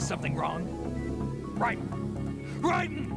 something wrong. Raiden! Raiden!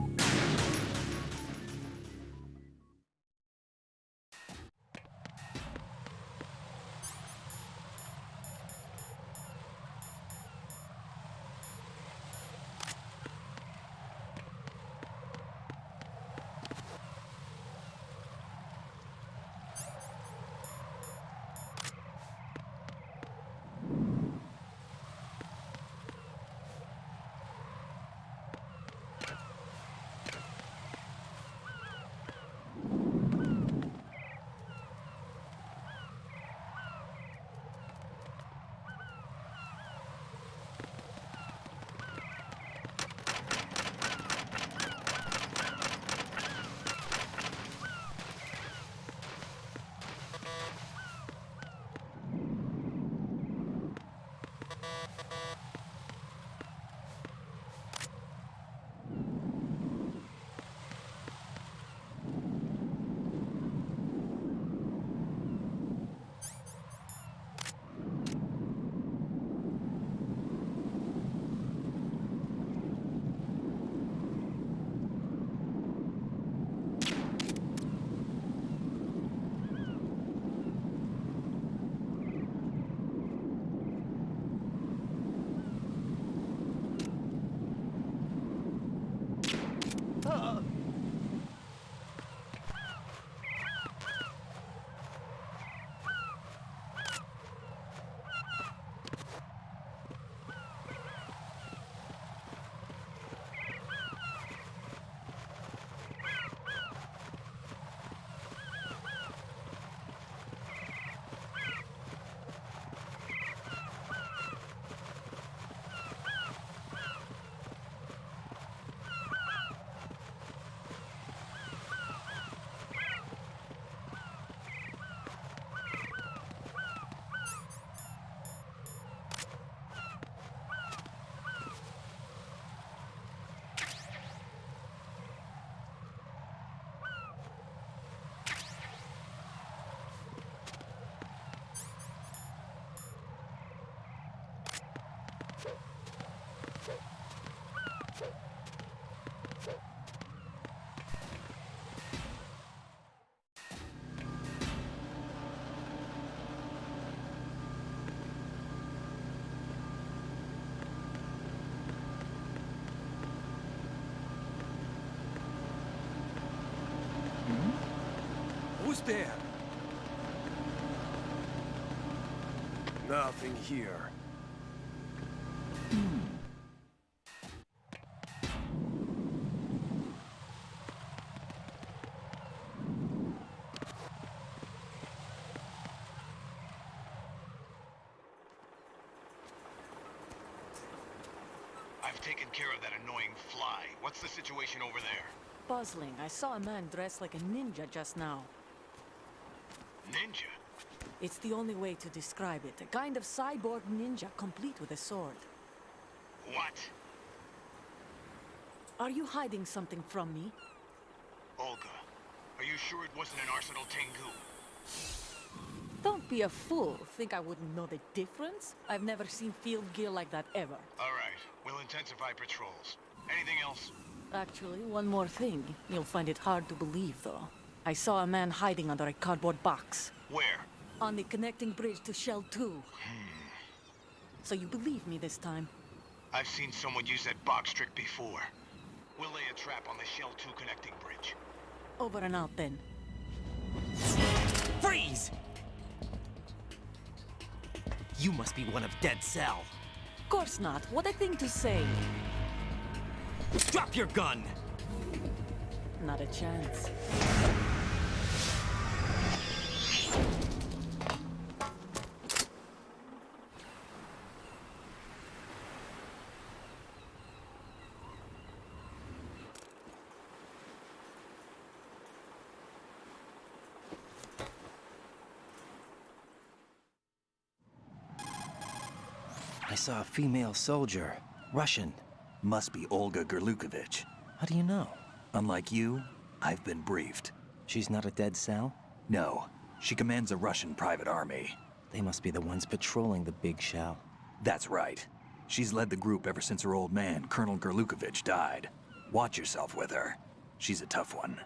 Who's there? Nothing here. I've taken care of that annoying fly. What's the situation over there? Puzzling. I saw a man dressed like a ninja just now. Ninja? It's the only way to describe it. A kind of cyborg ninja, complete with a sword. What? Are you hiding something from me? Olga, are you sure it wasn't an Arsenal Tengu? Don't be a fool. Think I wouldn't know the difference? I've never seen field gear like that ever. All right, we'll intensify patrols. Anything else? Actually, one more thing. You'll find it hard to believe, though. I saw a man hiding under a cardboard box. Where? On the connecting bridge to Shell 2. So you believe me this time? I've seen someone use that box trick before. We'll lay a trap on the Shell 2 connecting bridge. Over and out, then. Freeze! You must be one of Dead Cell. Of course not. What a thing to say. Drop your gun! Not a chance. I saw a female soldier. Russian. Must be Olga Gerlukovich. How do you know? Unlike you, I've been briefed. She's not a Dead Cell? No. She commands a Russian private army. They must be the ones patrolling the big shell. That's right. She's led the group ever since her old man, Colonel Gerlukovich, died. Watch yourself with her. She's a tough one.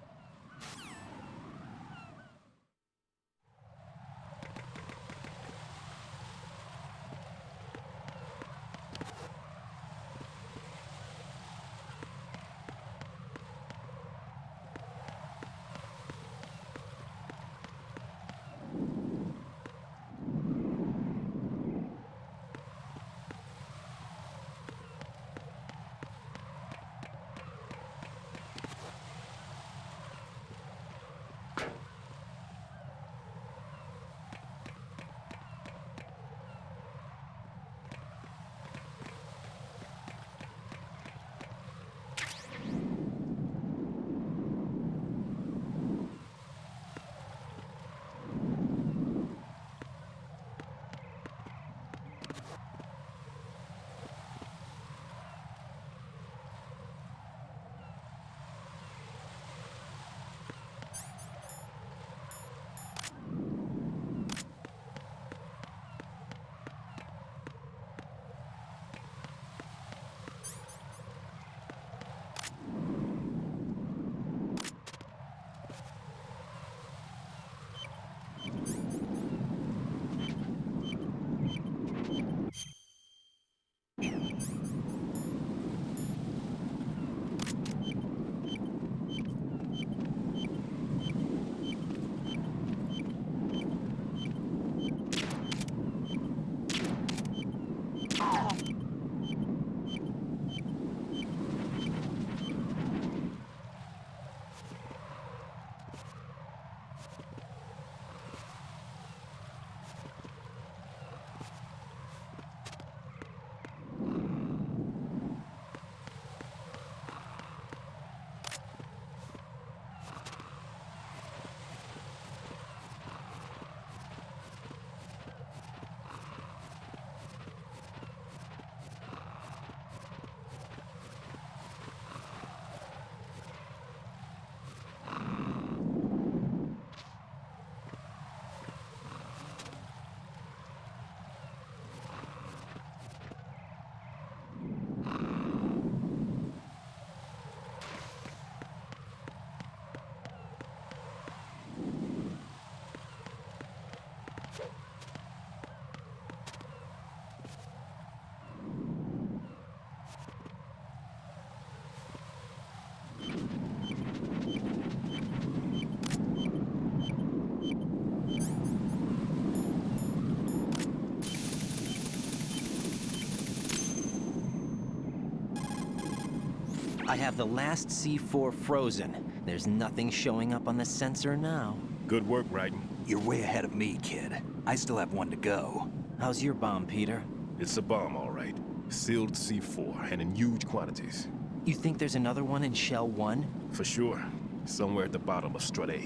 I have the last C4 frozen. There's nothing showing up on the sensor now. Good work, Raiden. You're way ahead of me, kid. I still have one to go. How's your bomb, Peter? It's a bomb, all right. Sealed C4, and in huge quantities. You think there's another one in Shell 1? For sure. Somewhere at the bottom of Strut A.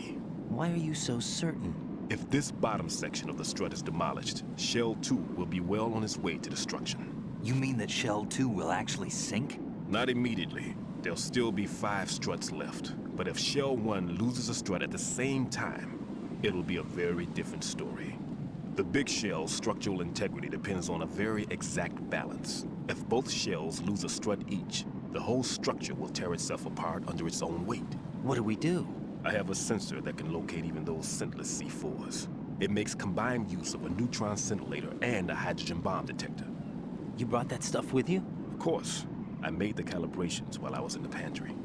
Why are you so certain? If this bottom section of the strut is demolished, Shell 2 will be well on its way to destruction. You mean that Shell 2 will actually sink? Not immediately. There'll still be 5 struts left. But if Shell 1 loses a strut at the same time, it'll be a very different story. The big shell's structural integrity depends on a very exact balance. If both shells lose a strut each, the whole structure will tear itself apart under its own weight. What do we do? I have a sensor that can locate even those scentless C4s. It makes combined use of a neutron scintillator and a hydrogen bomb detector. You brought that stuff with you? Of course. I made the calibrations while I was in the pantry.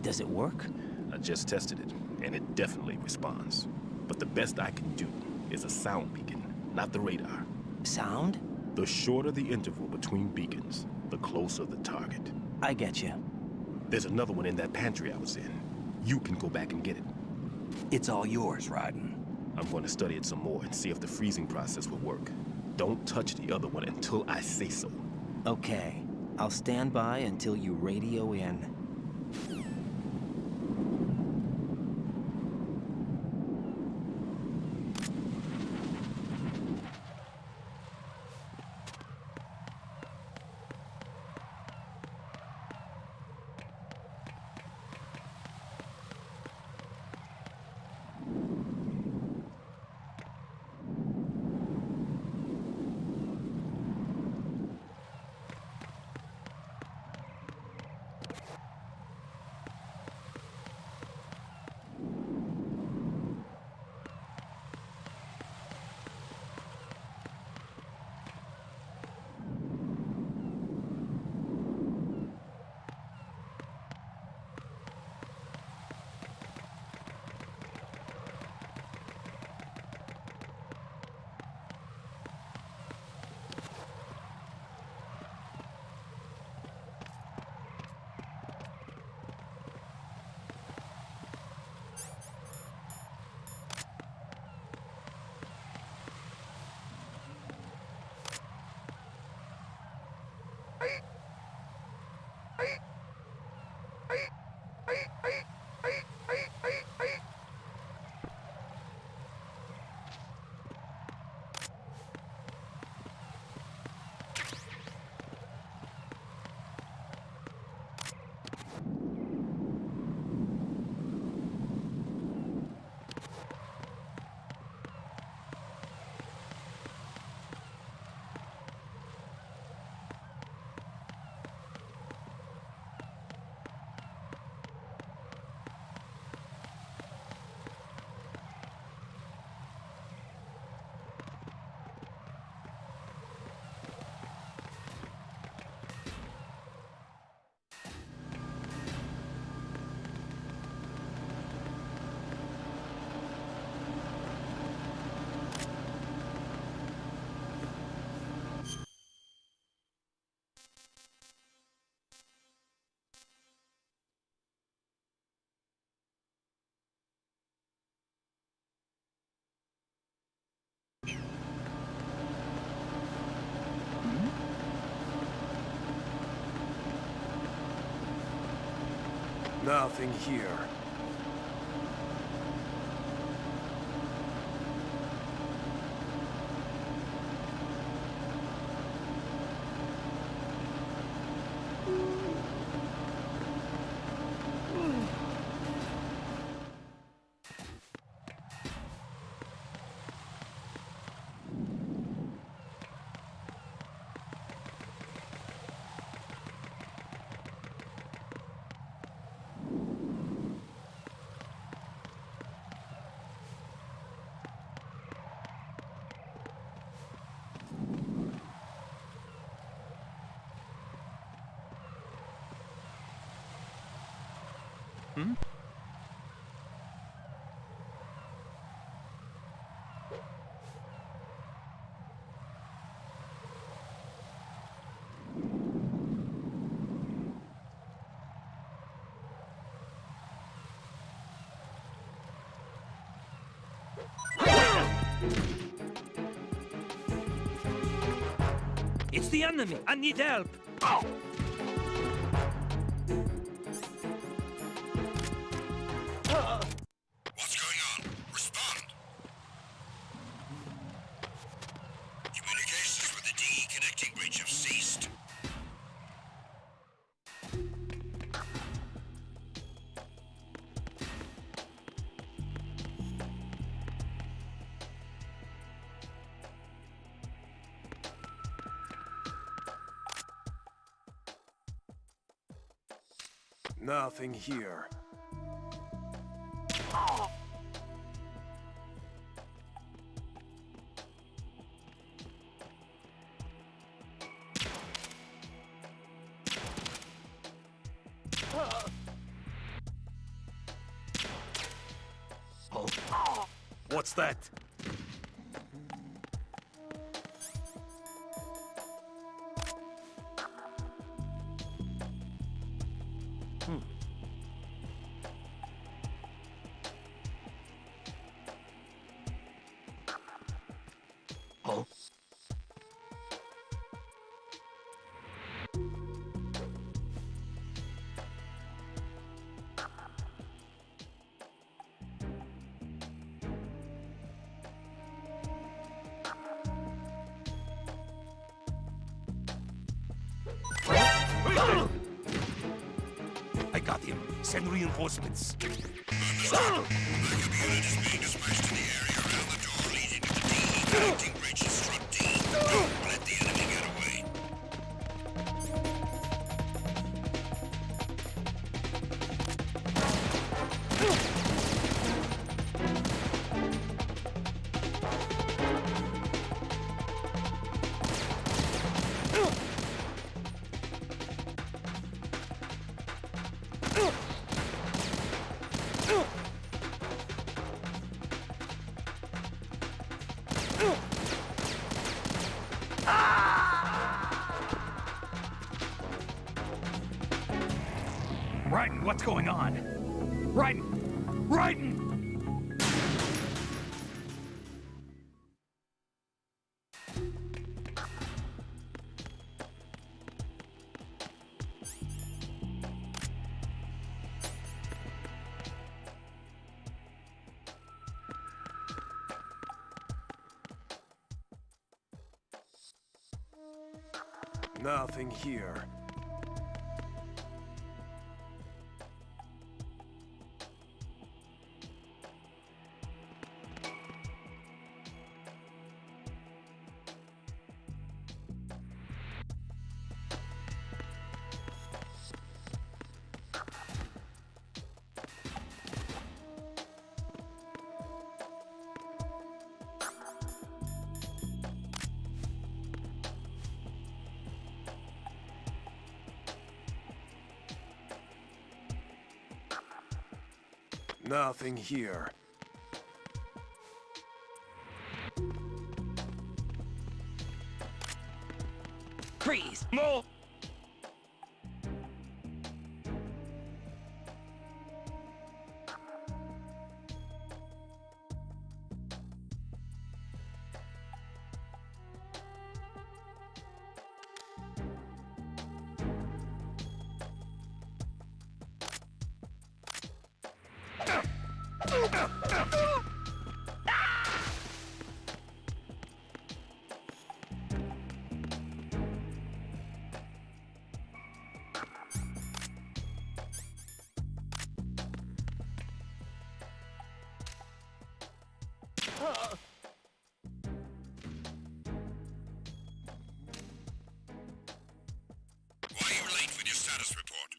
Does it work? I just tested it, and it definitely responds. But the best I can do is a sound beacon, not the radar. Sound? The shorter the interval between beacons, the closer the target. I get you. There's another one in that pantry I was in. You can go back and get it. It's all yours, Raiden. I'm going to study it some more and see if the freezing process will work. Don't touch the other one until I say so. Okay. I'll stand by until you radio in. Nothing here. It's the enemy! I need help! What's going on? Respond! Communications with the DE connecting bridge have ceased. Nothing here. What's that? Oh. I got him. Send reinforcements. Backup unit is being dispatched to the area around the door leading to the DE connecting bridge to Strut D. Don't let the enemy get away. Raiden, what's going on? Raiden! Raiden! Nothing here. Nothing here. Freeze! More! Why are you late with your status report?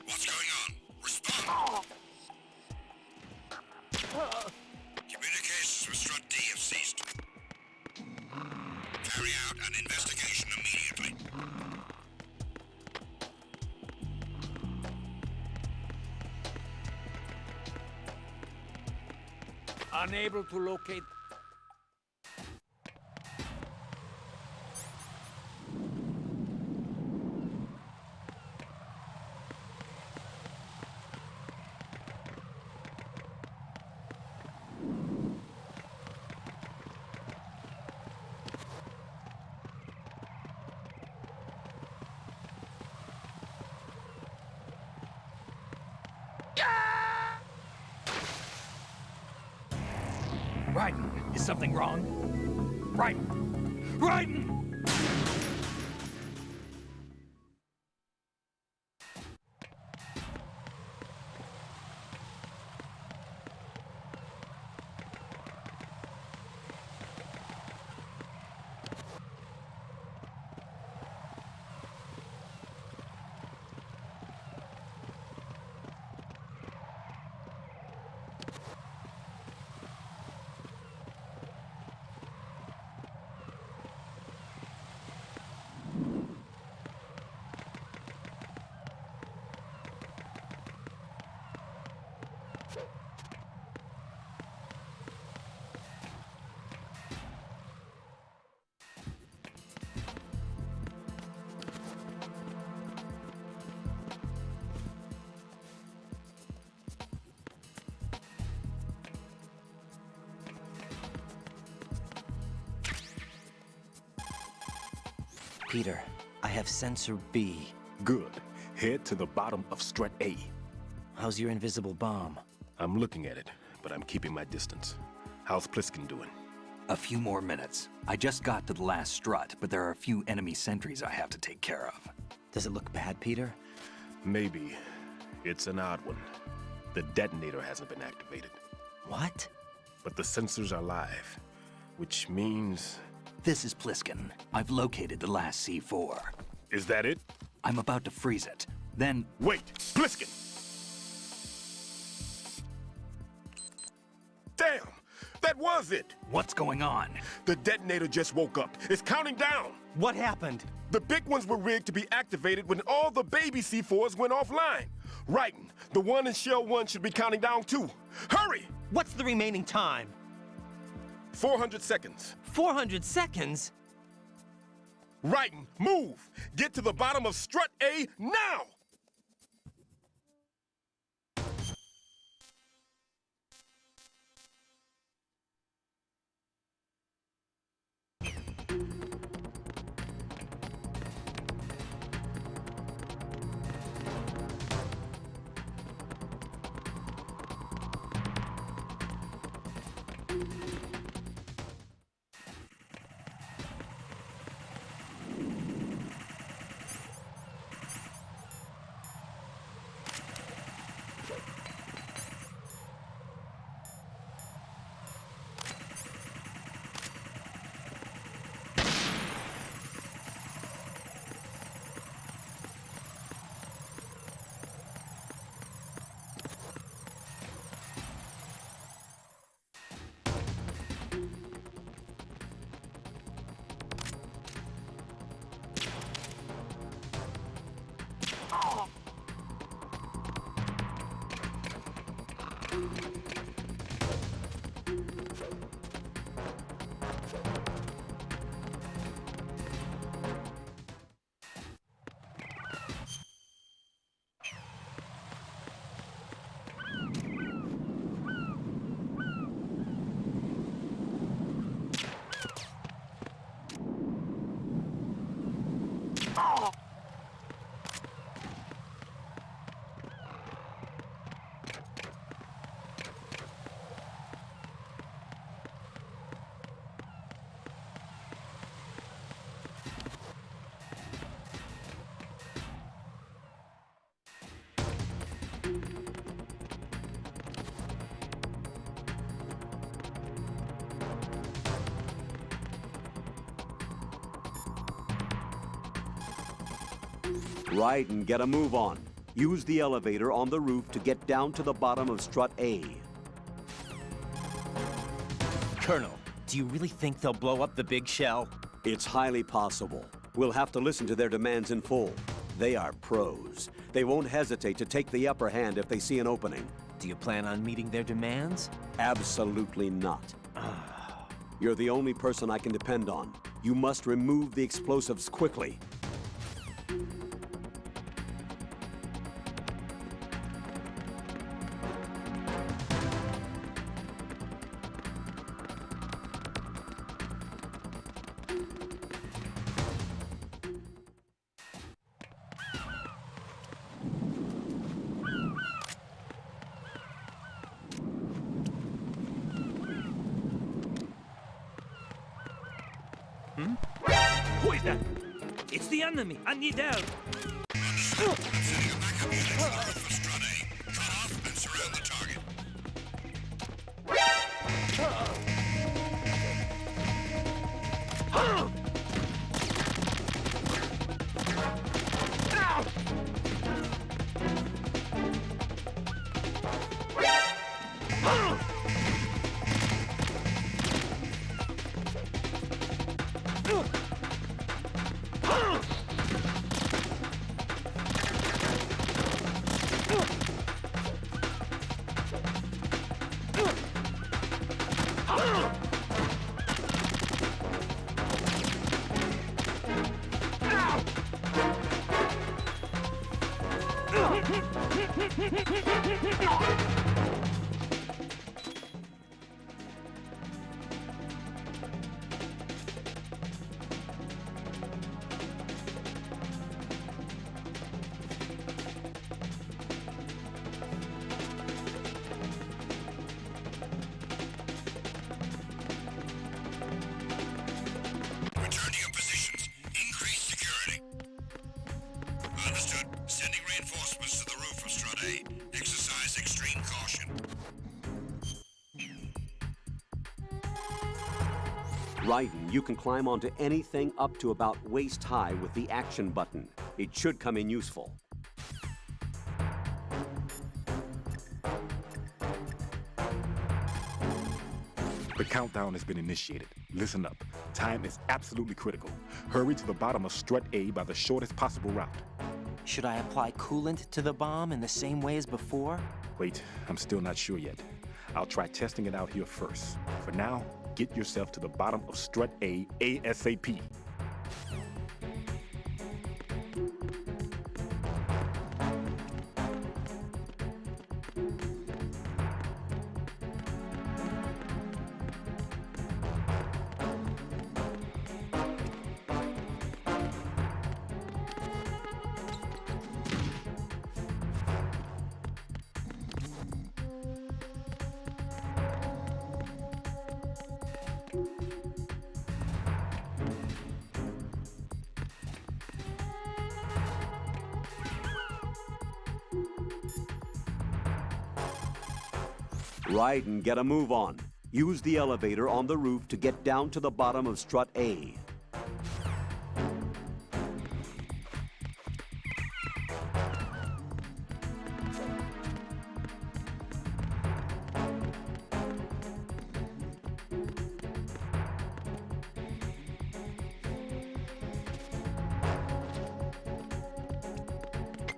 What's going on? Respond! Communications with Strut D have ceased. Carry out an investigation immediately. Unable to locate. Raiden, is something wrong? Raiden! Raiden! Peter, I have Sensor B. Good. Head to the bottom of Strut A. How's your invisible bomb? I'm looking at it, but I'm keeping my distance. How's Pliskin doing? A few more minutes. I just got to the last strut, but there are a few enemy sentries I have to take care of. Does it look bad, Peter? Maybe. It's an odd one. The detonator hasn't been activated, What? but the sensors are live, which means... This is Pliskin. I've located the last C4. Is that it? I'm about to freeze it. Then, Wait! Pliskin! Damn! That was it! what's going on? The detonator just woke up. It's counting down! What happened? The big ones were rigged to be activated when all the baby C4s went offline. Raiden, the one in Shell 1 should be counting down too. Hurry! What's the remaining time? 400 seconds. 400 seconds? Raiden, move! Get to the bottom of Strut A now! Right, and get a move on. Use the elevator on the roof to get down to the bottom of strut A. Colonel, do you really think they'll blow up the big shell? It's highly possible. We'll have to listen to their demands in full. They are pros. They won't hesitate to take the upper hand if they see an opening. Do you plan on meeting their demands? Absolutely not. You're the only person I can depend on. You must remove the explosives quickly. Who is that? It's the enemy. I need help. Sending a backup unit to the roof of strut A. Cut off and surround the target. Return to your positions. Increase security. Understood. Sending reinforcements to the roof of strut A. Exercise extreme caution. Raiden, you can climb onto anything up to about waist high with the action button. It should come in useful. The countdown has been initiated. Listen up. Time is absolutely critical. Hurry to the bottom of strut A by the shortest possible route. Should I apply coolant to the bomb in the same way as before? Wait, I'm still not sure yet. I'll try testing it out here first. For now, get yourself to the bottom of strut A ASAP. Raiden, get a move on. Use the elevator on the roof to get down to the bottom of strut A.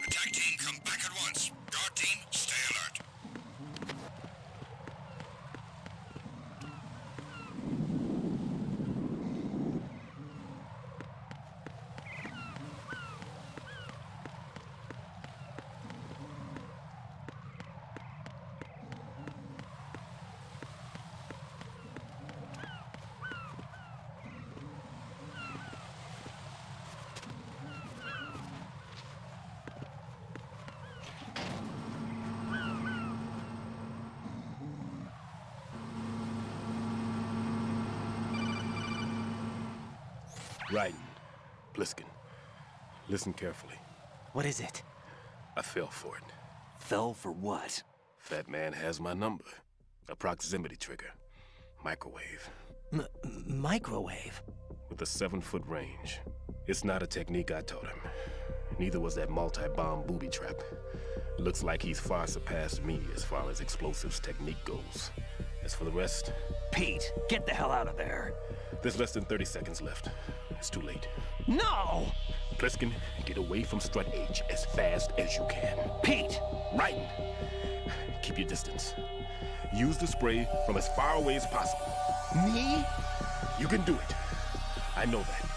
Attack team, come back at once. Guard team, stay alert. Raiden, Bliskin, listen carefully. What is it? I fell for it. Fell for what? Fat man has my number. A proximity trigger. Microwave. Microwave? With a 7-foot range. It's not a technique I taught him. Neither was that multi-bomb booby trap. Looks like he's far surpassed me as far as explosives technique goes. As for the rest, Pete, get the hell out of there. there's less than 30 seconds left. It's too late. No! Pliskin, get away from Strut H as fast as you can. Pete! Right. Keep your distance. Use the spray from as far away as possible. Me? You can do it. I know that.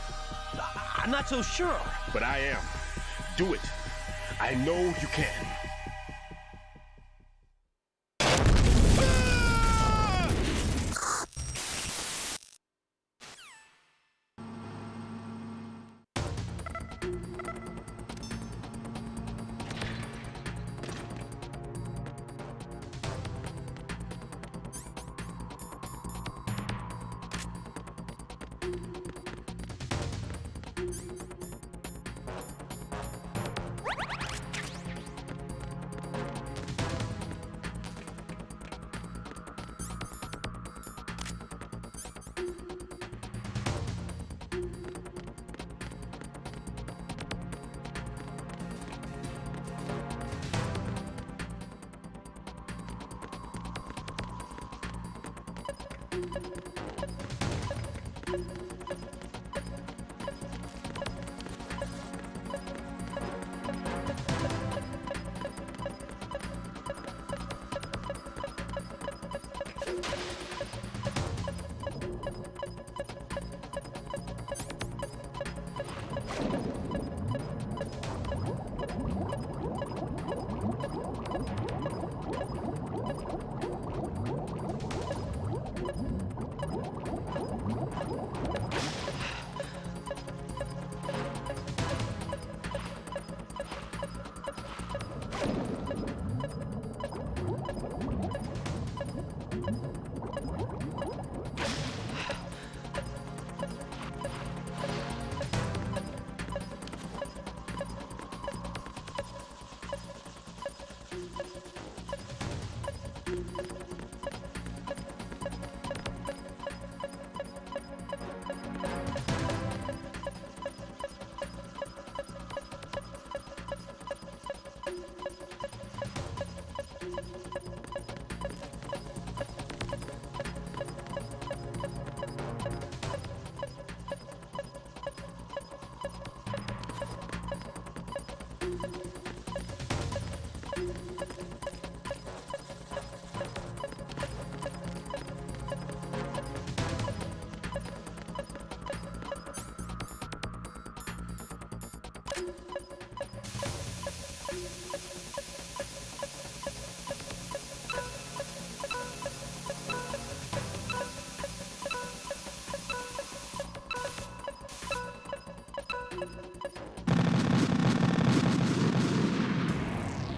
I'm not so sure. But I am. Do it. I know you can.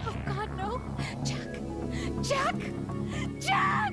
Oh God, no! Jack! Jack! Jack!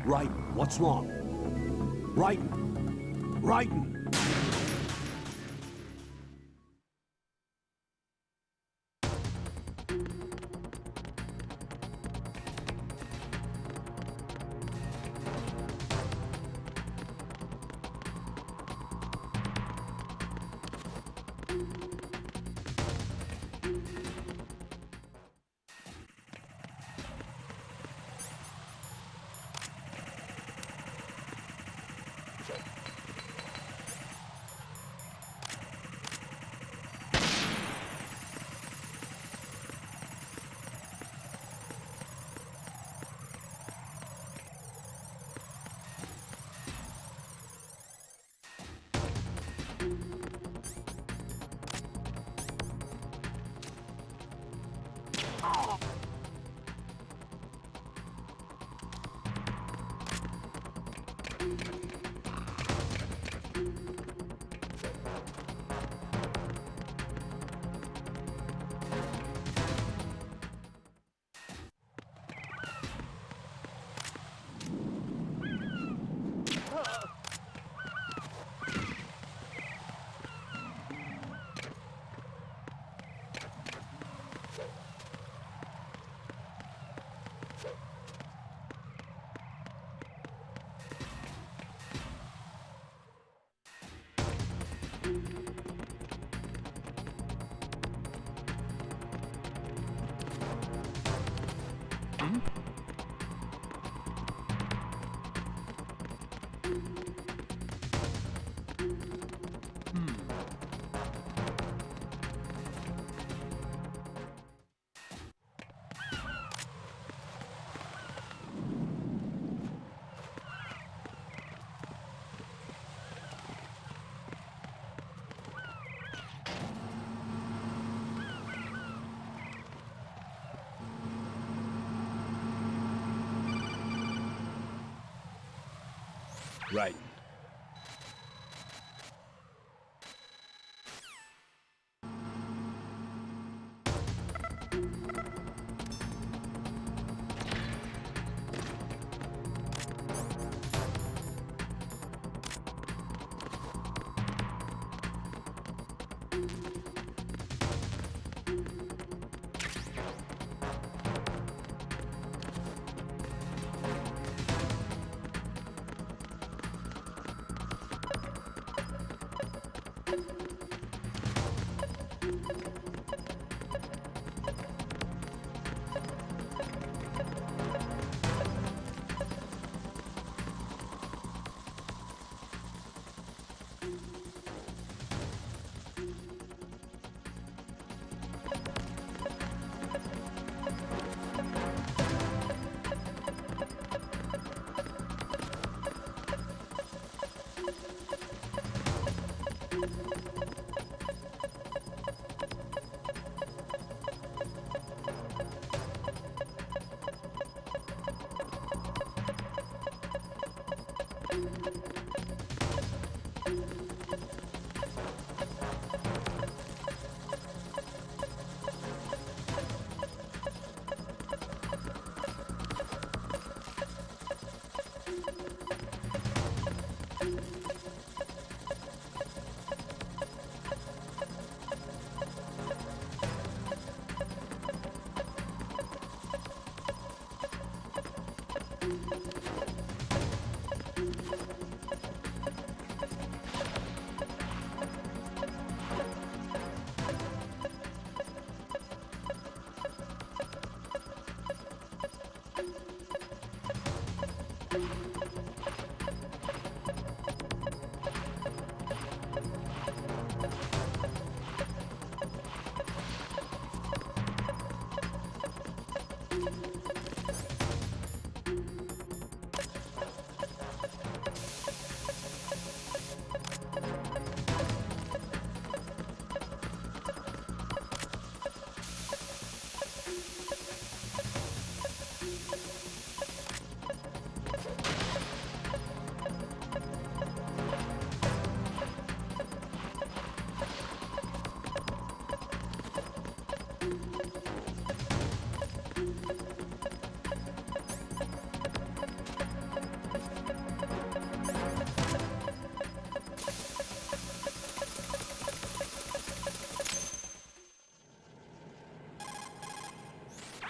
Raiden, what's wrong? Raiden! Raiden! Right.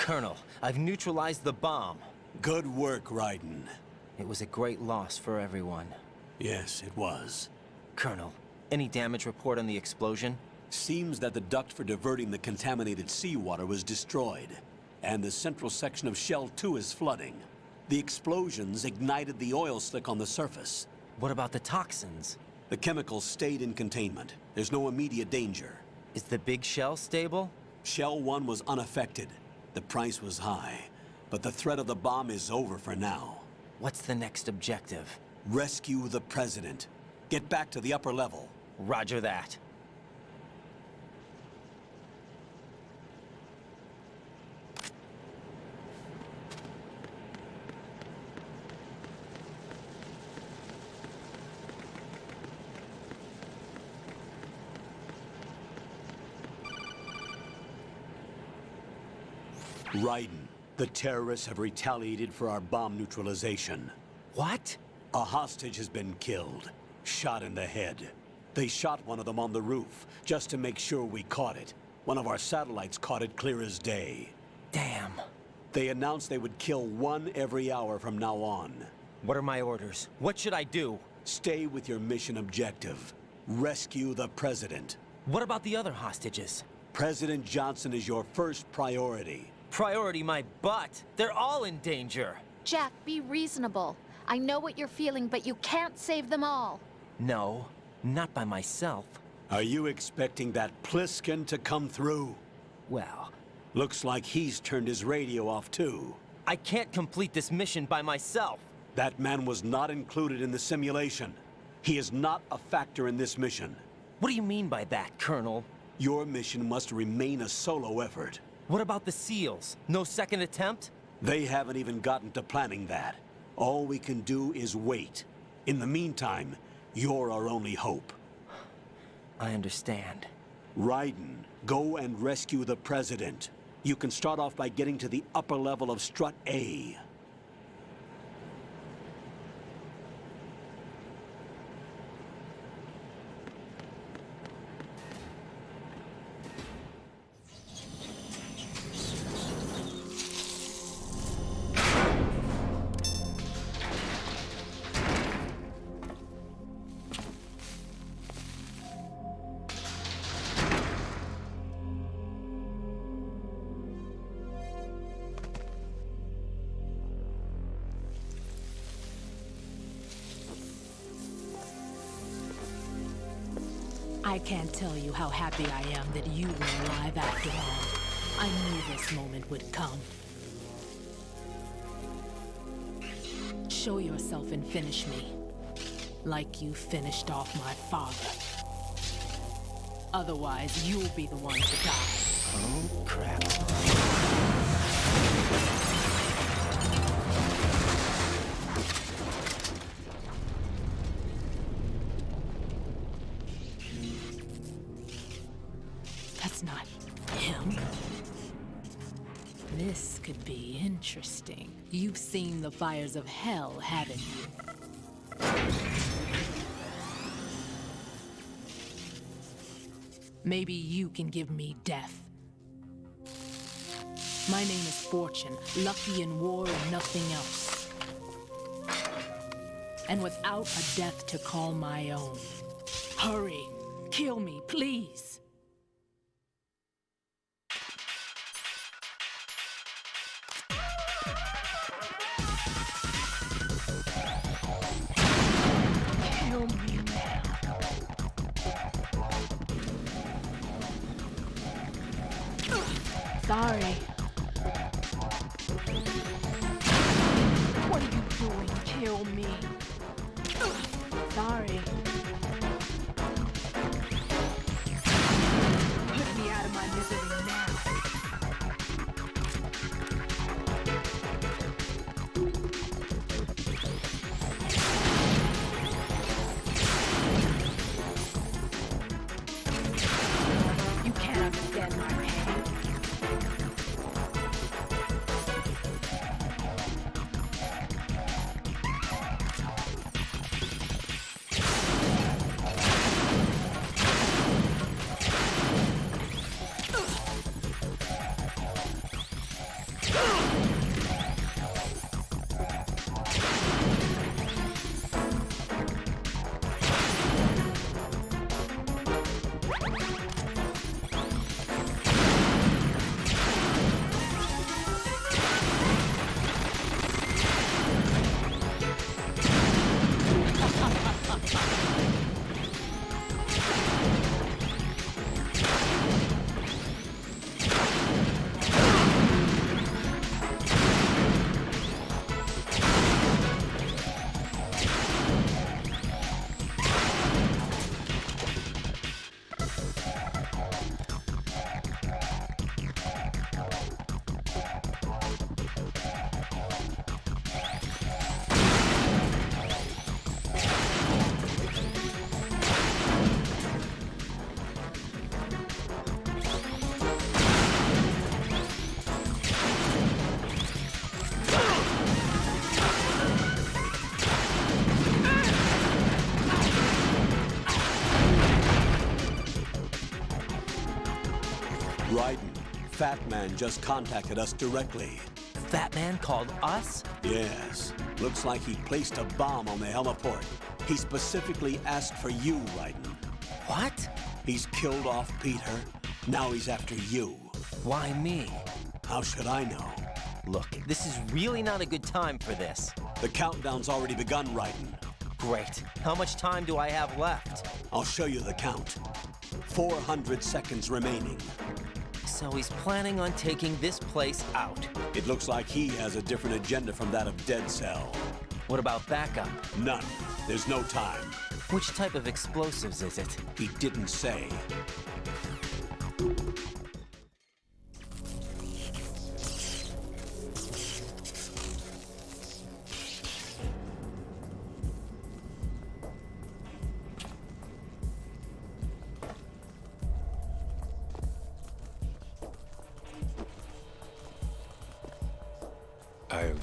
Colonel, I've neutralized the bomb. Good work, Raiden. It was a great loss for everyone. Yes, it was. Colonel, any damage report on the explosion? Seems that the duct for diverting the contaminated seawater was destroyed, and the central section of Shell 2 is flooding. The explosions ignited the oil slick on the surface. What about the toxins? The chemicals stayed in containment. There's no immediate danger. Is the big shell stable? Shell 1 was unaffected. The price was high, but the threat of the bomb is over for now. What's the next objective? Rescue the President. Get back to the upper level. Roger that. Raiden, the terrorists have retaliated for our bomb neutralization. What? A hostage has been killed, shot in the head. They shot one of them on the roof, just to make sure we caught it. One of our satellites caught it clear as day. Damn. They announced they would kill one every hour from now on. What are my orders? What should I do? Stay with your mission objective. Rescue the President. What about the other hostages? President Johnson is your first priority. Priority my butt. They're all in danger. Jack, be reasonable. I know what you're feeling, but you can't save them all. No, not by myself. Are you expecting that Pliskin to come through? Well, Looks like he's turned his radio off too. I can't complete this mission by myself. That man was not included in the simulation. He is not a factor in this mission. What do you mean by that, Colonel? Your mission must remain a solo effort. What about the SEALs? No second attempt? They haven't even gotten to planning that. All we can do is wait. In the meantime, you're our only hope. I understand. Raiden, go and rescue the President. You can start off by getting to the upper level of Strut A. I can't tell you how happy I am that you were alive after all. I knew this moment would come. Show yourself and finish me. Like you finished off my father. Otherwise, you'll be the one to die. Oh, crap. That's not him. This could be interesting. You've seen the fires of hell, haven't you? Maybe you can give me death. My name is Fortune, lucky in war and nothing else. And without a death to call my own. Hurry, kill me, please. Kill me now. Sorry. What are you doing? Kill me. Sorry. Put me out of my misery now. You can't understand my pain. Raiden, Fat Man just contacted us directly. Fat Man called us? Yes. Looks like he placed a bomb on the heliport. He specifically asked for you, Raiden. What? He's killed off Peter. Now he's after you. Why me? How should I know? Look, this is really not a good time for this. The countdown's already begun, Raiden. Great. How much time do I have left? I'll show you the count. 400 seconds remaining. So he's planning on taking this place out. It looks like he has a different agenda from that of Dead Cell. What about backup? None. There's no time. Which type of explosives is it? He didn't say.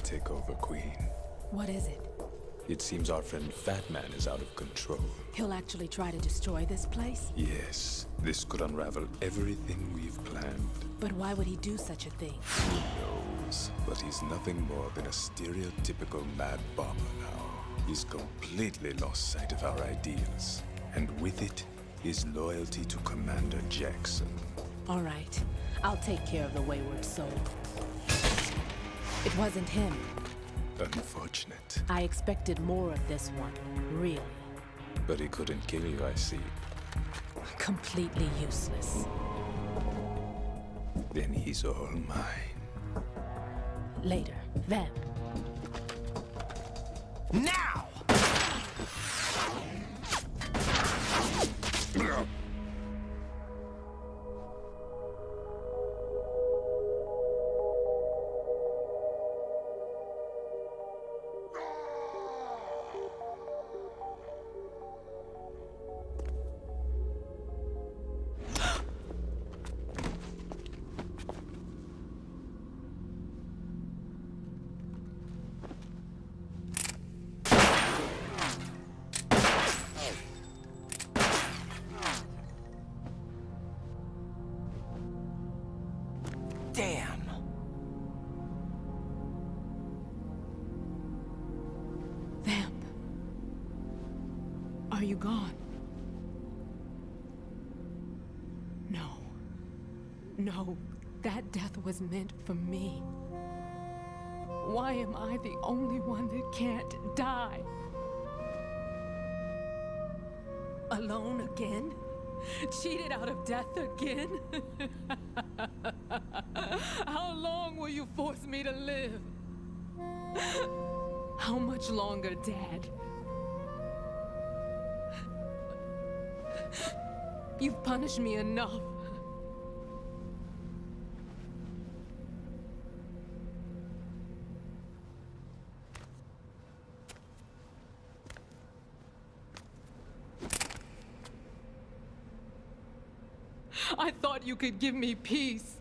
take over, Queen. What is it? It seems our friend Fat Man is out of control. He'll actually try to destroy this place? Yes, this could unravel everything we've planned. But why would he do such a thing? Who knows? But he's nothing more than a stereotypical mad bomber now. He's completely lost sight of our ideals. And with it, his loyalty to Commander Jackson. All right. I'll take care of the wayward soul. It wasn't him. Unfortunate. I expected more of this one, really. But he couldn't kill you, I see. Completely useless. Then he's all mine. Later. Vamp. Now! Damn! Vamp. Are you gone? No. No. That death was meant for me. Why am I the only one that can't die? Alone again? Cheated out of death again? How long will you force me to live? How much longer, Dad? You've punished me enough. I thought you could give me peace.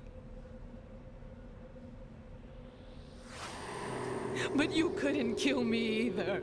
But you couldn't kill me either.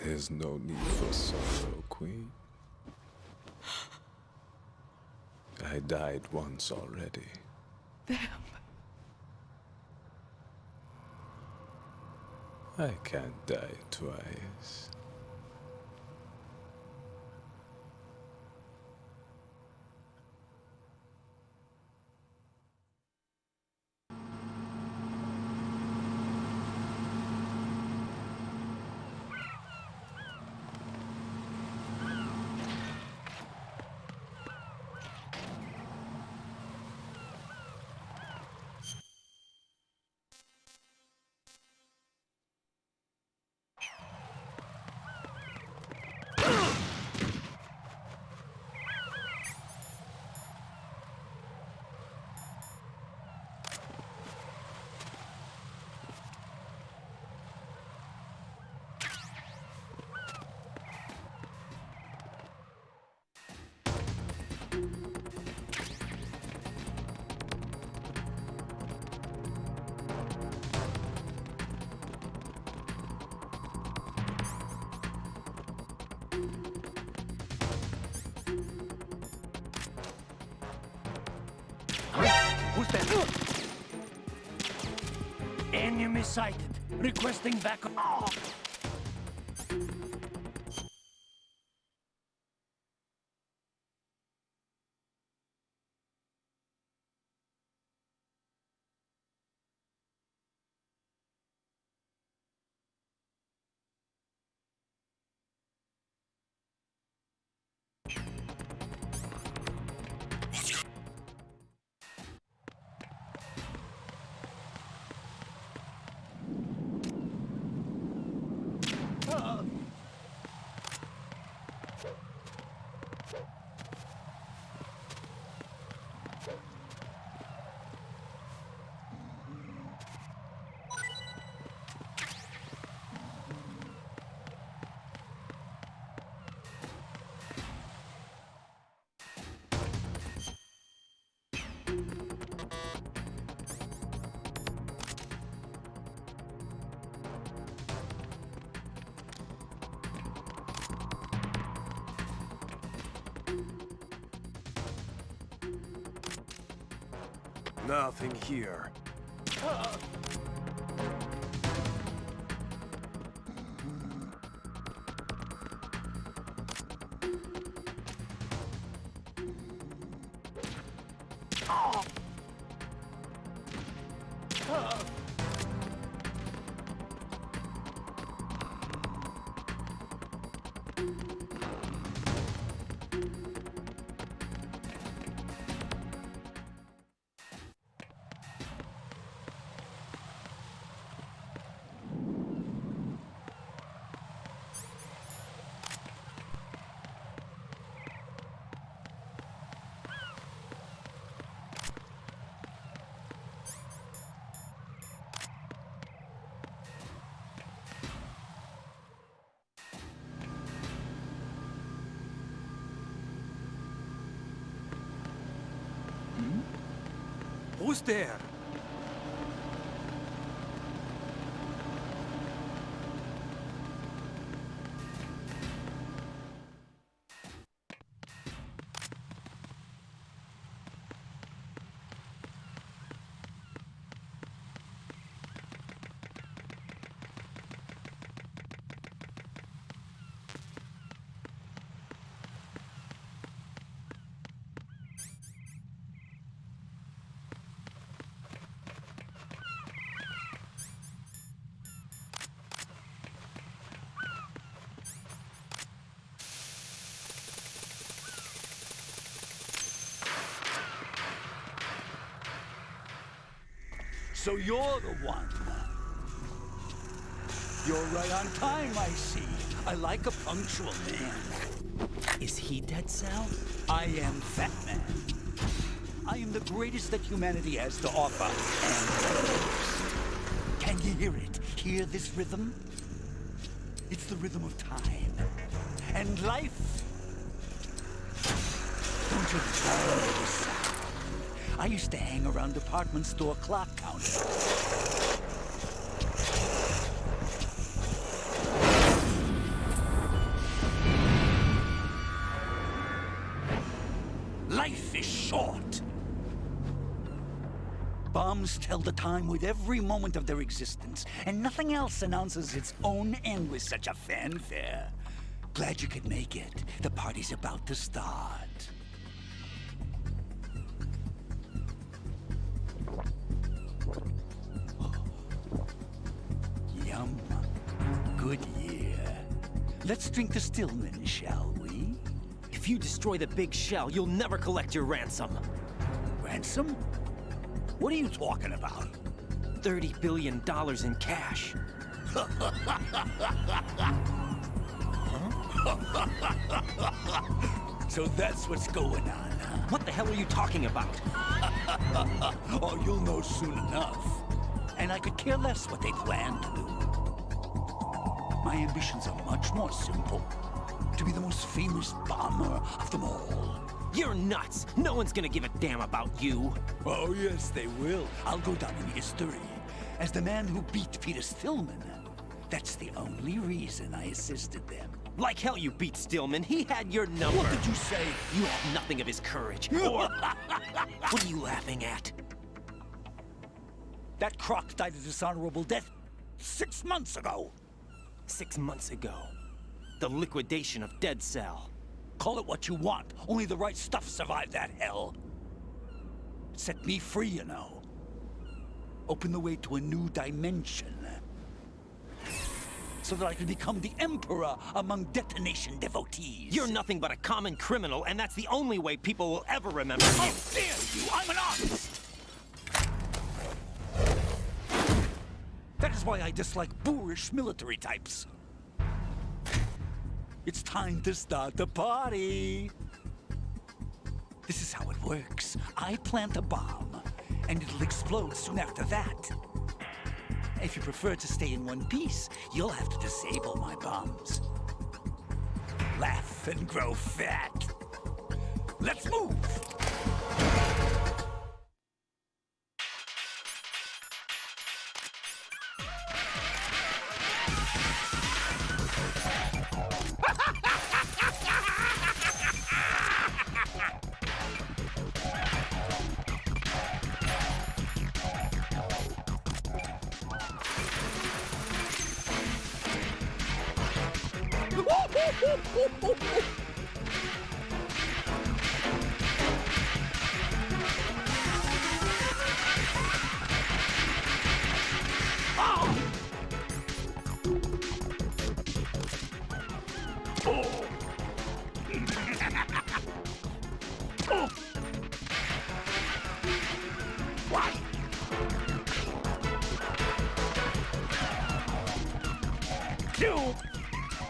There's no need for sorrow, Queen. I died once already. Vamp. I can't die twice. Who's that? Enemy sighted. Requesting backup. Oh. Nothing here. Who's there? So you're the one. You're right on time, I see. I like a punctual man. Is he Dead Cell? I am Fat Man. I am the greatest that humanity has to offer, and can you hear it? Hear this rhythm? It's the rhythm of time and life. Don't you love this sound? I used to hang around department store clock counters. Life is short. Bombs tell the time with every moment of their existence, and nothing else announces its own end with such a fanfare. Glad you could make it. The party's about to start. Yum. Good year. Let's drink to Stillman, shall we? If you destroy the big shell, you'll never collect your ransom. Ransom? What are you talking about? $30 billion in cash. So that's what's going on, huh? What the hell are you talking about? Oh, you'll know soon enough. And I could care less what they plan to do. My ambitions are much more simple. To be the most famous bomber of them all. You're nuts! No one's gonna give a damn about you. Oh, yes, they will. I'll go down in history as the man who beat Peter Stillman. That's the only reason I assisted them. Like hell you beat Stillman. He had your number. What did you say? You have nothing of his courage. Or... What are you laughing at? That croc died a dishonorable death 6 months ago. 6 months ago. The liquidation of Dead Cell. Call it what you want. Only the right stuff survived that hell. Set me free, you know. Open the way to a new dimension. So that I can become the Emperor among detonation devotees. You're nothing but a common criminal, and that's the only way people will ever remember you. How dare you! I'm an artist! That is why I dislike boorish military types. It's time to start the party. This is how it works. I plant a bomb, and it'll explode soon after that. If you prefer to stay in one piece, you'll have to disable my bombs. Laugh and grow fat. Let's move!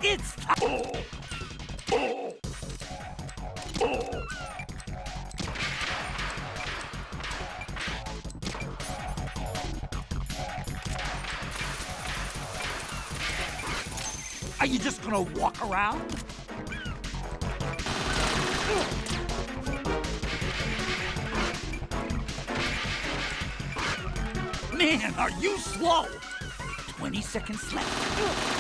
It's time. Are you just gonna walk around? Man, are you slow? 20 seconds left.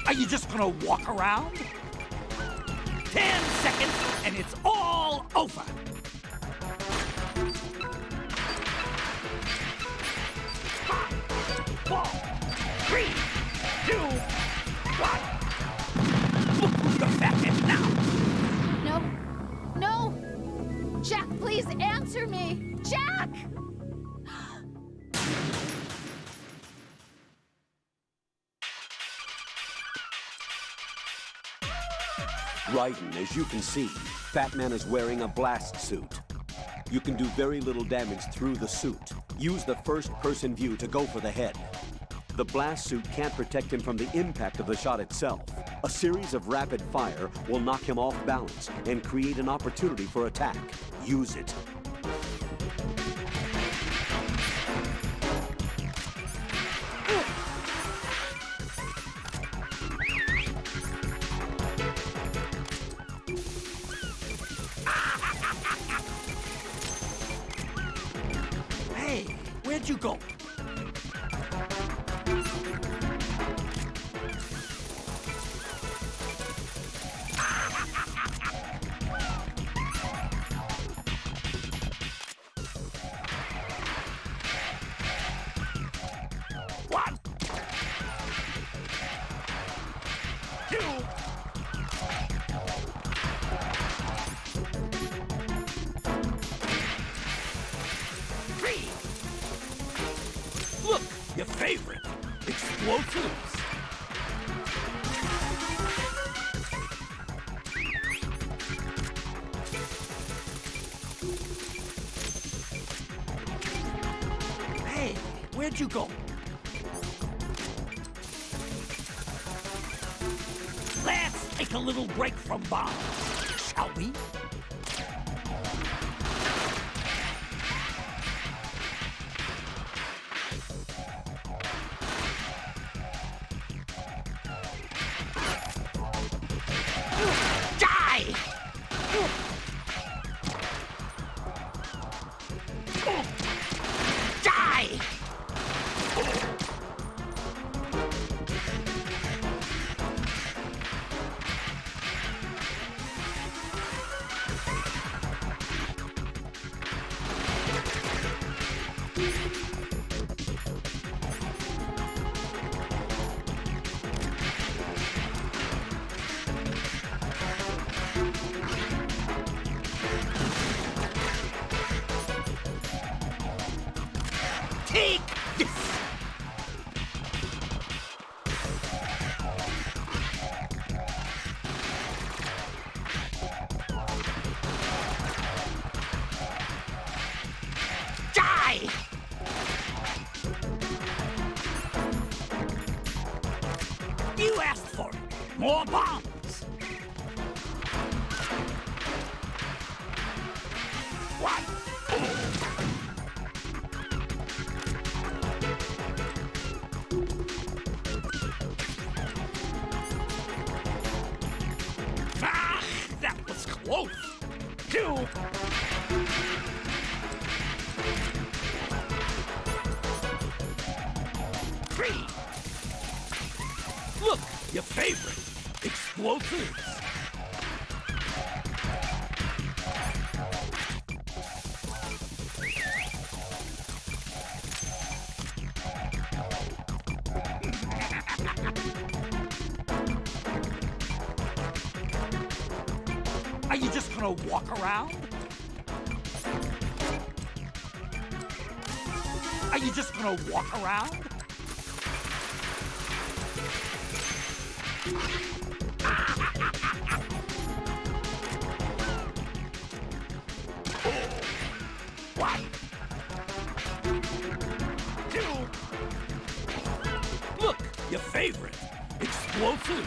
Are you just gonna walk around? 10 seconds and it's all over. Four, 3, 2, 1. Look who's the fat man now. No. No! Jack, please answer me! Jack! Raiden, as you can see, Fat Man is wearing a blast suit. You can do very little damage through the suit. Use the first-person view to go for the head. The blast suit can't protect him from the impact of the shot itself. A series of rapid fire will knock him off balance and create an opportunity for attack. Use it. Hey, where'd you go? One, 2, 3. Look, your favorite, explosives. Hey, where'd you go? Let's take a little break from bombs, shall we? Die! Die! Take this! Die! You asked for it. More bombs. One. Ah, that was close. 2. 3. Look, your favorite, explosives. Are you just gonna walk around? Are you just gonna walk around? One, two. Look, your favorite, explosives.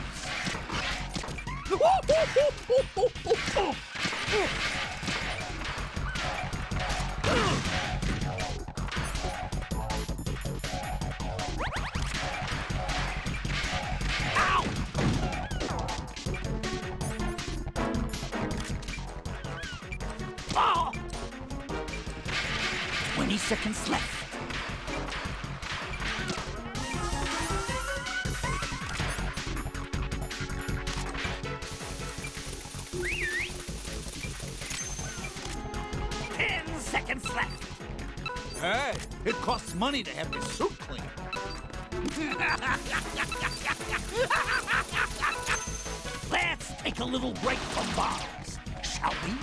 Ow! 20 seconds left. Seconds left. Hey, it costs money to have your suit cleaned. Let's take a little break from bombs, shall we?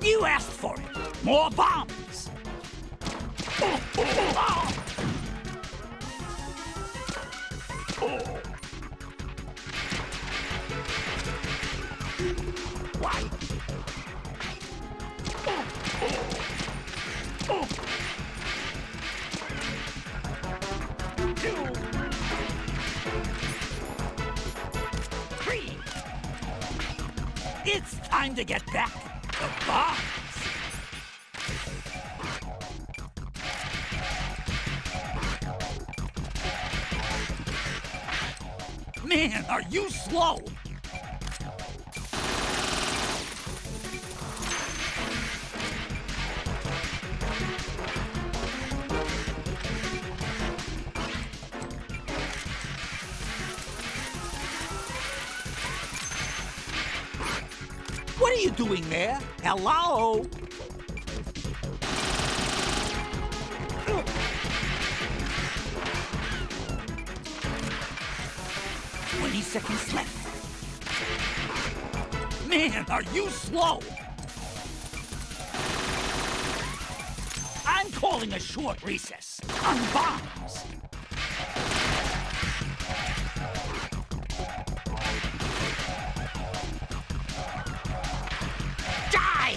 You asked for it. More bombs. Oh, oh, oh. Oh. Why? Oh, oh. Oh. 2, 3. It's time to get back. The bombs! Man, are you slow? What are you doing there? Hello? Seconds left. Man, are you slow? I'm calling a short recess on bombs. Die!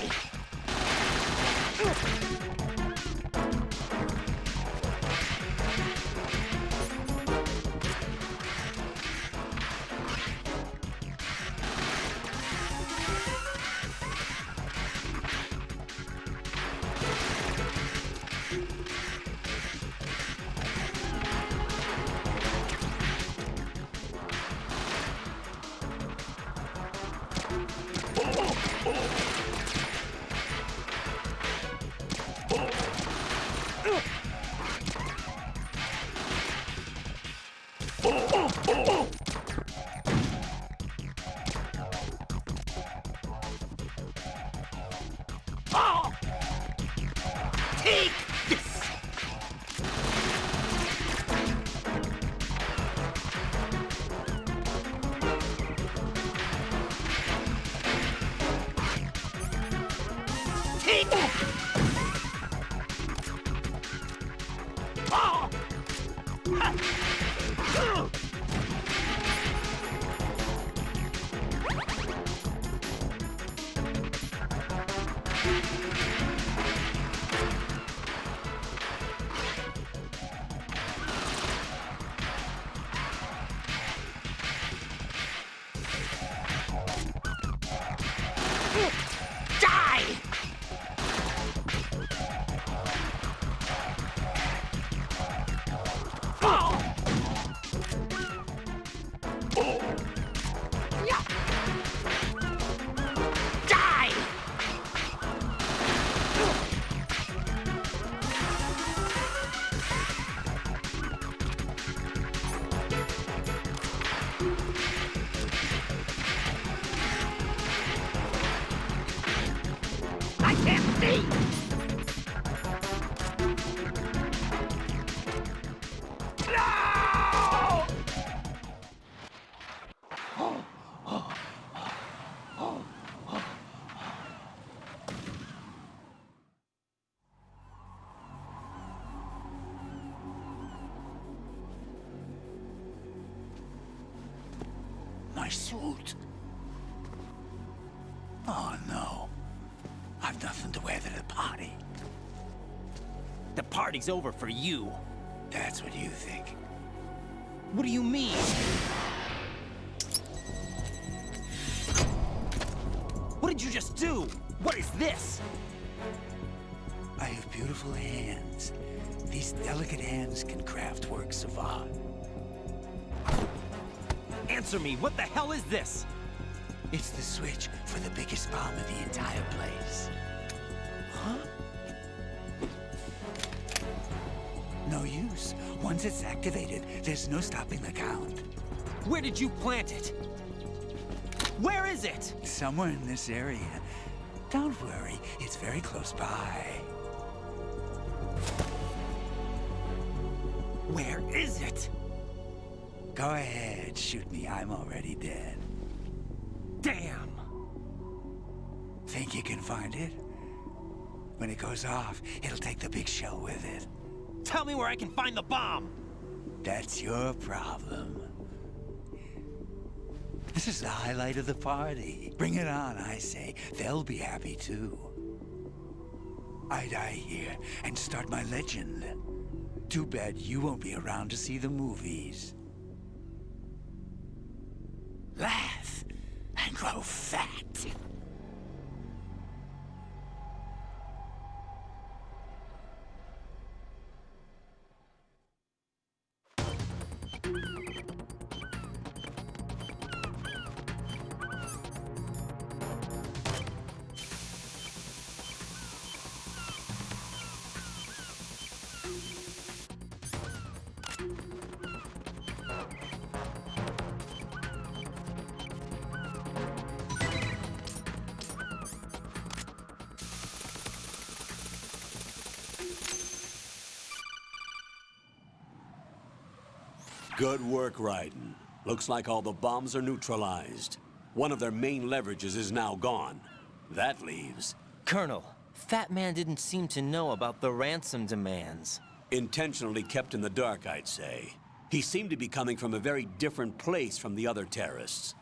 My suit. Oh, no. I've nothing to wear to the party. The party's over for you. That's what you think. What do you mean? What did you just do? What is this? I have beautiful hands. These delicate hands can craft works of art. Answer me, what the hell is this? It's the switch for the biggest bomb in the entire place. Huh? No use. Once it's activated, there's no stopping the count. Where did you plant it? Where is it? Somewhere in this area. Don't worry, it's very close by. Where is it? Go ahead, shoot me. I'm already dead. Damn! Think you can find it? When it goes off, it'll take the big shell with it. Tell me where I can find the bomb! That's your problem. This is the highlight of the party. Bring it on, I say. They'll be happy too. I die here and start my legend. Too bad you won't be around to see the movies. Laugh and grow fat. Good work, Raiden. Looks like all the bombs are neutralized. One of their main leverages is now gone. That leaves... Colonel, Fat Man didn't seem to know about the ransom demands. Intentionally kept in the dark, I'd say. He seemed to be coming from a very different place from the other terrorists.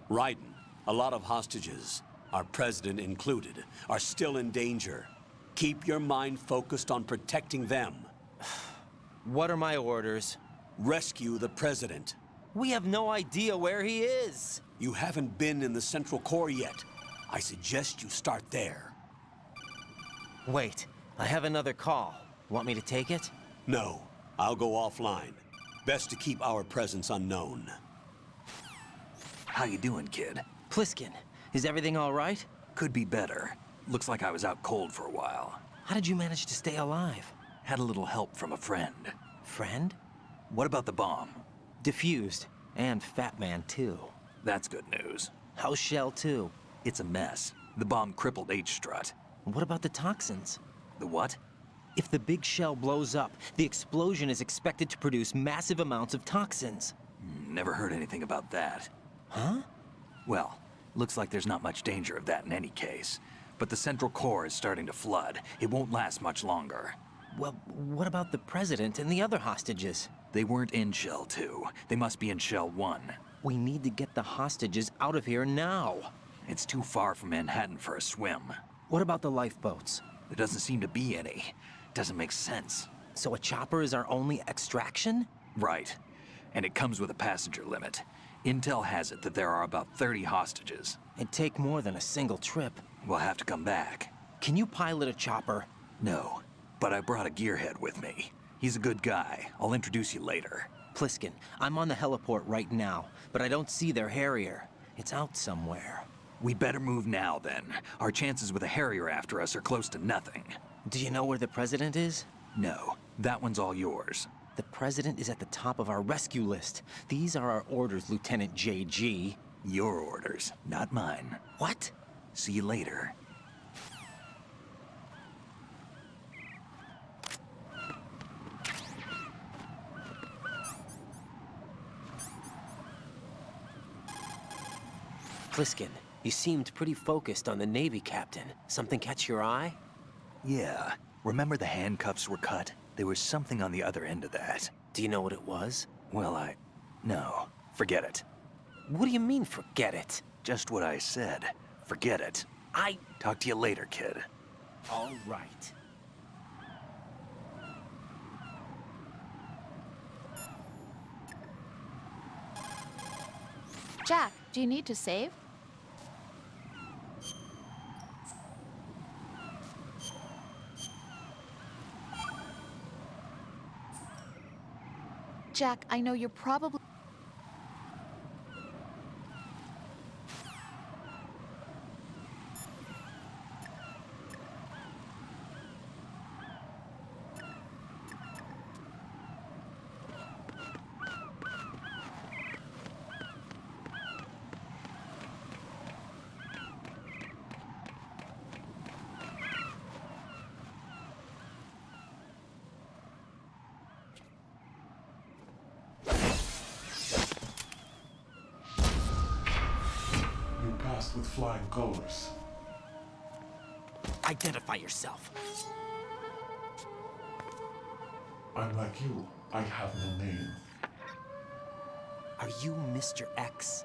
Raiden, a lot of hostages, our president included, are still in danger. Keep your mind focused on protecting them. What are my orders? Rescue the president. We have no idea where he is. You haven't been in the Central Core yet. I suggest you start there. Wait, I have another call. Want me to take it? No, I'll go offline. Best to keep our presence unknown. How you doing, kid? Pliskin, is everything all right? Could be better. Looks like I was out cold for a while. How did you manage to stay alive? Had a little help from a friend. Friend? What about the bomb? Defused. And Fat Man, too. That's good news. How's Shell, too? It's a mess. The bomb crippled H-Strut. What about the toxins? The what? If the big shell blows up, the explosion is expected to produce massive amounts of toxins. Never heard anything about that. Huh? Well, looks like there's not much danger of that in any case. But the Central Core is starting to flood. It won't last much longer. Well, what about the president and the other hostages? They weren't in Shell 2. They must be in Shell 1. We need to get the hostages out of here now. It's too far from Manhattan for a swim. What about the lifeboats? There doesn't seem to be any. Doesn't make sense. So a chopper is our only extraction? Right. And it comes with a passenger limit. Intel has it that there are about 30 hostages. It'd take more than a single trip. We'll have to come back. Can you pilot a chopper? No, but I brought a gearhead with me. He's a good guy. I'll introduce you later. Pliskin, I'm on the heliport right now, but I don't see their Harrier. It's out somewhere. We'd better move now, then. Our chances with a Harrier after us are close to nothing. Do you know where the President is? No, that one's all yours. The President is at the top of our rescue list. These are our orders, Lieutenant JG. Your orders, not mine. What? See you later. Pliskin, you seemed pretty focused on the Navy captain. Something catch your eye? Yeah. Remember the handcuffs were cut? There was something on the other end of that. Do you know what it was? Well, No. Forget it. What do you mean, forget it? Just what I said. Forget it. Talk to you later, kid. All right. Jack, do you need to save? Jack, I know you're probably... With flying colors. Identify yourself. I'm like you. I have no name. Are you Mr. X?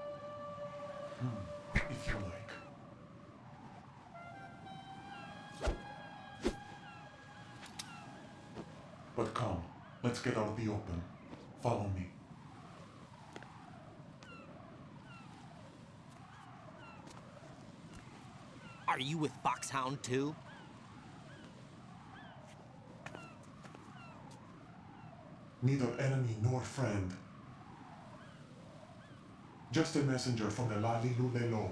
If you like. But come, let's get out of the open. Follow me. Are you with Foxhound too? Neither enemy nor friend. Just a messenger from the Lali Lulelo.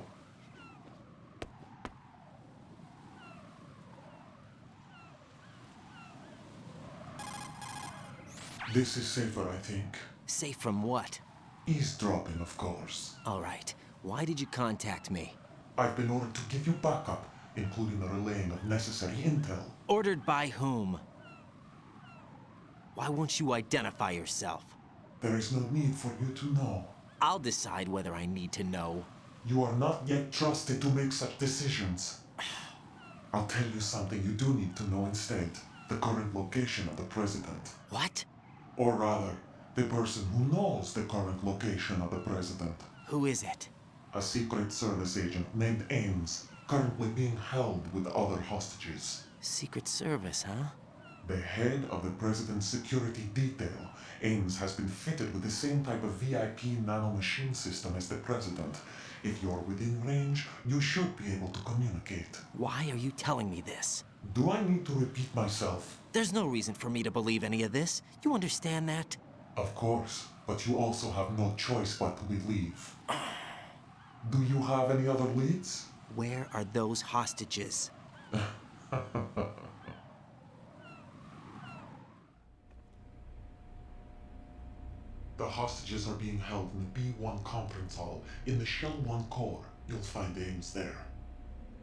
This is safer, I think. Safe from what? Eavesdropping, of course. All right. Why did you contact me? I've been ordered to give you backup, including the relaying of necessary intel. Ordered by whom? Why won't you identify yourself? There is no need for you to know. I'll decide whether I need to know. You are not yet trusted to make such decisions. I'll tell you something you do need to know instead. The current location of the President. What? Or rather, the person who knows the current location of the President. Who is it? A Secret Service agent named Ames, currently being held with other hostages. Secret Service, huh? The head of the President's security detail, Ames has been fitted with the same type of VIP nanomachine system as the President. If you're within range, you should be able to communicate. Why are you telling me this? Do I need to repeat myself? There's no reason for me to believe any of this. You understand that? Of course, but you also have no choice but to believe. Do you have any other leads? Where are those hostages? The hostages are being held in the B1 conference hall in the Shell 1 core. You'll find Ames there.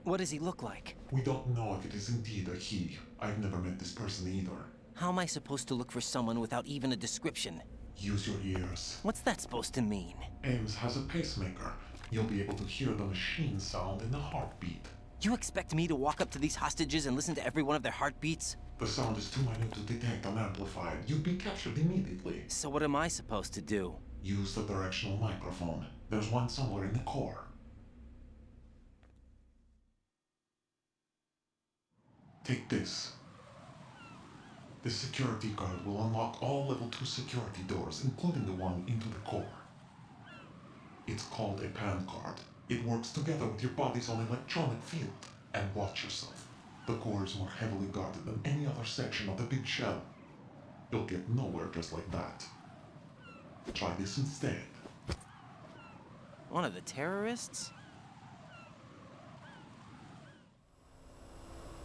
What does he look like? We don't know if it is indeed a he. I've never met this person either. How am I supposed to look for someone without even a description? Use your ears. What's that supposed to mean? Ames has a pacemaker. You'll be able to hear the machine sound in the heartbeat. You expect me to walk up to these hostages and listen to every one of their heartbeats? The sound is too minute to detect unamplified. You'd be captured immediately. So what am I supposed to do? Use the directional microphone. There's one somewhere in the core. Take this. This security card will unlock all level 2 security doors, including the one into the core. It's called a PAN card. It works together with your body's own electronic field. And watch yourself. The core is more heavily guarded than any other section of the big shell. You'll get nowhere just like that. Try this instead. One of the terrorists?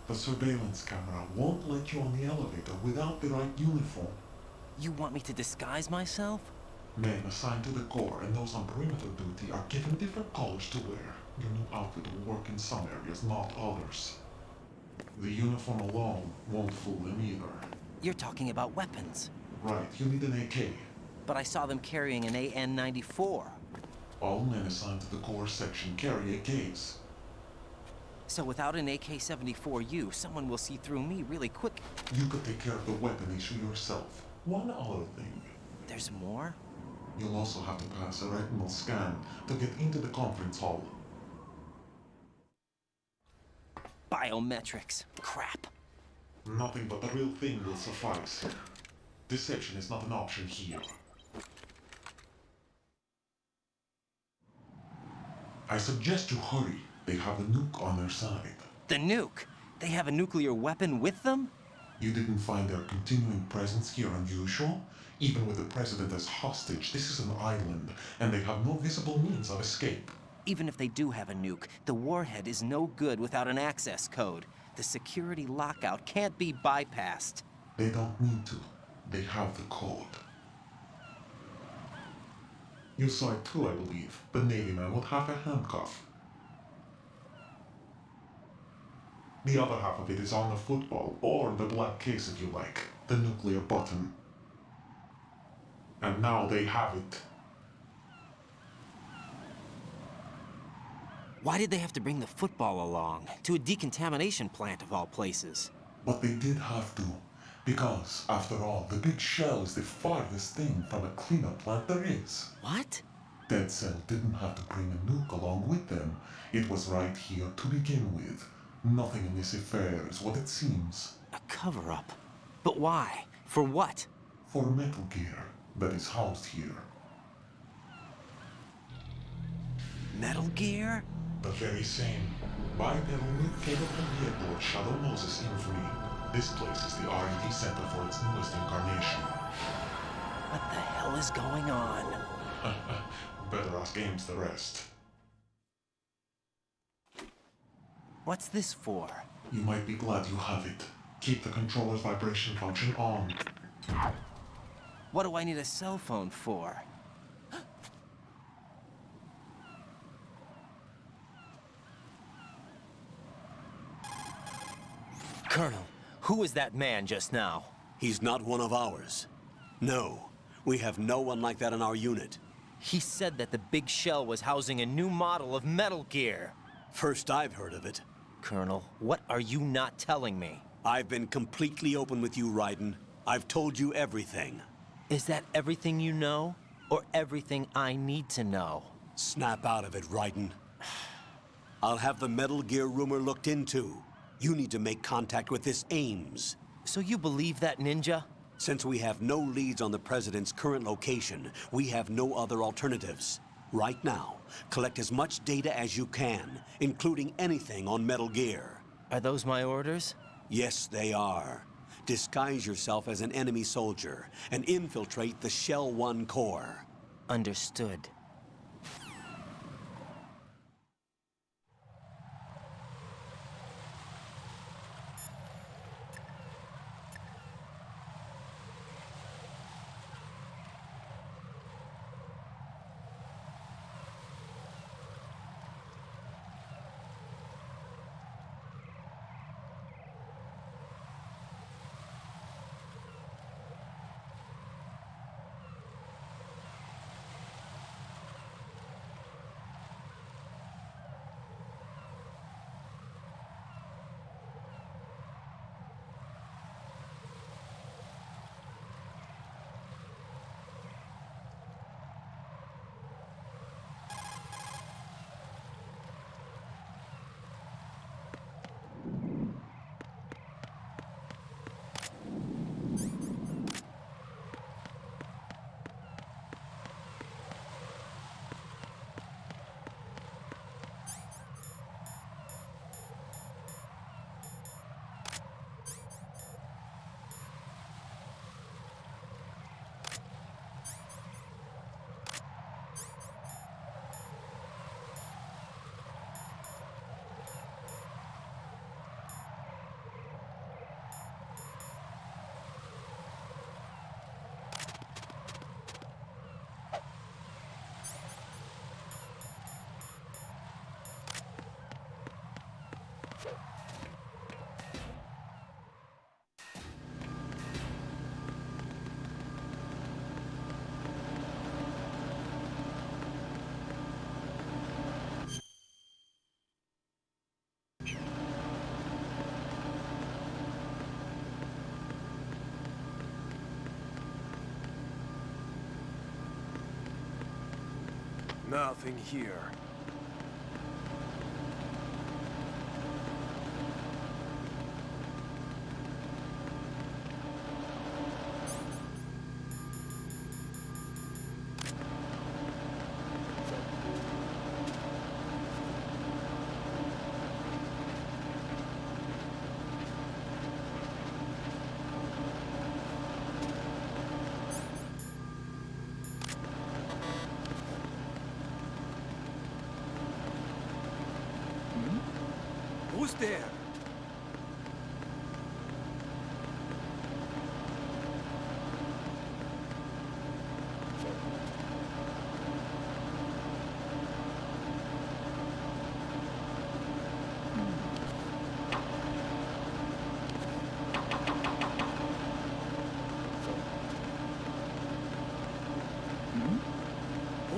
The surveillance camera won't let you on the elevator without the right uniform. You want me to disguise myself? Men assigned to the core and those on perimeter duty are given different colors to wear. Your new outfit will work in some areas, not others. The uniform alone won't fool them either. You're talking about weapons. Right, you need an AK. But I saw them carrying an AN-94. All men assigned to the core section carry AKs. So without an AK-74U, someone will see through me really quick. You could take care of the weapon issue yourself. One other thing. There's more? You'll also have to pass a retinal scan to get into the conference hall. Biometrics. Crap. Nothing but the real thing will suffice. Deception is not an option here. I suggest you hurry. They have a nuke on their side. The nuke? They have a nuclear weapon with them? You didn't find their continuing presence here unusual? Even with the president as hostage, this is an island, and they have no visible means of escape. Even if they do have a nuke, the warhead is no good without an access code. The security lockout can't be bypassed. They don't need to. They have the code. You saw it too, I believe. The Navy man with half a handcuff. The other half of it is on the football, or the black case if you like. The nuclear button. And now they have it. Why did they have to bring the football along? To a decontamination plant of all places. But they did have to. Because, after all, the big shell is the farthest thing from a cleanup plant there is. What? Dead Cell didn't have to bring a nuke along with them. It was right here to begin with. Nothing in this affair is what it seems. A cover-up? But why? For what? For Metal Gear that is housed here. Metal Gear? The very same. Bipedal nuke-capable vehicle of Shadow Moses infamy. This place is the R&D center for its newest incarnation. What the hell is going on? Better ask Ames the rest. What's this for? You might be glad you have it. Keep the controller's vibration function on. What do I need a cell phone for? Colonel, who was that man just now? He's not one of ours. No, we have no one like that in our unit. He said that the big shell was housing a new model of Metal Gear. First I've heard of it. Colonel, what are you not telling me? I've been completely open with you, Raiden. I've told you everything. Is that everything you know? Or everything I need to know? Snap out of it, Raiden. I'll have the Metal Gear rumor looked into. You need to make contact with this Ames. So you believe that ninja? Since we have no leads on the President's current location, we have no other alternatives. Right now, collect as much data as you can, including anything on Metal Gear. Are those my orders? Yes, they are. Disguise yourself as an enemy soldier and infiltrate the Shell 1 core. Understood. Nothing here. Who's there?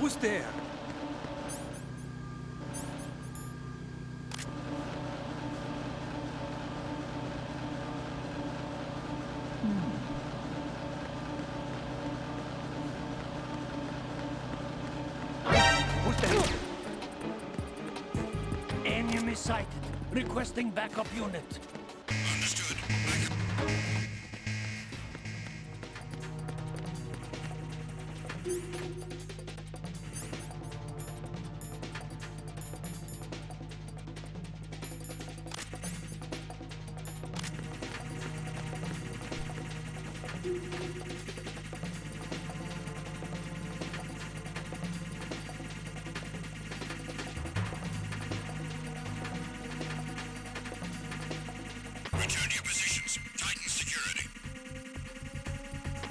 Who's there? Who's there? Enemy sighted. Requesting backup unit. Understood. Return to your positions. Titan security.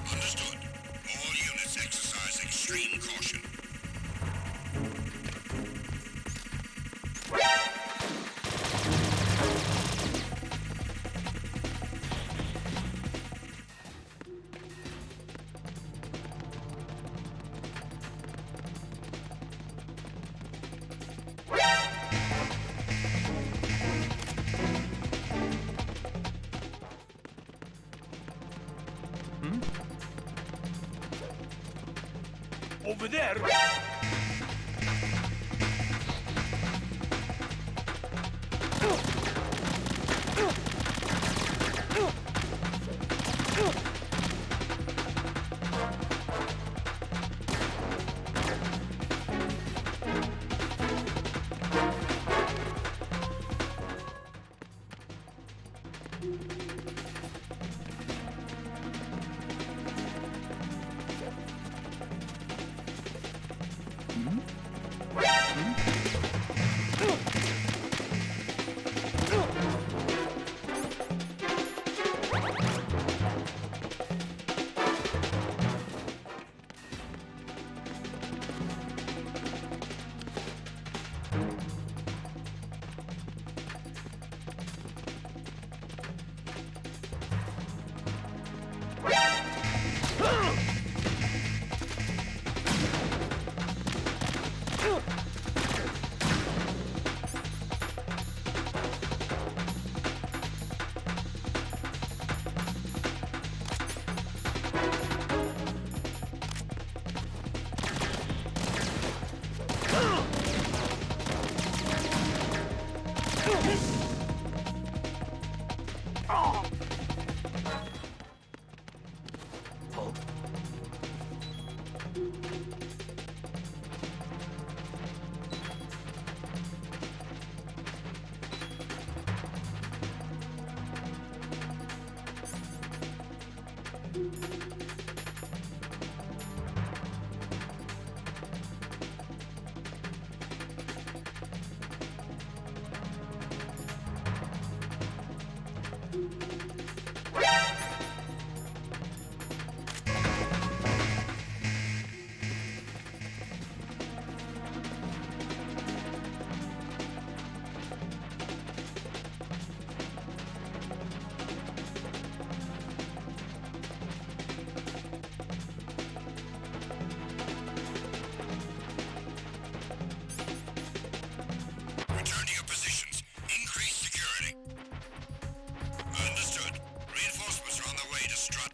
Understood. All units exercise extreme caution. Over there!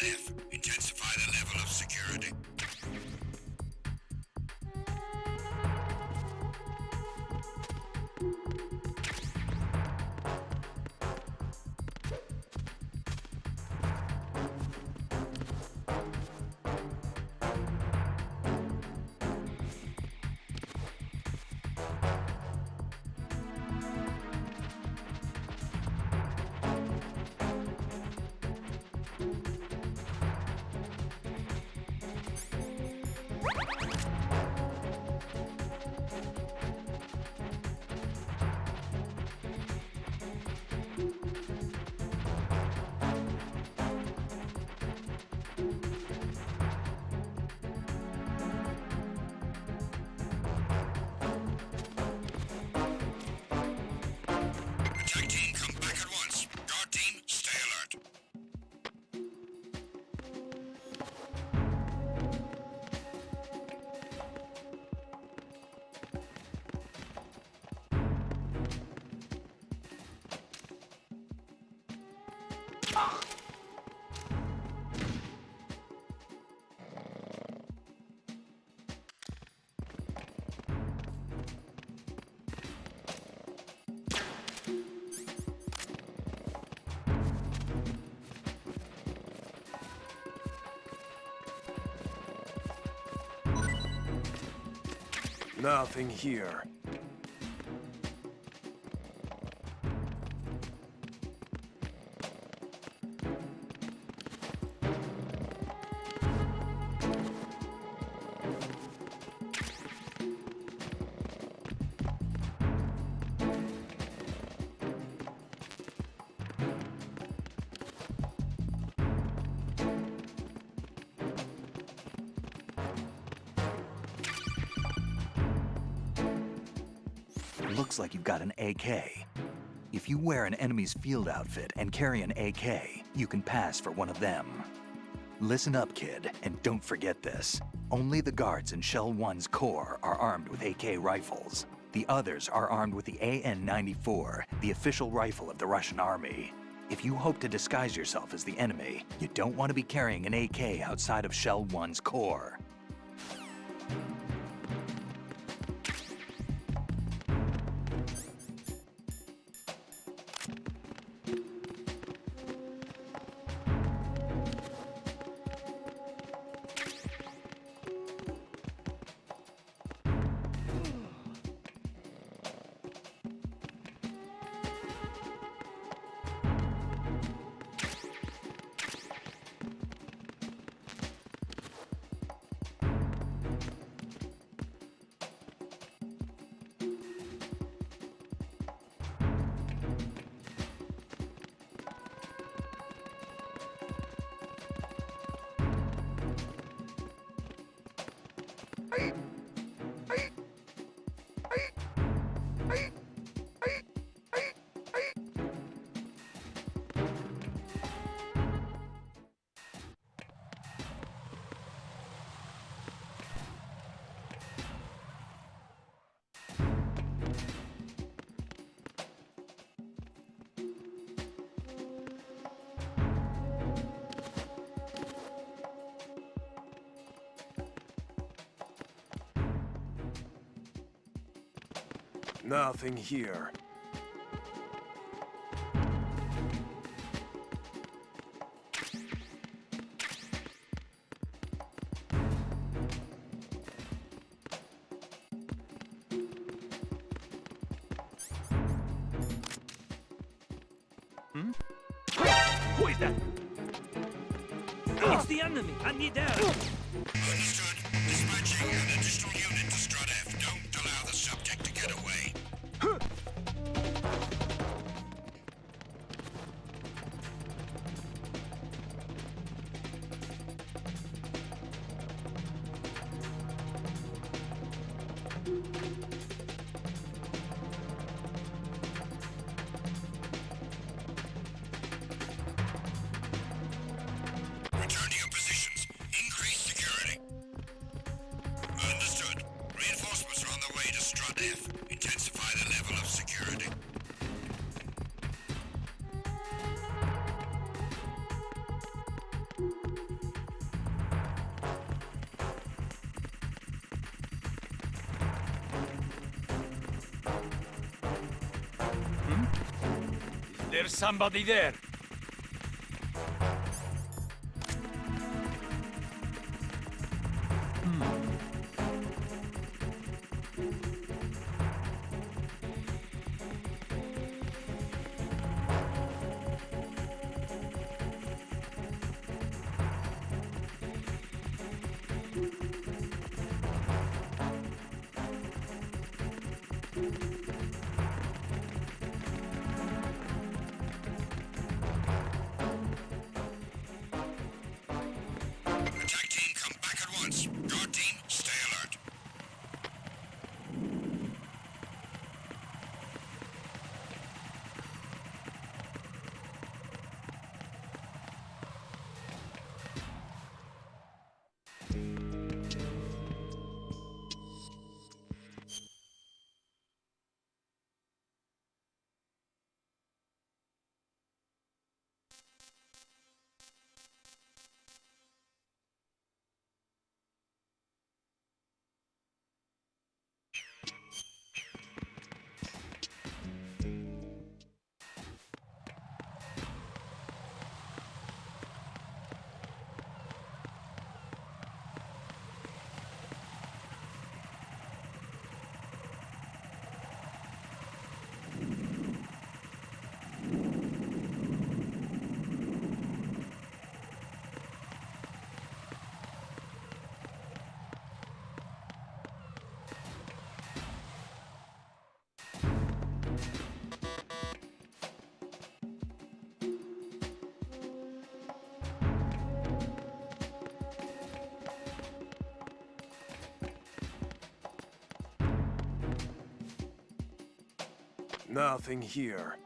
F. Intensify the level of security. Attack team, come back at once. Guard team, stay alert. Nothing here. Looks like you've got an AK. If you wear an enemy's field outfit and carry an AK, you can pass for one of them. Listen up, kid, and don't forget this. Only the guards in Shell 1's core are armed with AK rifles. The others are armed with the AN-94, the official rifle of the Russian army. If you hope to disguise yourself as the enemy, you don't want to be carrying an AK outside of Shell 1's core. Nothing here. Who is that? It's the enemy! I need help! Understood. Dispatching an additional unit to Strut F. Don't allow the subject to get away. Return to your positions. Increase security. There's somebody there. Attack team, come back at once. Guard team, stay alert. Nothing here.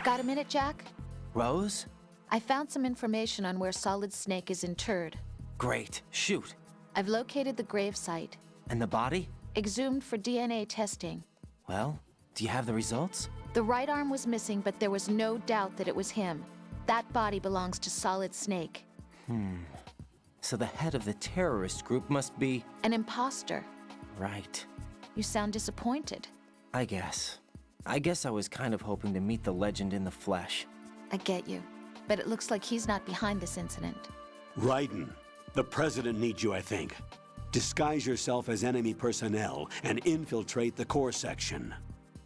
Got a minute, Jack? Rose? I found some information on where Solid Snake is interred. Great. Shoot. I've located the grave site. And the body? Exhumed for DNA testing. Well, do you have the results? The right arm was missing, but there was no doubt that it was him. That body belongs to Solid Snake. So the head of the terrorist group must be... An imposter. Right. You sound disappointed. I guess I was kind of hoping to meet the legend in the flesh. I get you. But it looks like he's not behind this incident. Raiden, the President needs you, I think. Disguise yourself as enemy personnel and infiltrate the core section.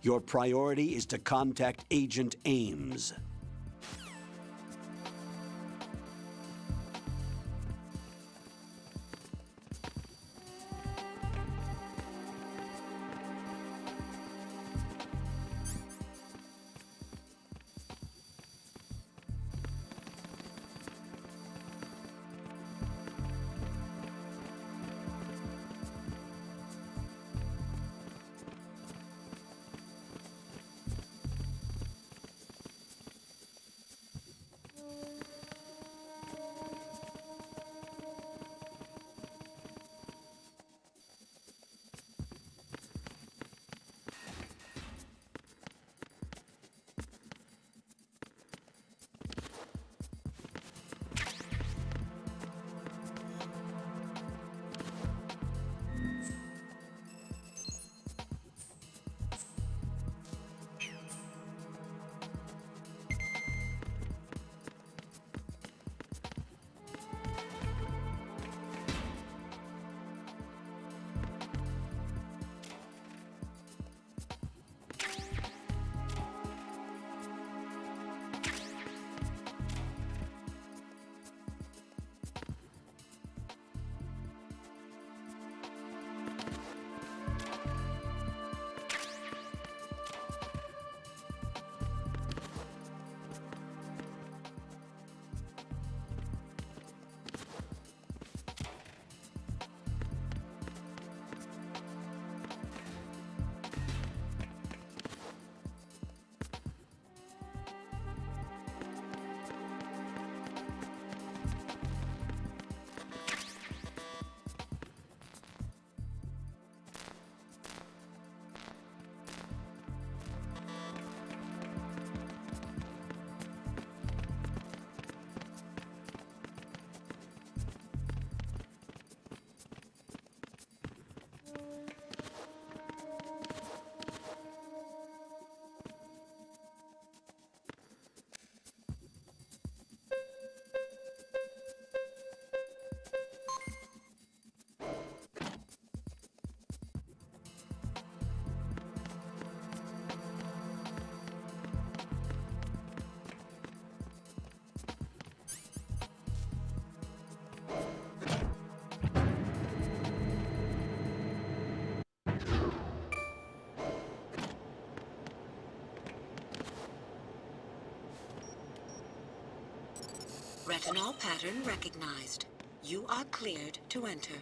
Your priority is to contact Agent Ames. Retinol pattern recognized. You are cleared to enter.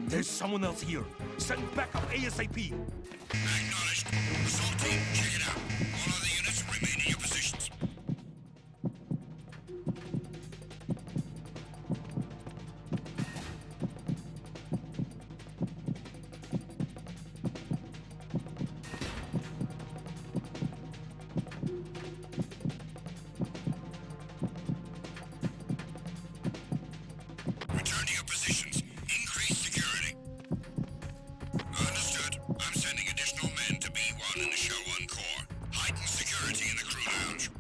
There's someone else here. Send backup ASAP. Acknowledged. Assault team, check it out. All other units remain in your positions. Return to your positions. Increase security. Understood. I'm sending additional men to B1 in the Show 1 core. Heighten security in the crew lounge.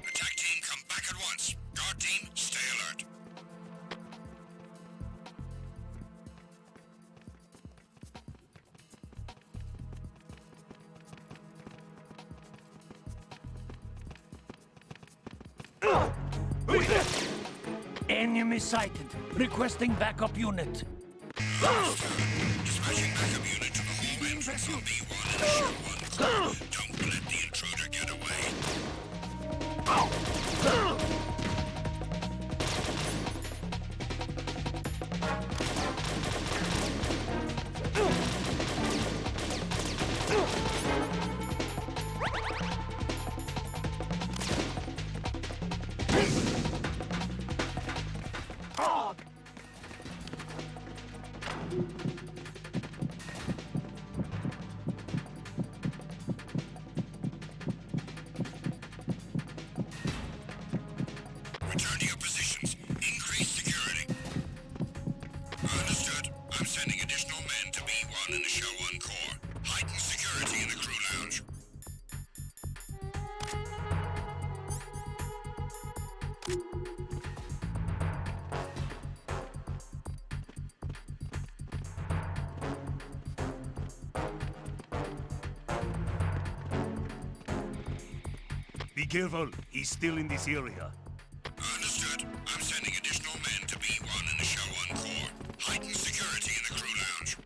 Attack team, come back at once. Guard team, stay alert. Enemy sighted. Requesting backup unit. Dispatching backup unit to the hall entrance on B1 in the Show 1 core. Don't let the intruder get away. Return to your positions. Increase security. Understood. I'm sending additional men to B1 in the Show 1 core. Heighten security in the crew lounge. Be careful. He's still in this area. Understood. I'm sending additional men to B1 in the Show 1 core. Heighten security in the crew lounge.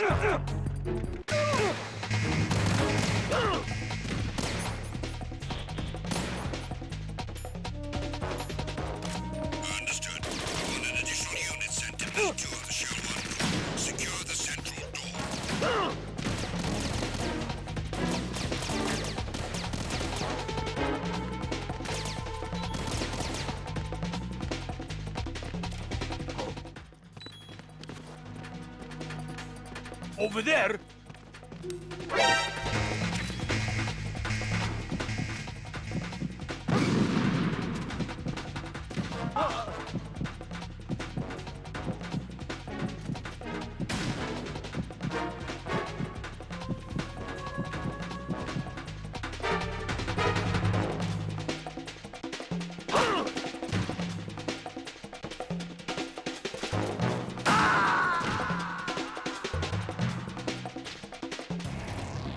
Understood. I want an additional unit sent to B2 of the Shell 1 crew. Secure the central door. Over there!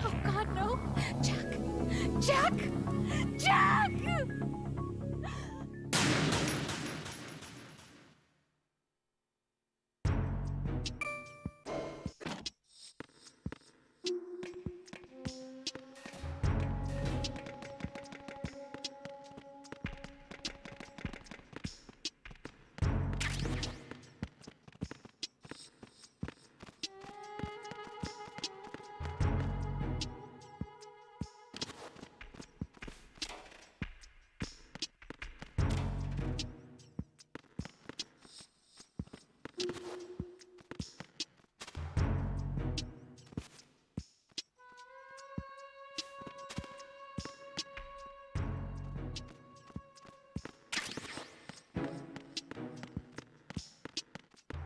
Oh God, no! Jack! Jack! Jack!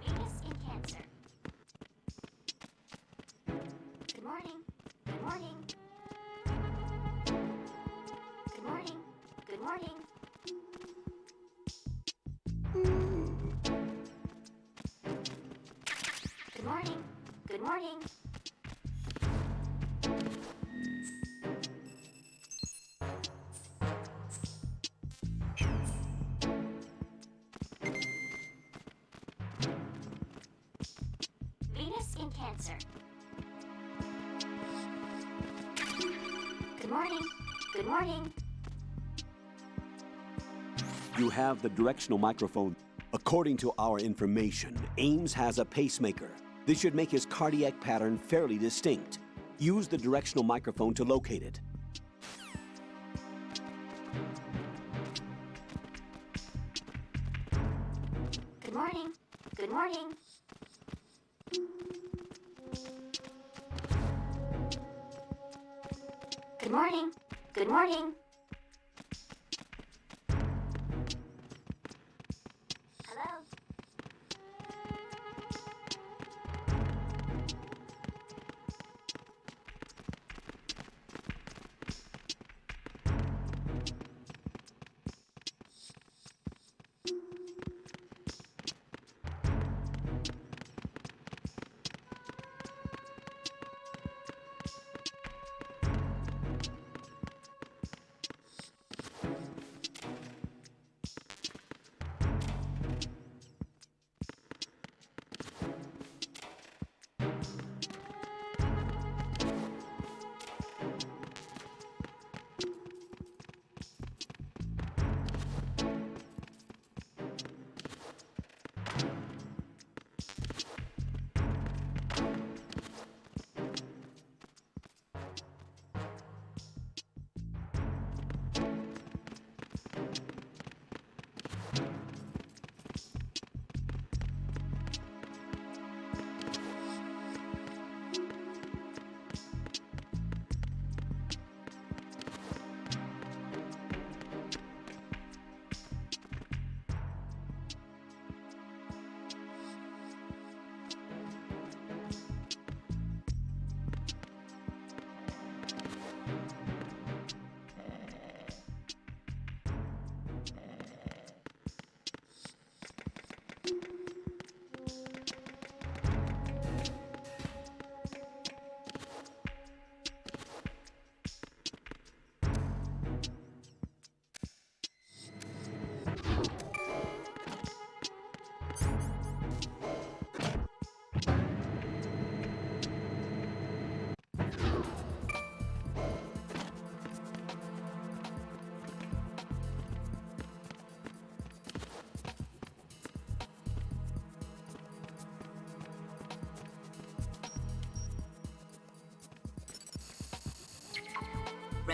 Venus in Cancer. Good morning. Good morning. Good morning. Good morning. Good morning. Good morning. Venus in Cancer. Good morning. Good morning. You have the directional microphone. According to our information, Ames has a pacemaker. This should make his cardiac pattern fairly distinct. Use the directional microphone to locate it. Good morning. Good morning. Good morning. Good morning. Hello.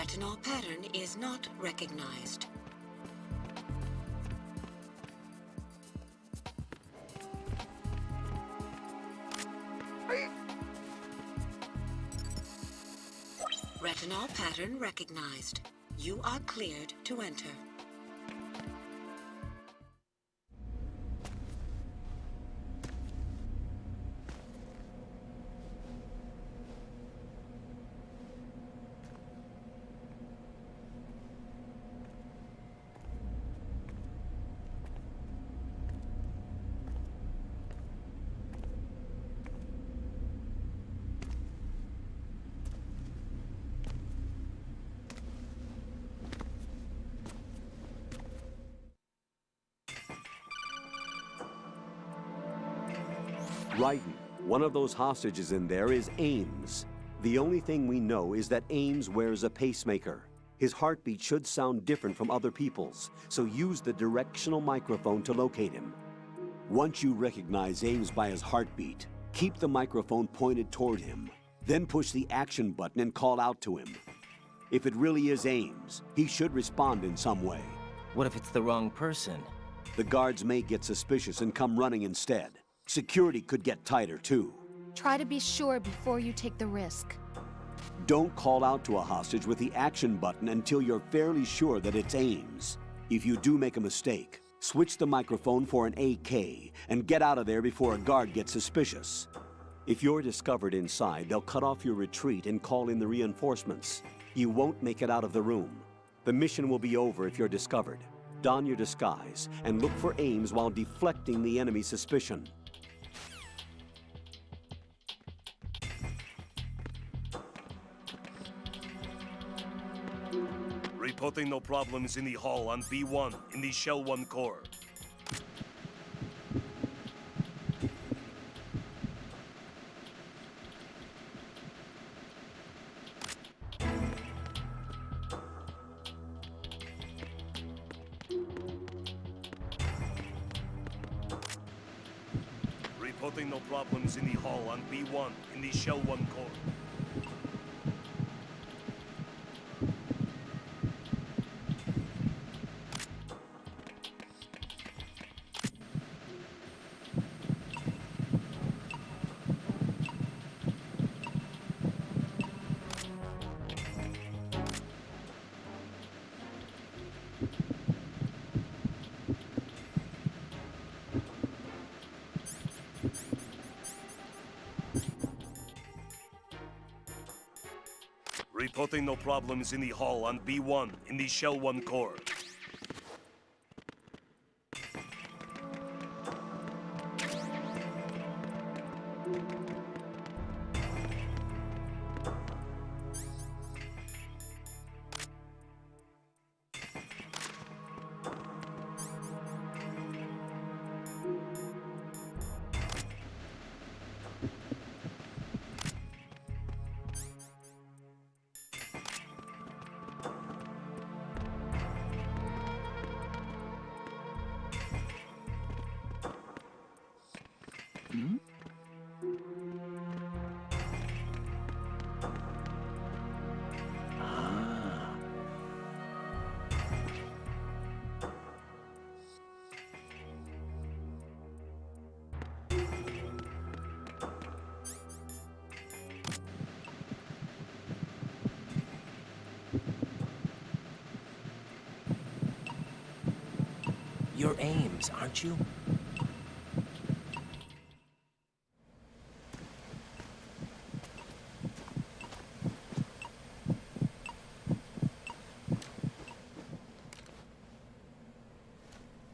Retinol pattern is not recognized. Retinol pattern recognized. You are cleared to enter. Raiden, one of those hostages in there is Ames. The only thing we know is that Ames wears a pacemaker. His heartbeat should sound different from other people's, so use the directional microphone to locate him. Once you recognize Ames by his heartbeat, keep the microphone pointed toward him. Then push the action button and call out to him. If it really is Ames, he should respond in some way. What if it's the wrong person? The guards may get suspicious and come running instead. Security could get tighter, too. Try to be sure before you take the risk. Don't call out to a hostage with the action button until you're fairly sure that it's Ames. If you do make a mistake, switch the microphone for an AK and get out of there before a guard gets suspicious. If you're discovered inside, they'll cut off your retreat and call in the reinforcements. You won't make it out of the room. The mission will be over if you're discovered. Don your disguise and look for Ames while deflecting the enemy's suspicion. Reporting no problems in the hall on B1 in the Shell 1 core. Reporting no problems in the hall on B1 in the Shell 1 core. Reporting no problems in the hall on B1 in the Shell 1 core. You're Ames, aren't you?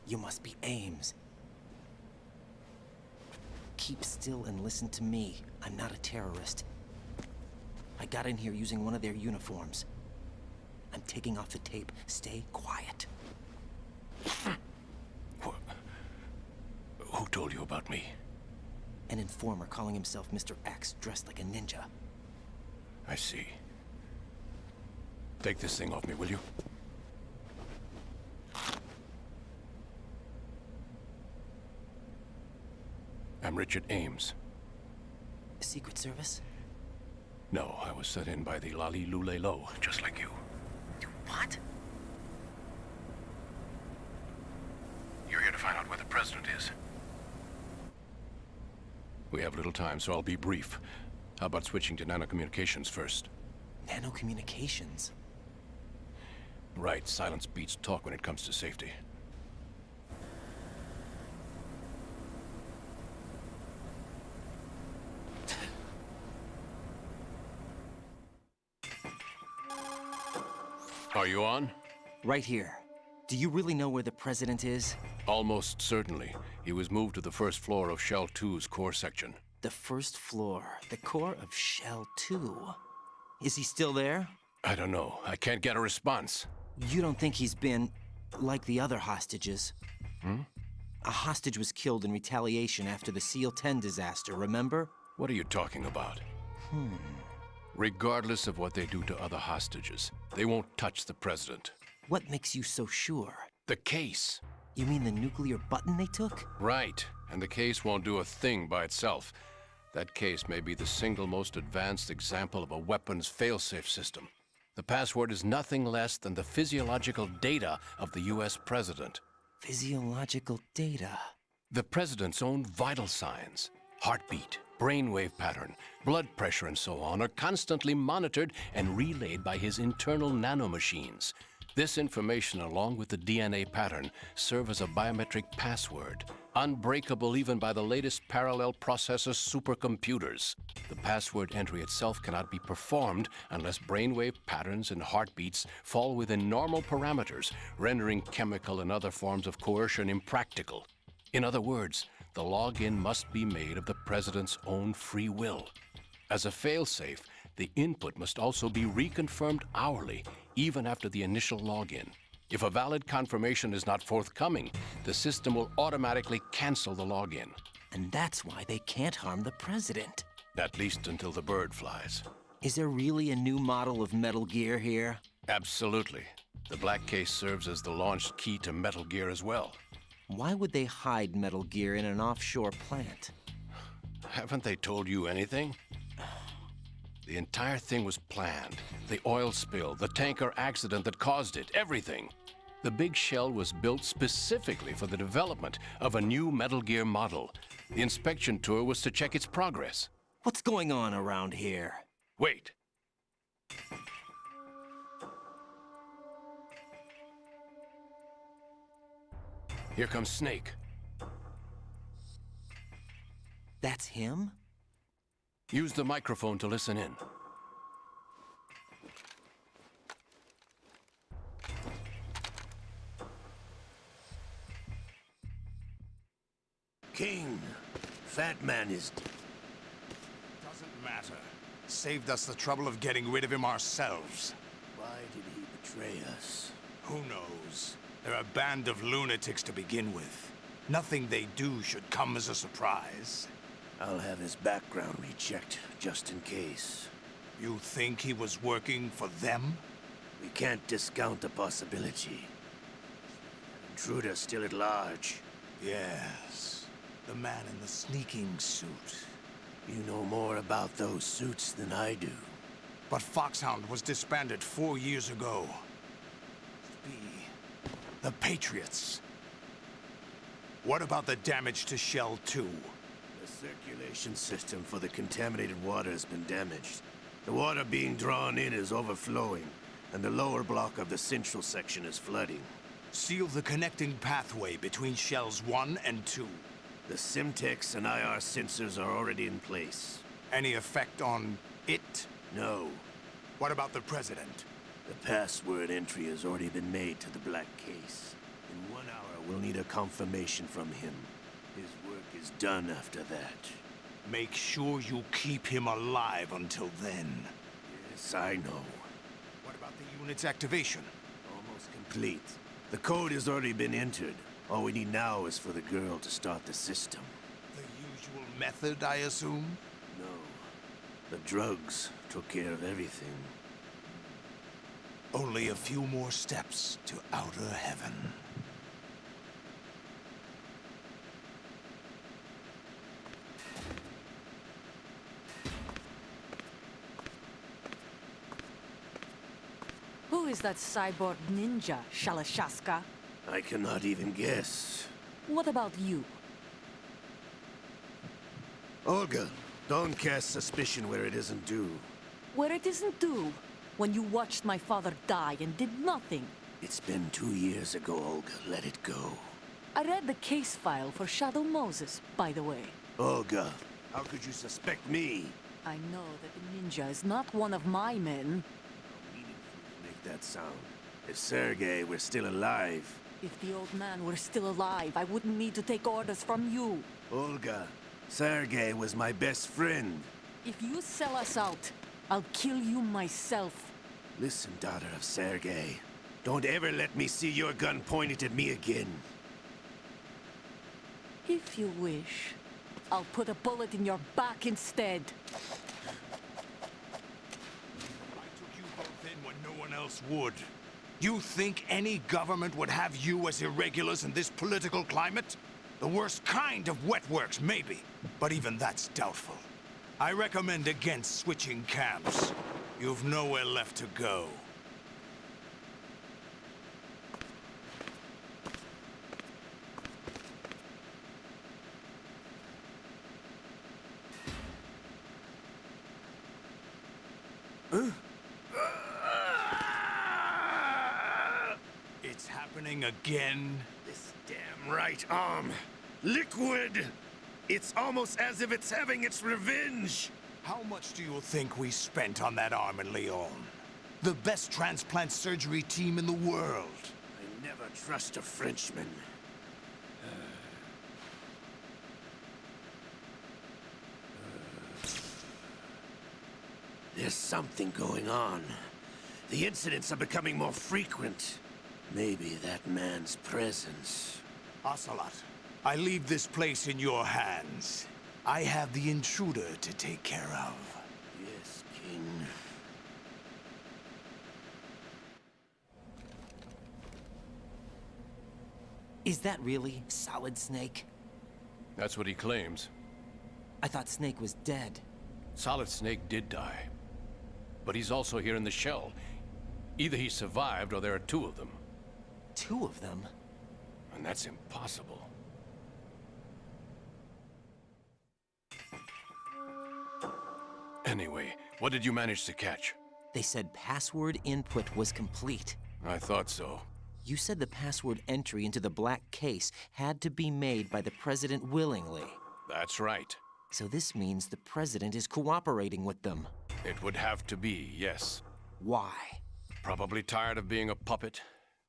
You must be Ames. Keep still and listen to me. I'm not a terrorist. I got in here using one of their uniforms. I'm taking off the tape. Stay quiet. Who told you about me? An informer calling himself Mr. X, dressed like a ninja. I see. Take this thing off me, will you? I'm Richard Ames. Secret Service? No, I was set in by the Lali Lule Lo, just like you. What? You're here to find out where the president is. We have little time, so I'll be brief. How about switching to nanocommunications first? Nanocommunications? Right, silence beats talk when it comes to safety. Are you on? Right here. Do you really know where the president is? Almost certainly. He was moved to the first floor of Shell 2's core section. The first floor. The core of Shell 2. Is he still there? I don't know. I can't get a response. You don't think he's been like the other hostages? Hmm? A hostage was killed in retaliation after the SEAL 10 disaster, remember? What are you talking about? Regardless of what they do to other hostages, they won't touch the president. What makes you so sure? The case. You mean the nuclear button they took? Right, and the case won't do a thing by itself. That case may be the single most advanced example of a weapons failsafe system. The password is nothing less than the physiological data of the US president. Physiological data? The president's own vital signs, heartbeat, brainwave pattern, blood pressure, and so on, are constantly monitored and relayed by his internal nanomachines. This information, along with the DNA pattern, serve as a biometric password, unbreakable even by the latest parallel processor supercomputers. The password entry itself cannot be performed unless brainwave patterns and heartbeats fall within normal parameters, rendering chemical and other forms of coercion impractical. In other words, the login must be made of the president's own free will. As a failsafe, the input must also be reconfirmed hourly, even after the initial login. If a valid confirmation is not forthcoming, the system will automatically cancel the login. And that's why they can't harm the president. At least until the bird flies. Is there really a new model of Metal Gear here? Absolutely. The black case serves as the launch key to Metal Gear as well. Why would they hide Metal Gear in an offshore plant? Haven't they told you anything? The entire thing was planned. The oil spill, the tanker accident that caused it, everything. The big shell was built specifically for the development of a new Metal Gear model. The inspection tour was to check its progress. What's going on around here? Wait. Here comes Snake. That's him? Use the microphone to listen in. King, Fat Man is... Doesn't matter. Saved us the trouble of getting rid of him ourselves. Why did he betray us? Who knows? They're a band of lunatics to begin with. Nothing they do should come as a surprise. I'll have his background rechecked, just in case. You think he was working for them? We can't discount the possibility. Intruder still at large. Yes. The man in the sneaking suit. You know more about those suits than I do. But Foxhound was disbanded 4 years ago. The Patriots. What about the damage to Shell 2? The circulation system for the contaminated water has been damaged. The water being drawn in is overflowing, and the lower block of the central section is flooding. Seal the connecting pathway between Shells 1 and 2. The Simtex and IR sensors are already in place. Any effect on it? No. What about the President? The password entry has already been made to the black case. In 1 hour, we'll need a confirmation from him. His work is done after that. Make sure you keep him alive until then. Yes, I know. What about the unit's activation? Almost complete. The code has already been entered. All we need now is for the girl to start the system. The usual method, I assume? No. The drugs took care of everything. Only a few more steps to outer heaven. Who is is that cyborg ninja, Shalashaska? I cannot even guess. What about you? Olga, don't cast suspicion where it isn't due. Where it isn't due, when you watched my father die and did nothing. It's been 2 years ago, Olga. Let it go. I read the case file for Shadow Moses, by the way. Olga, how could you suspect me? I know that the ninja is not one of my men. Make that sound. If Sergei were still alive... If the old man were still alive, I wouldn't need to take orders from you. Olga, Sergei was my best friend. If you sell us out, I'll kill you myself. Listen, daughter of Sergei. Don't ever let me see your gun pointed at me again. If you wish, I'll put a bullet in your back instead. I took you both in when no one else would. You think any government would have you as irregulars in this political climate? The worst kind of wet works, maybe. But even that's doubtful. I recommend against switching camps. You've nowhere left to go. It's happening again. This damn right arm. Liquid! It's almost as if it's having its revenge! How much do you think we spent on that arm in Lyon? The best transplant surgery team in the world. I never trust a Frenchman. There's something going on. The incidents are becoming more frequent. Maybe that man's presence. Ocelot, I leave this place in your hands. I have the intruder to take care of. Yes, King. Is that really Solid Snake? That's what he claims. I thought Snake was dead. Solid Snake did die. But he's also here in the shell. Either he survived or there are two of them. Two of them? And that's impossible. Anyway, what did you manage to catch? They said password input was complete. I thought so. You said the password entry into the black case had to be made by the President willingly. That's right. So this means the President is cooperating with them. It would have to be, yes. Why? Probably tired of being a puppet,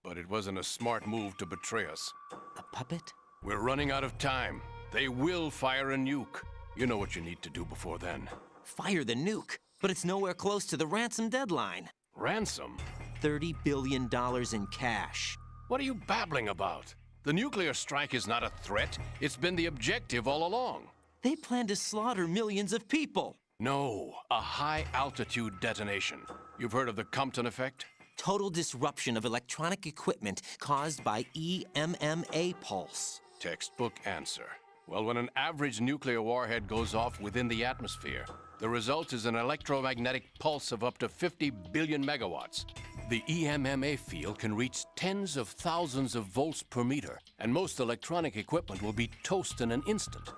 but it wasn't a smart move to betray us. A puppet? We're running out of time. They will fire a nuke. You know what you need to do before then. Fire the nuke? But it's nowhere close to the ransom deadline. Ransom? $30 billion in cash. What are you babbling about? The nuclear strike is not a threat. It's been the objective all along. They plan to slaughter millions of people. No, a high-altitude detonation. You've heard of the Compton effect? Total disruption of electronic equipment caused by EMMA pulse. Textbook answer. Well, when an average nuclear warhead goes off within the atmosphere, the result is an electromagnetic pulse of up to 50 billion megawatts. The EMMA field can reach tens of thousands of volts per meter, and most electronic equipment will be toast in an instant.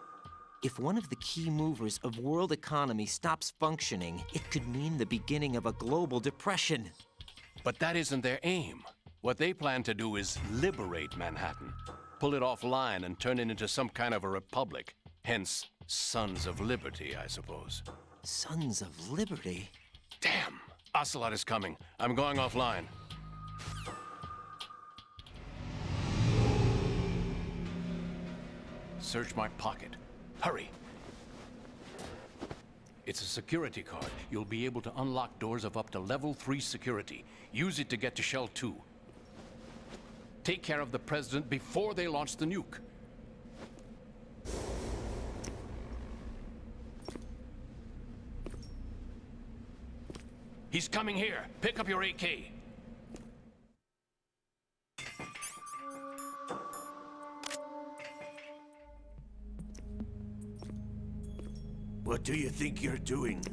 If one of the key movers of world economy stops functioning, it could mean the beginning of a global depression. But that isn't their aim. What they plan to do is liberate Manhattan, pull it offline and turn it into some kind of a republic. Hence, Sons of Liberty, I suppose. Sons of Liberty? Damn! Ocelot is coming. I'm going offline. Search my pocket. Hurry! It's a security card. You'll be able to unlock doors of up to level 3 security. Use it to get to Shell 2. Take care of the President before they launch the nuke. He's coming here. Pick up your AK. What do you think you're doing?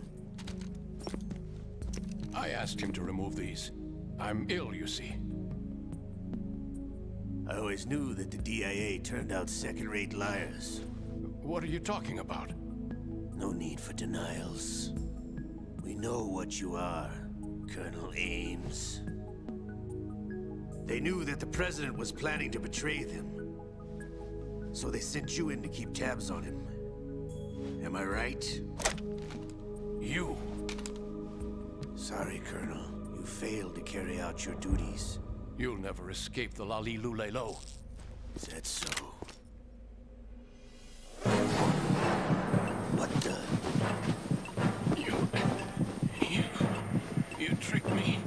I asked him to remove these. I'm ill, you see. I always knew that the DIA turned out second-rate liars. What are you talking about? No need for denials. We know what you are, Colonel Ames. They knew that the President was planning to betray them. So they sent you in to keep tabs on him. Am I right? You? Sorry, Colonel. You failed to carry out your duties. You'll never escape the Lali Lulelo. Is that so? What the? You tricked me.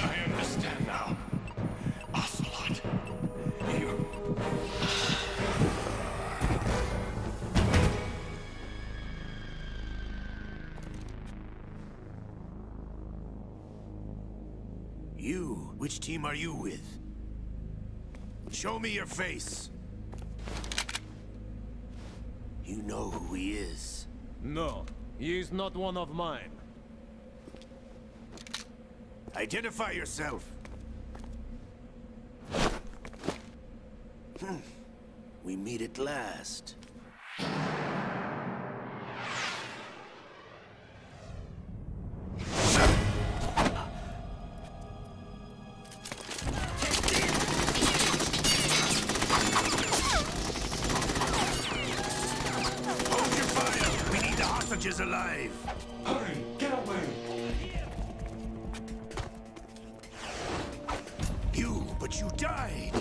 I understand now. Ocelot. You... You? Which team are you with? Show me your face. You know who he is. No, he is not one of mine. Identify yourself. We meet at last. Hold your fire! We need the hostages alive! Hurry, get away! But you died!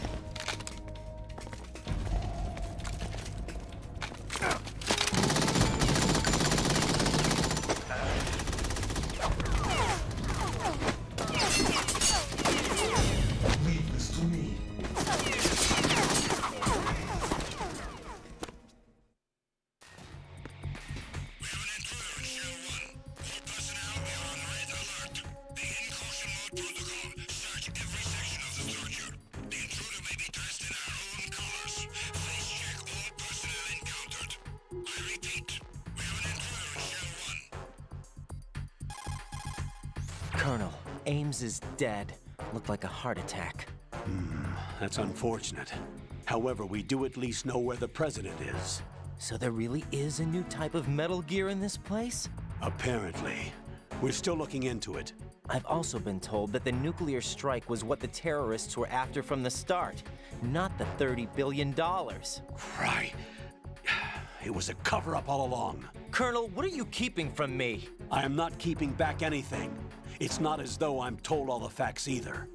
Leave this to me. Colonel, Ames is dead. Looked like a heart attack. That's unfortunate. However, we do at least know where the President is. So there really is a new type of Metal Gear in this place? Apparently. We're still looking into it. I've also been told that the nuclear strike was what the terrorists were after from the start, not the $30 billion. Right. It was a cover-up all along. Colonel, what are you keeping from me? I am not keeping back anything. It's not as though I'm told all the facts either.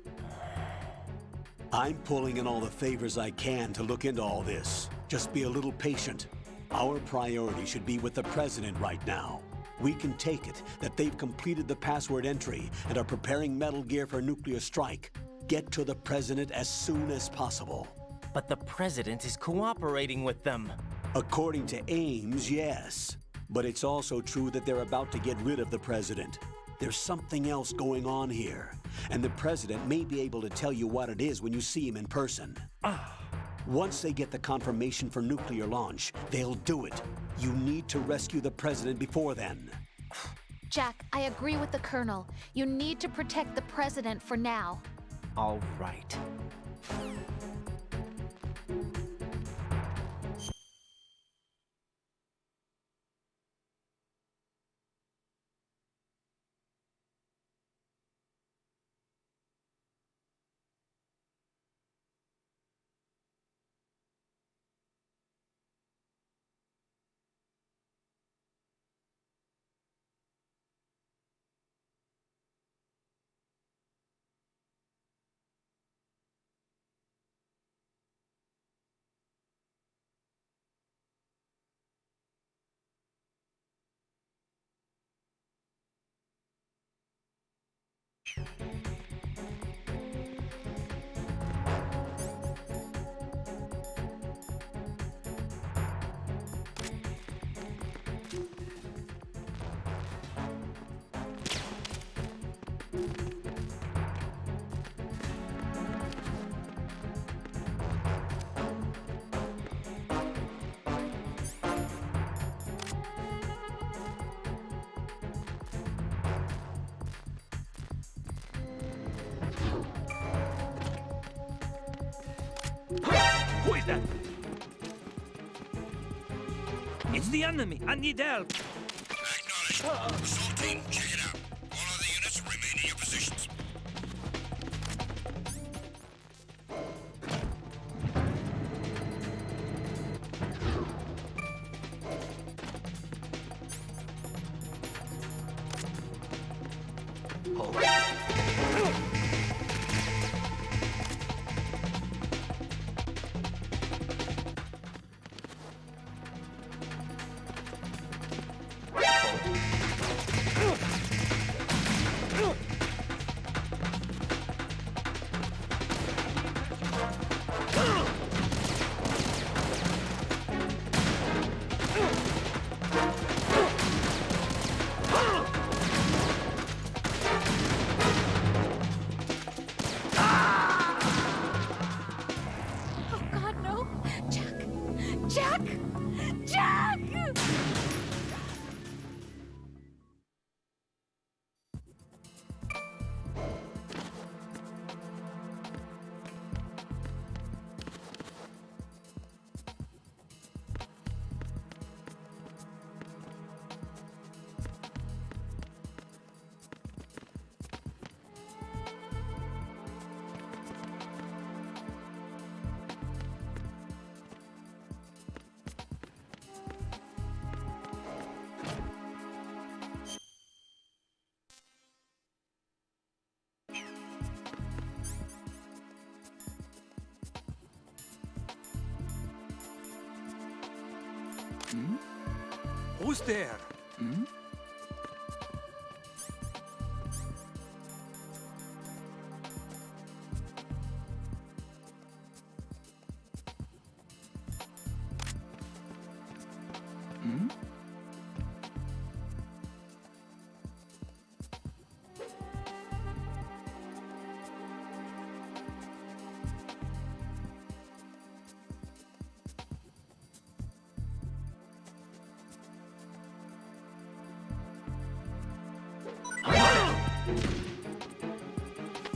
I'm pulling in all the favors I can to look into all this. Just be a little patient. Our priority should be with the President right now. We can take it that they've completed the password entry and are preparing Metal Gear for a nuclear strike. Get to the President as soon as possible. But the President is cooperating with them. According to Ames, yes. But it's also true that they're about to get rid of the President. There's something else going on here, and the President may be able to tell you what it is when you see him in person. Once they get the confirmation for nuclear launch, they'll do it. You need to rescue the President before then. Jack, I agree with the Colonel. You need to protect the President for now. All right. that? It's the enemy. I need help. Acknowledged. Assault team, check it out. All other units remain in your positions. Oh God, no! Jack! Jack! Jack! Who's there?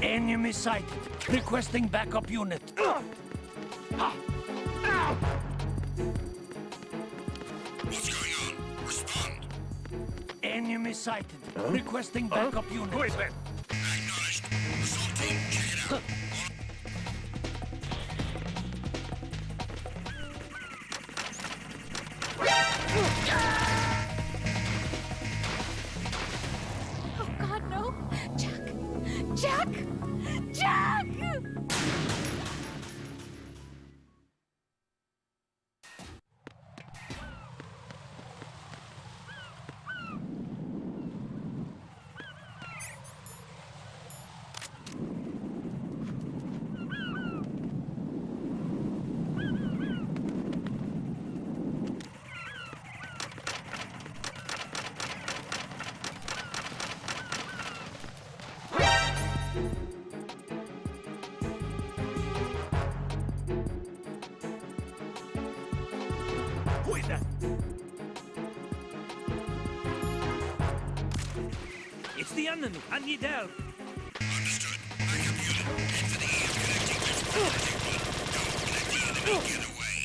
Enemy sighted. Requesting backup unit. What's going on? Respond. Enemy sighted. Requesting backup unit. Who is that? Acknowledged. Assault team, check it out. Oh God, no! Jack! Jack! Jack! Who is that? It's the enemy. I need help. Understood. Backup unit. Head for the east connecting bridge. Don't let the enemy get away.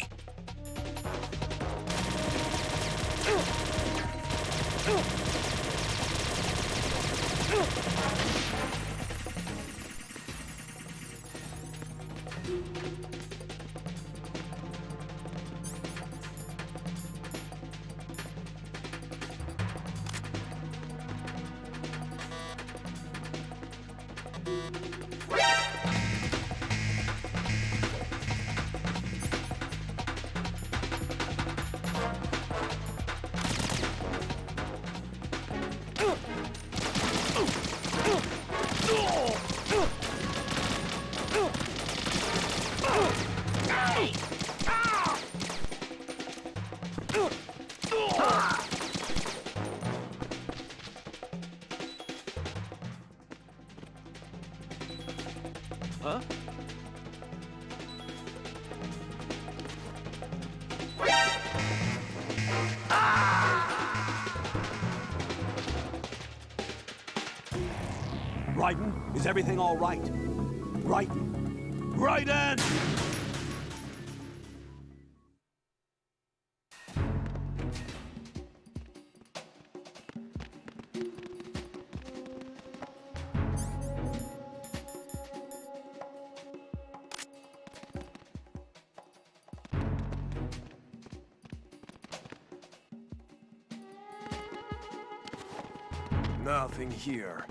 Huh? Raiden, is everything all right? Raiden! Raiden! Nothing here.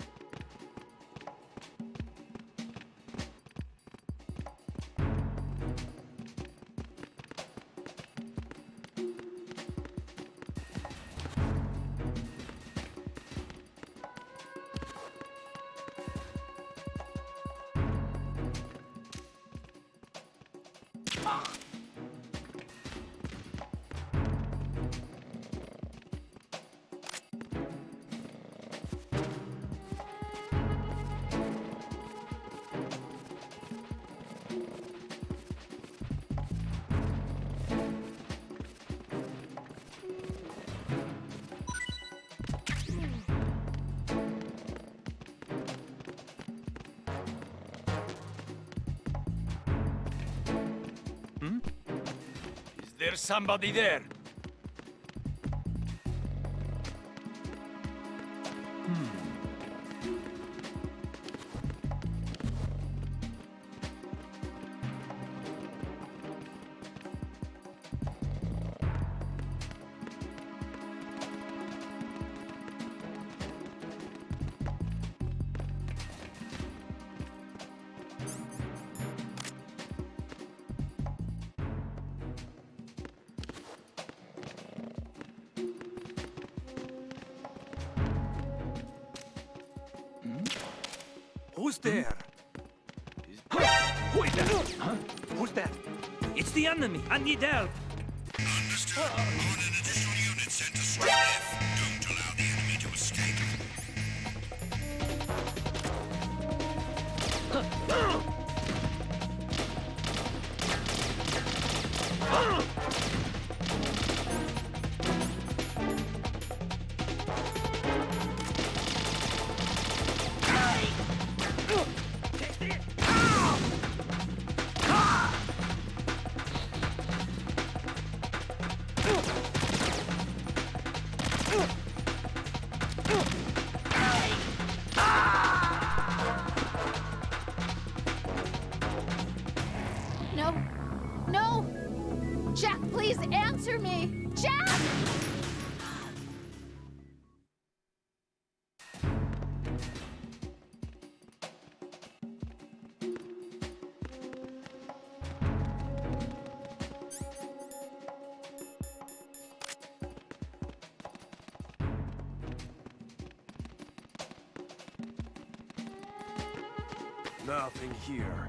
There's somebody there. Who's there? Who is that? Huh? Who's that? It's the enemy. I need help. Understood. On an additional unit sent to Strut F. Don't allow the enemy to escape. No. No! Jack, please answer me! Jack! Nothing here.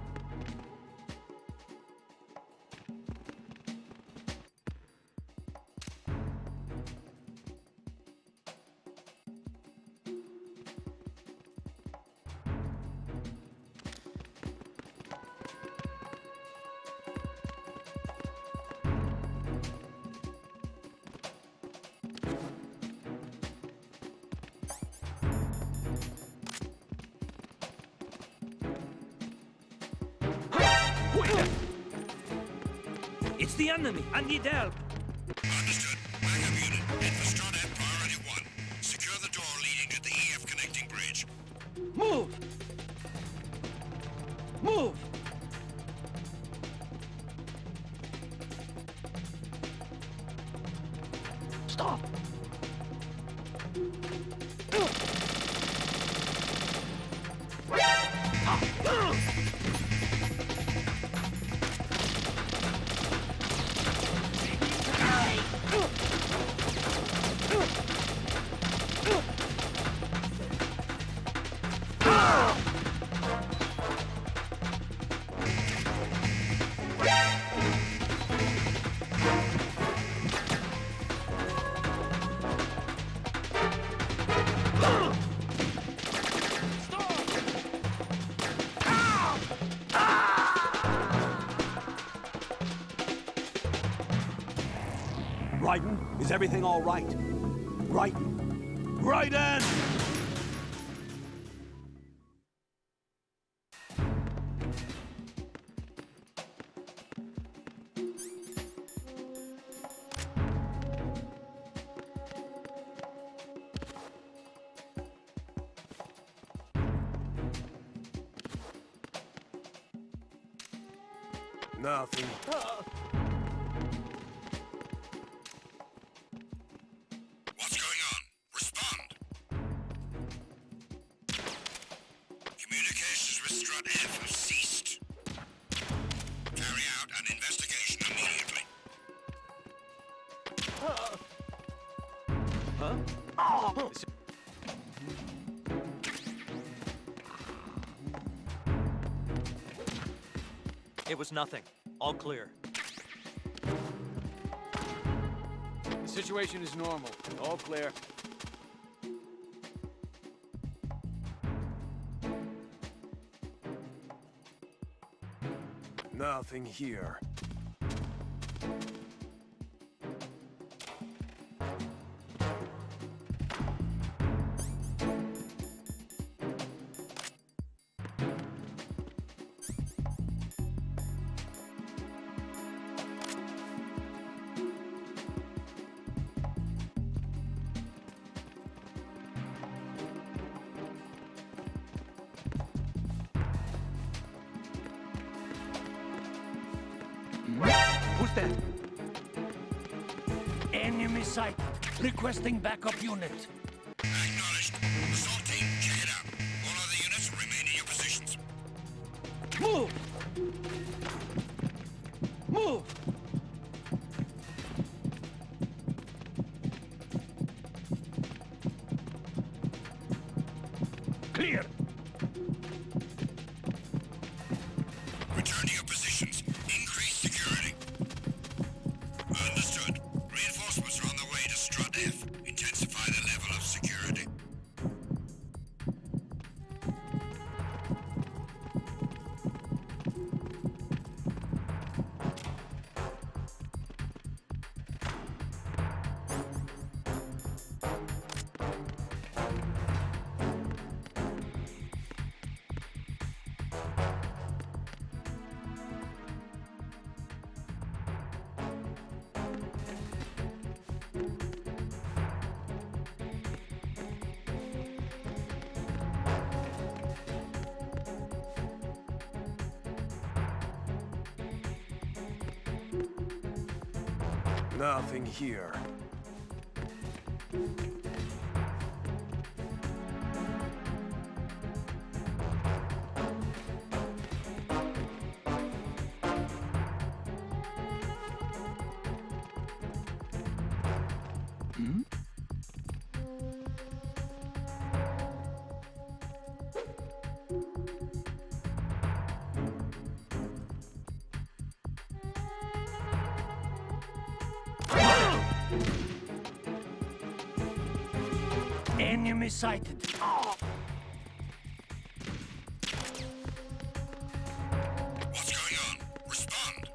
Who is that? It's the enemy. I need help. Understood. Backup unit. Head for Strut F priority 1. Secure the door leading to the EF connecting bridge. Move! Move! Stop! Raiden, is everything all right? Raiden! Raiden! Nothing. What's going on? Respond. Huh? It was nothing. All clear. The situation is normal. All clear. Nothing here. Who's that? Enemy sighted. Requesting backup unit. Acknowledged. Assault team, check it out. All other units remain in your positions. Move! Move! Clear! Return to your positions. Increase security. Understood. Reinforcements are on the way to Strut F. Intensify the level of security. Nothing here. Hmm? Enemy sighted. What's going on? Respond.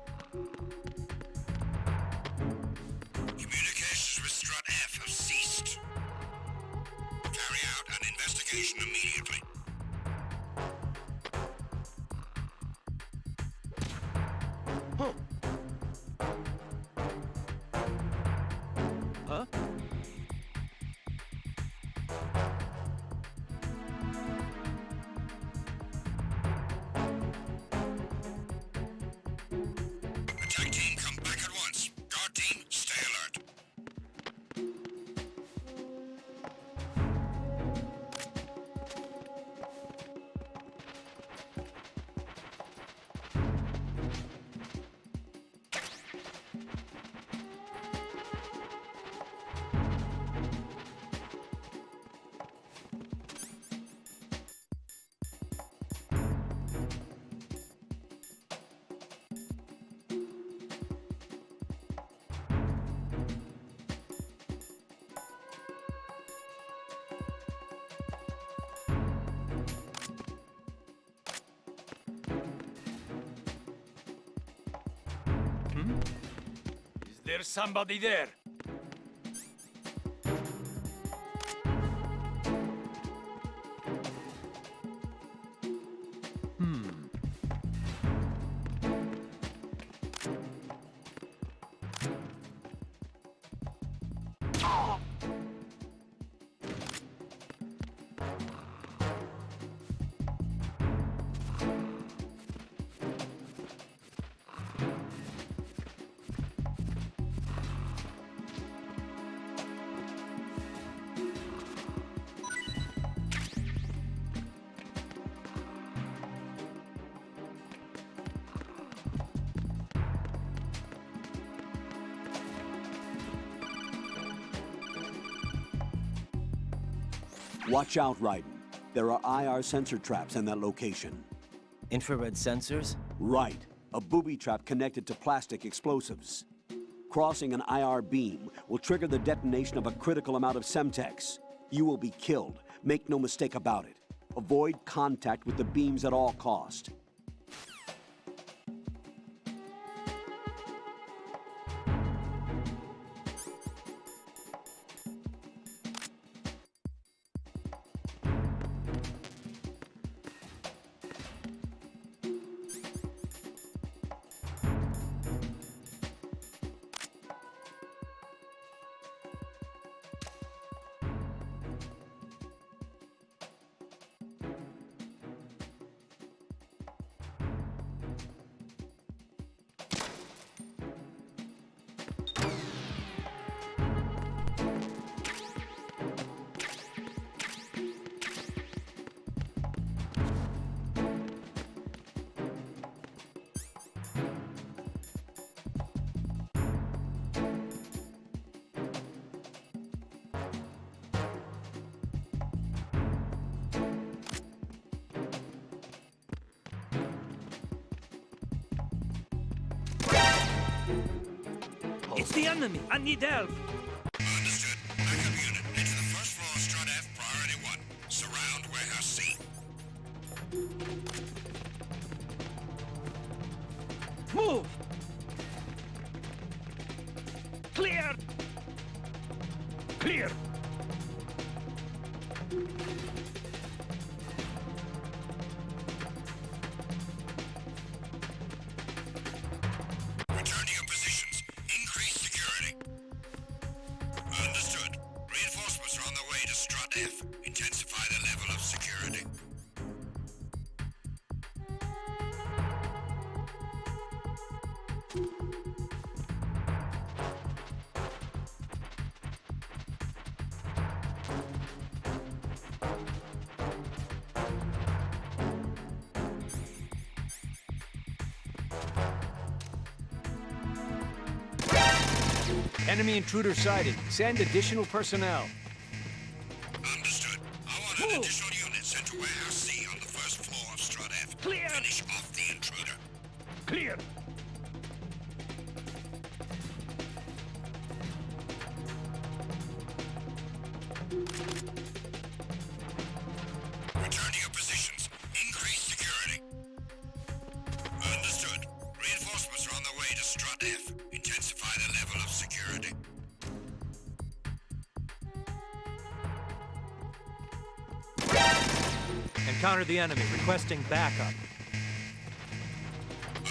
Communications with Strut F have ceased. Carry out an investigation immediately. Huh? Attack team, come back at once. Guard team, stay alert. Is there somebody there? Watch out, Raiden. There are IR sensor traps in that location. Infrared sensors? Right. A booby trap connected to plastic explosives. Crossing an IR beam will trigger the detonation of a critical amount of Semtex. You will be killed. Make no mistake about it. Avoid contact with the beams at all cost. It's the enemy. I need help. Understood. Backup unit. Head to the first floor, Strut F, Priority 1. Surround Warehouse C. Move! Clear! Clear! Return to your positions. Increase security. Understood. Reinforcements are on their way to Strut F. Intensify the level of security. Enemy intruder sighted. Send additional personnel. Understood. I want an additional unit sent to Warehouse C on the first floor of Strut F. Clear! Finish off the intruder. Clear! Return to your positions. Increase security. Understood. Reinforcements are on their way to Strut F. Intensify the level of security. Encounter the enemy, requesting backup.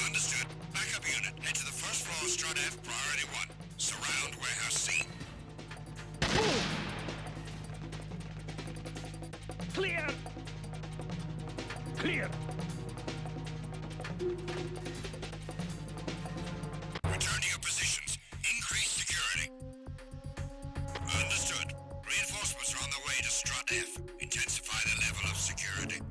Understood. Backup unit. Head to the first floor of Strut F, Priority 1. Surround Warehouse C. Clear! Clear! Return to your positions. Increase security. Understood. Reinforcements are on their way to Strut F. Intensify the level of security.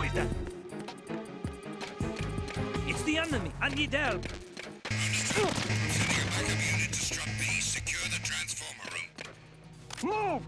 is that? It's the enemy. I need help. Sending a backup unit to Strut B. Secure the transformer room. Move!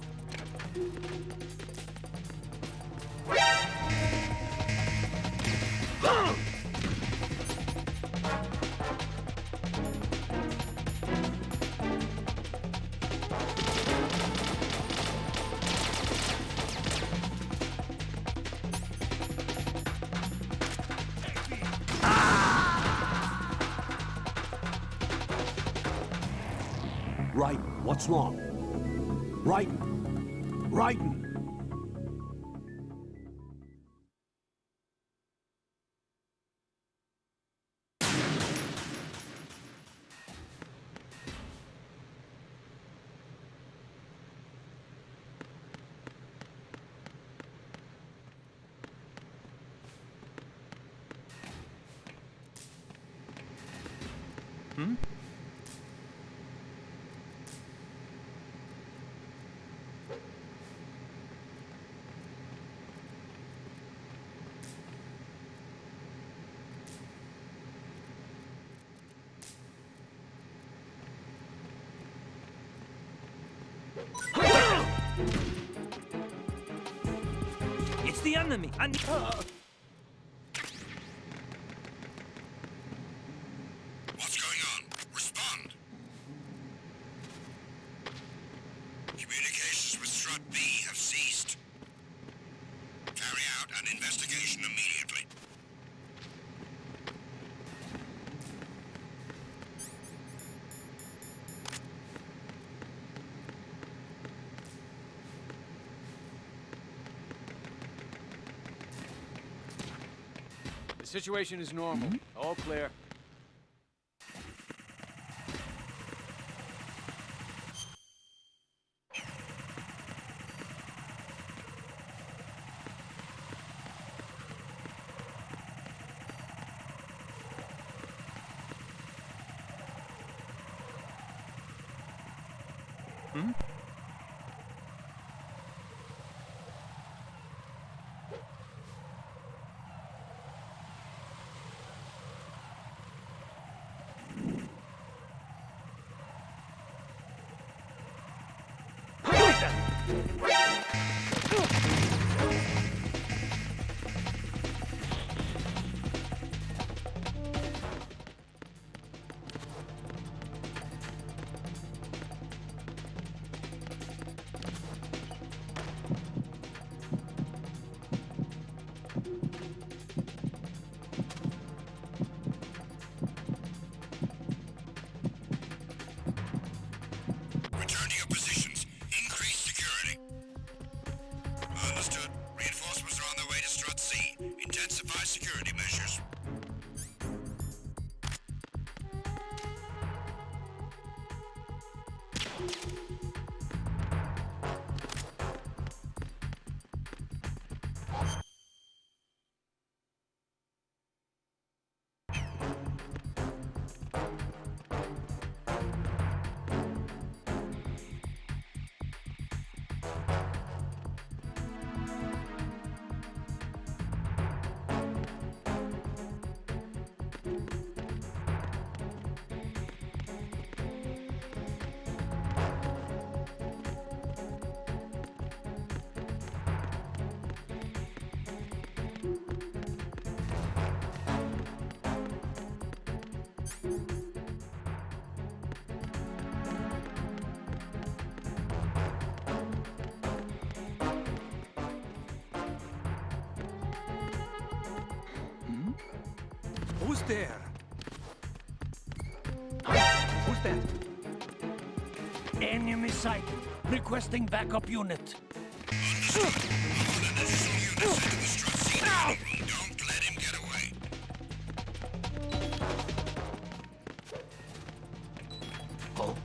Raiden, what's wrong? Raiden! Raiden! Hmm? It's the enemy. I need... What's going on? Respond. Communications with Strut B have ceased. Carry out an investigation immediately. The situation is normal. All clear. Hmm? Return to your positions. Increase security. Understood. Reinforcements are on their way to Strut C. Intensify security measures. Who's there? Who's that? Enemy sighted. Requesting backup unit. Don't let him get away. Oh.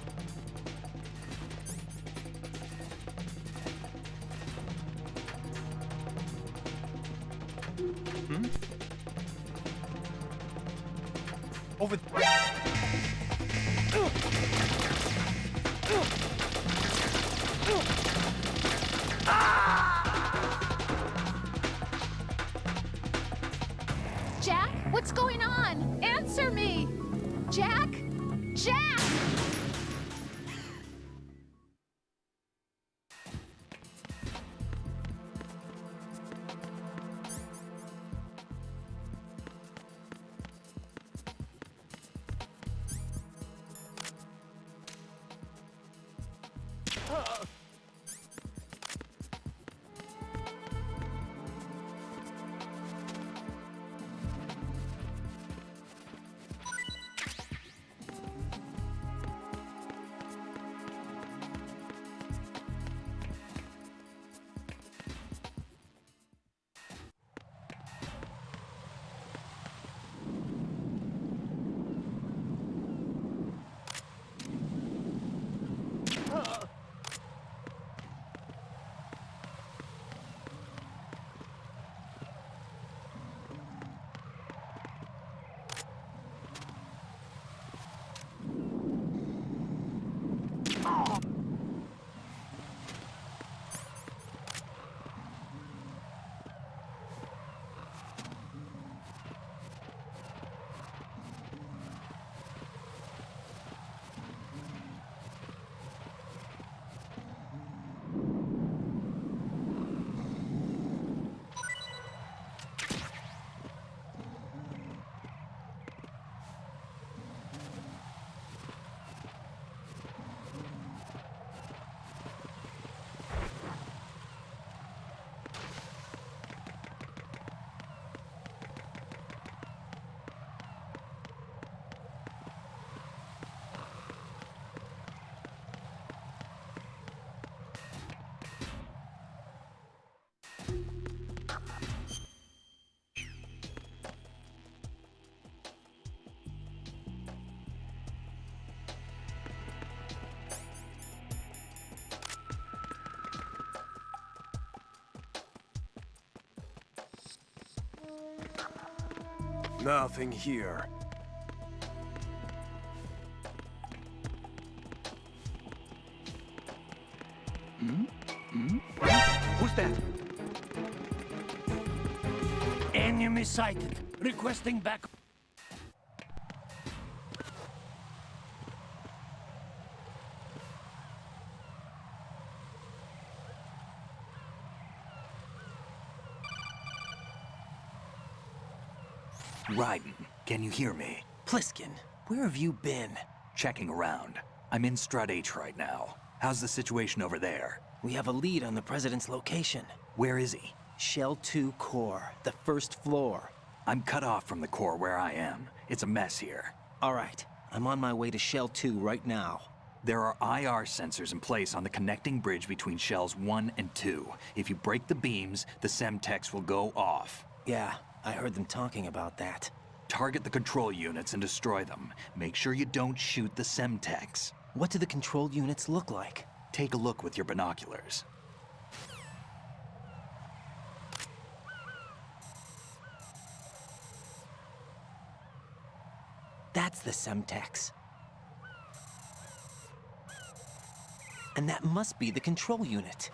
Hmm? Over Jack? What's going on? Answer me! Jack? Jack! Nothing here. Who's that? Enemy sighted. Requesting back. Raiden, can you hear me? Pliskin, where have you been? Checking around. I'm in Strut H right now. How's the situation over there? We have a lead on the President's location. Where is he? Shell 2 core, the first floor. I'm cut off from the core where I am. It's a mess here. All right, I'm on my way to Shell 2 right now. There are IR sensors in place on the connecting bridge between Shells 1 and 2. If you break the beams, the Semtex will go off. Yeah, I heard them talking about that. Target the control units and destroy them. Make sure you don't shoot the Semtex. What do the control units look like? Take a look with your binoculars. That's the Semtex. And that must be the control unit.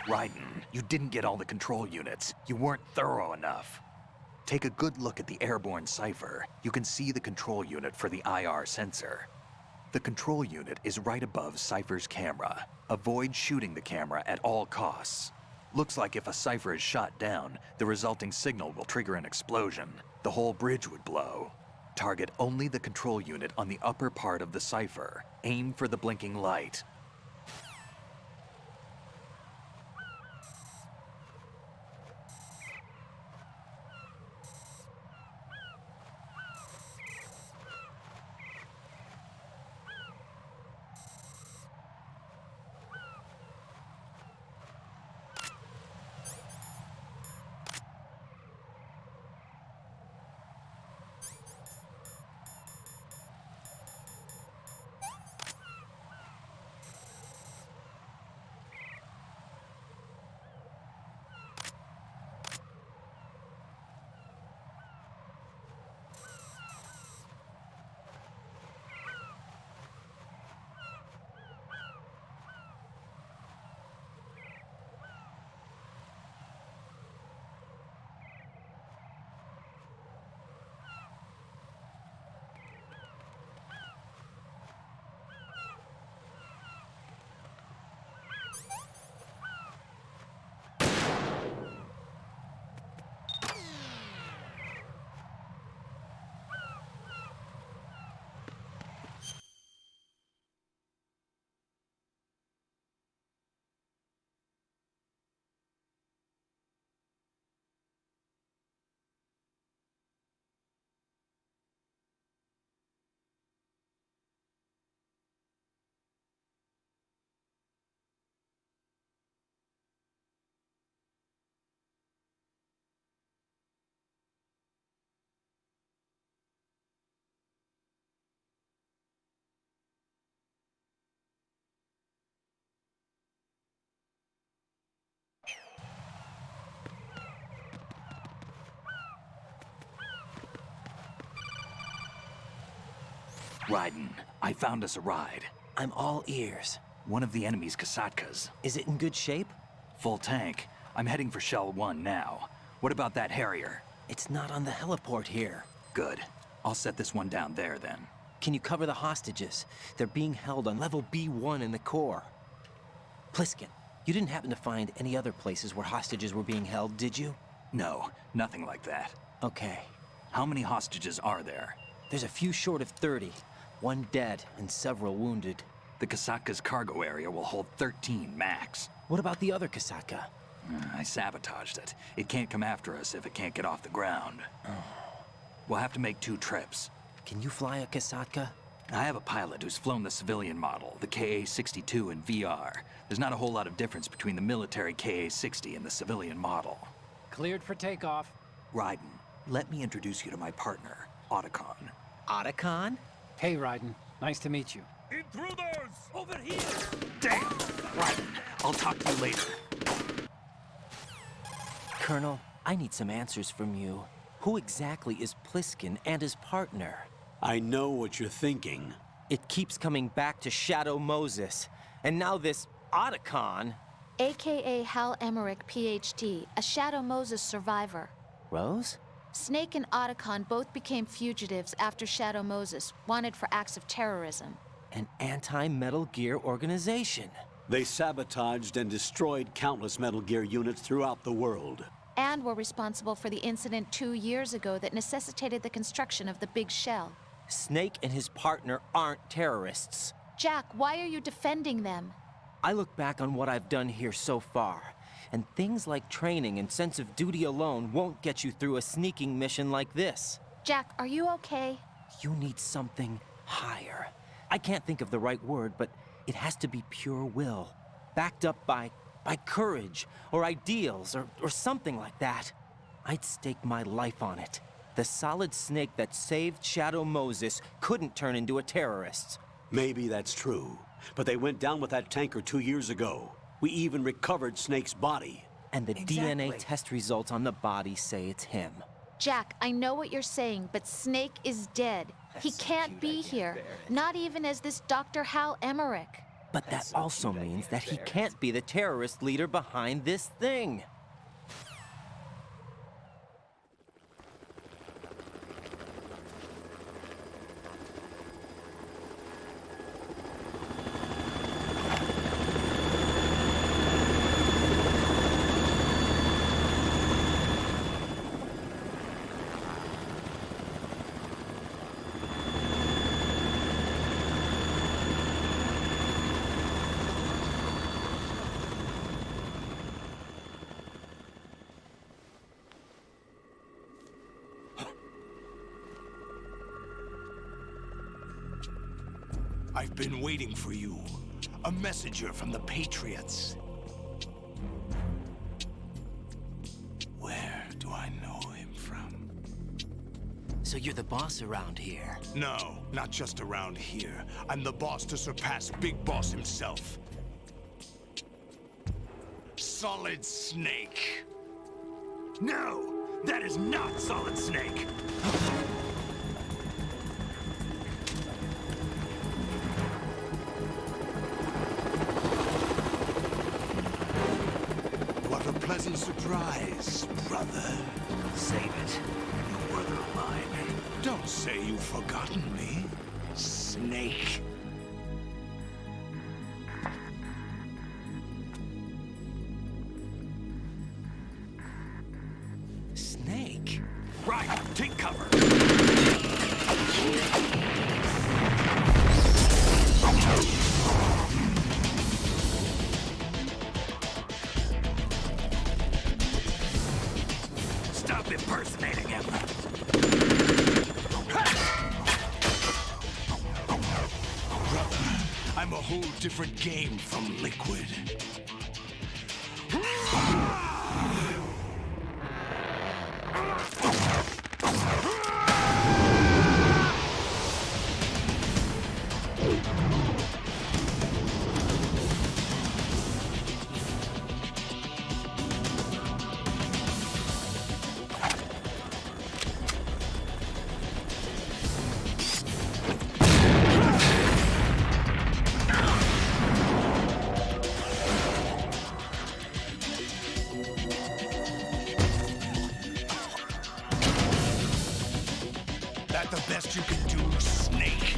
Raiden, you didn't get all the control units. You weren't thorough enough. Take a good look at the airborne cipher. You can see the control unit for the IR sensor. The control unit is right above Cypher's camera. Avoid shooting the camera at all costs. Looks like if a Cypher is shot down, the resulting signal will trigger an explosion. The whole bridge would blow. Target only the control unit on the upper part of the Cypher. Aim for the blinking light. Raiden, I found us a ride. I'm all ears. One of the enemy's Kasatkas. Is it in good shape? Full tank. I'm heading for Shell 1 now. What about that Harrier? It's not on the heliport here. Good. I'll set this one down there then. Can you cover the hostages? They're being held on level B1 in the core. Pliskin, you didn't happen to find any other places where hostages were being held, did you? No, nothing like that. Okay. How many hostages are there? There's a few short of 30. One dead and several wounded. The Kasatka's cargo area will hold 13 max. What about the other Kasatka? I sabotaged it. It can't come after us if it can't get off the ground. We'll have to make 2 trips. Can you fly a Kasatka? I have a pilot who's flown the civilian model, the KA-62 in VR. There's not a whole lot of difference between the military KA-60 and the civilian model. Cleared for takeoff. Raiden, let me introduce you to my partner, Otacon. Otacon? Hey, Raiden. Nice to meet you. Intruders! Over here! Damn! Raiden, I'll talk to you later. Colonel, I need some answers from you. Who exactly is Pliskin and his partner? I know what you're thinking. It keeps coming back to Shadow Moses. And now this Otacon. AKA Hal Emmerich, PhD, a Shadow Moses survivor. Rose? Snake and Otacon both became fugitives after Shadow Moses, wanted for acts of terrorism. An anti-Metal Gear organization. They sabotaged and destroyed countless Metal Gear units throughout the world. And were responsible for the incident 2 years ago that necessitated the construction of the Big Shell. Snake and his partner aren't terrorists. Jack, why are you defending them? I look back on what I've done here so far, and things like training and sense of duty alone won't get you through a sneaking mission like this. Jack, are you okay? You need something higher. I can't think of the right word, but it has to be pure will, backed up by courage, or ideals, or something like that. I'd stake my life on it. The solid Snake that saved Shadow Moses couldn't turn into a terrorist. Maybe that's true, but they went down with that tanker 2 years ago. We even recovered Snake's body. And the DNA test results on the body say it's him. Jack, I know what you're saying, but Snake is dead. He can't be here, not even as this Dr. Hal Emmerich. But that also means that he can't be the terrorist leader behind this thing. I've been waiting for you. A messenger from the Patriots. Where do I know him from? So you're the boss around here? No, not just around here. I'm the boss to surpass Big Boss himself. Solid Snake. No! That is not Solid Snake! What a pleasant surprise, brother. Save it. You brother of mine. Don't say you've forgotten me, Snake. Snake? Right, take cover. Stop impersonating him. Brother, I'm a whole different game from Liquid. That the best you can do, Snake?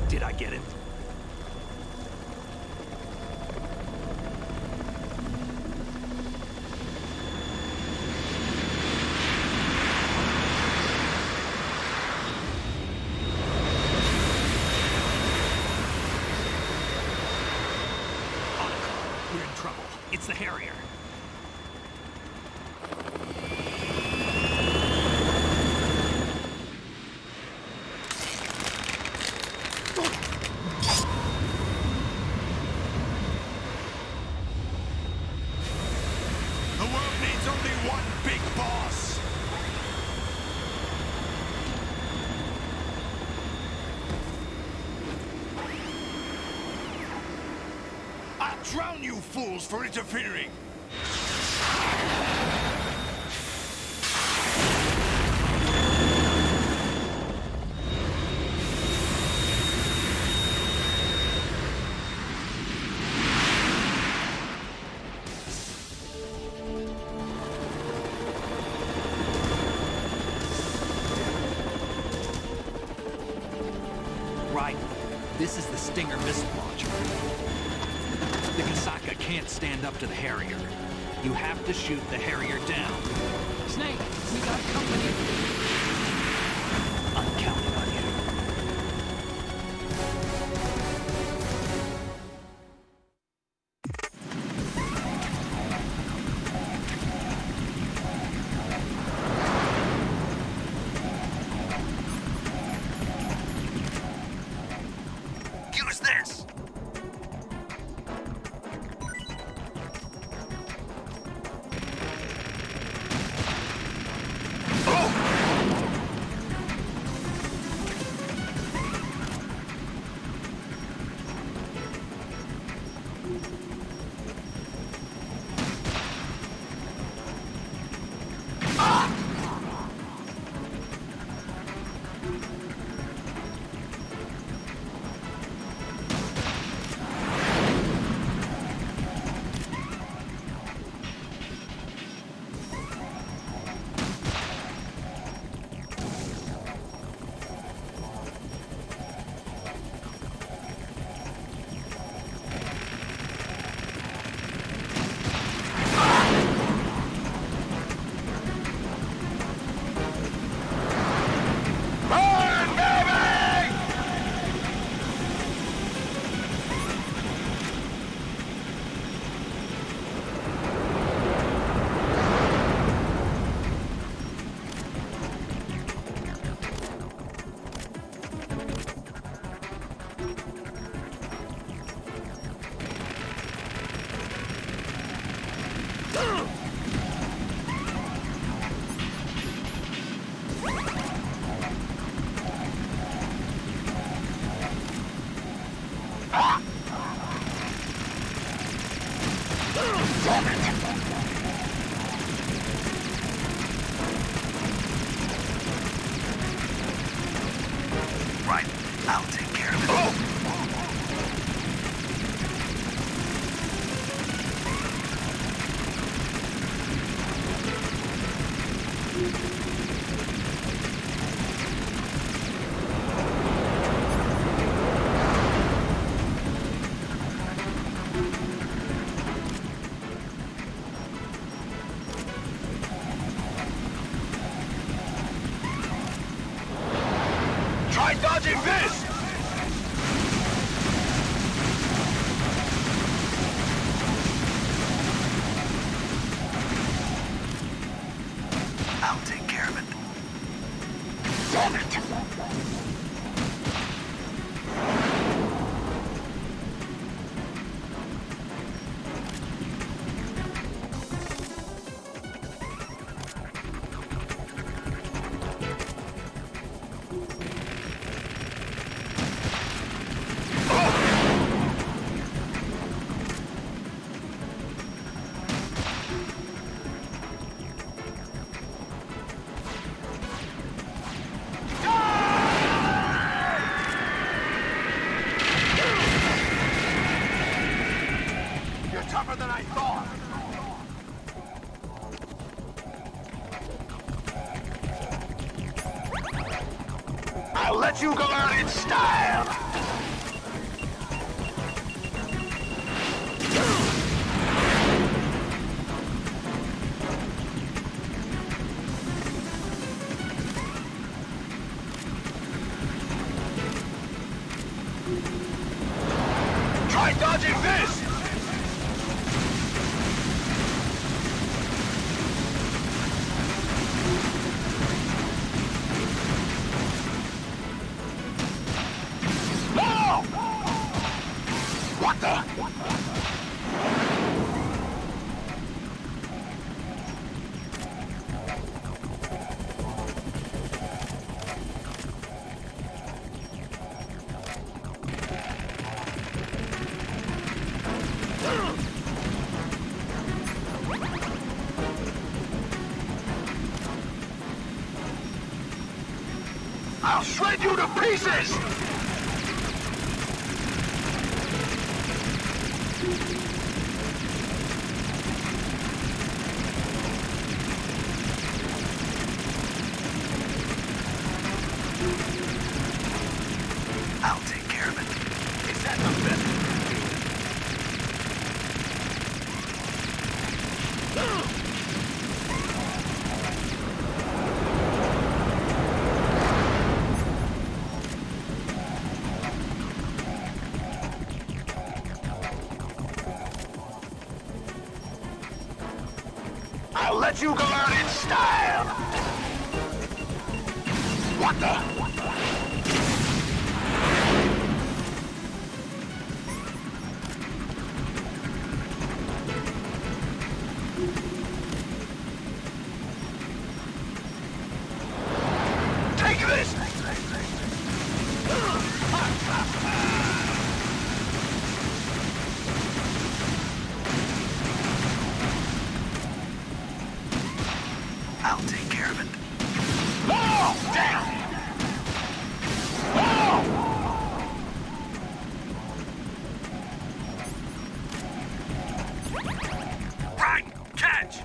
Did I get it? We're in trouble. It's the Harrier. The world needs only one big boss. I'll drown you fools for interfering. Right. This is the Stinger missile launcher. The Kasaka can't stand up to the Harrier. You have to shoot the Harrier down. Snake, we got company. I'm counting on you. Use this! Right, I'll take care of it. Try dodging this! I'll take care of it. Damn it! You're tougher than I thought. I'll let you go out in style. Try dodging this! No! What the? I'll shred you to pieces! I'll take care of it. Is that the best? I'll let you go out in style! What the? Take this! I'll take care of it. Oh, damn! Oh! Right, catch!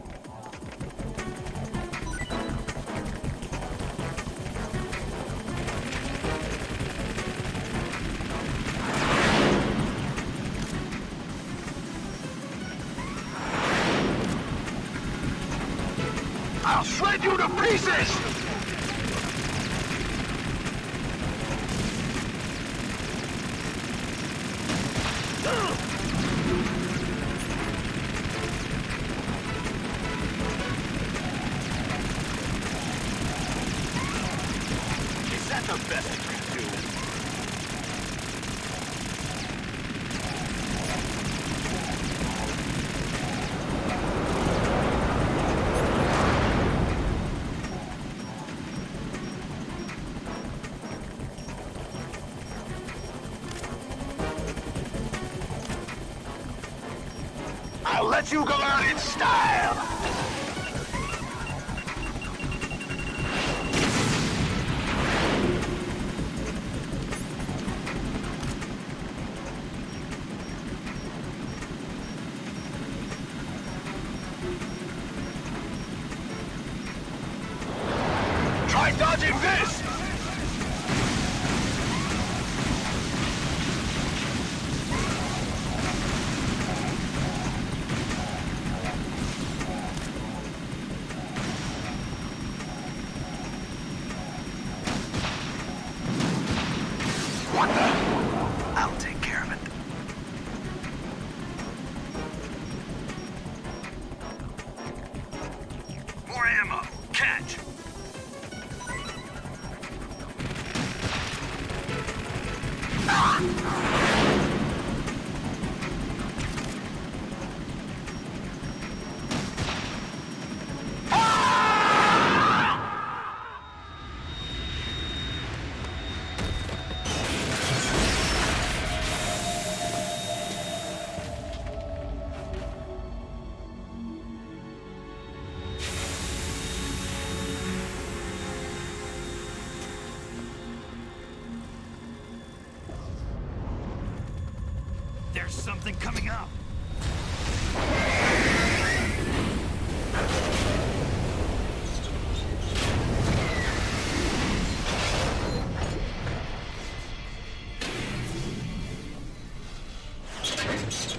I'll shred you to pieces! Is that the best you can do? I'll let you go out in style! Try dodging this! What the? I'll take care of it. More ammo. Catch. There's something coming up.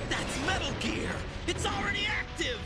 That's Metal Gear! It's already active!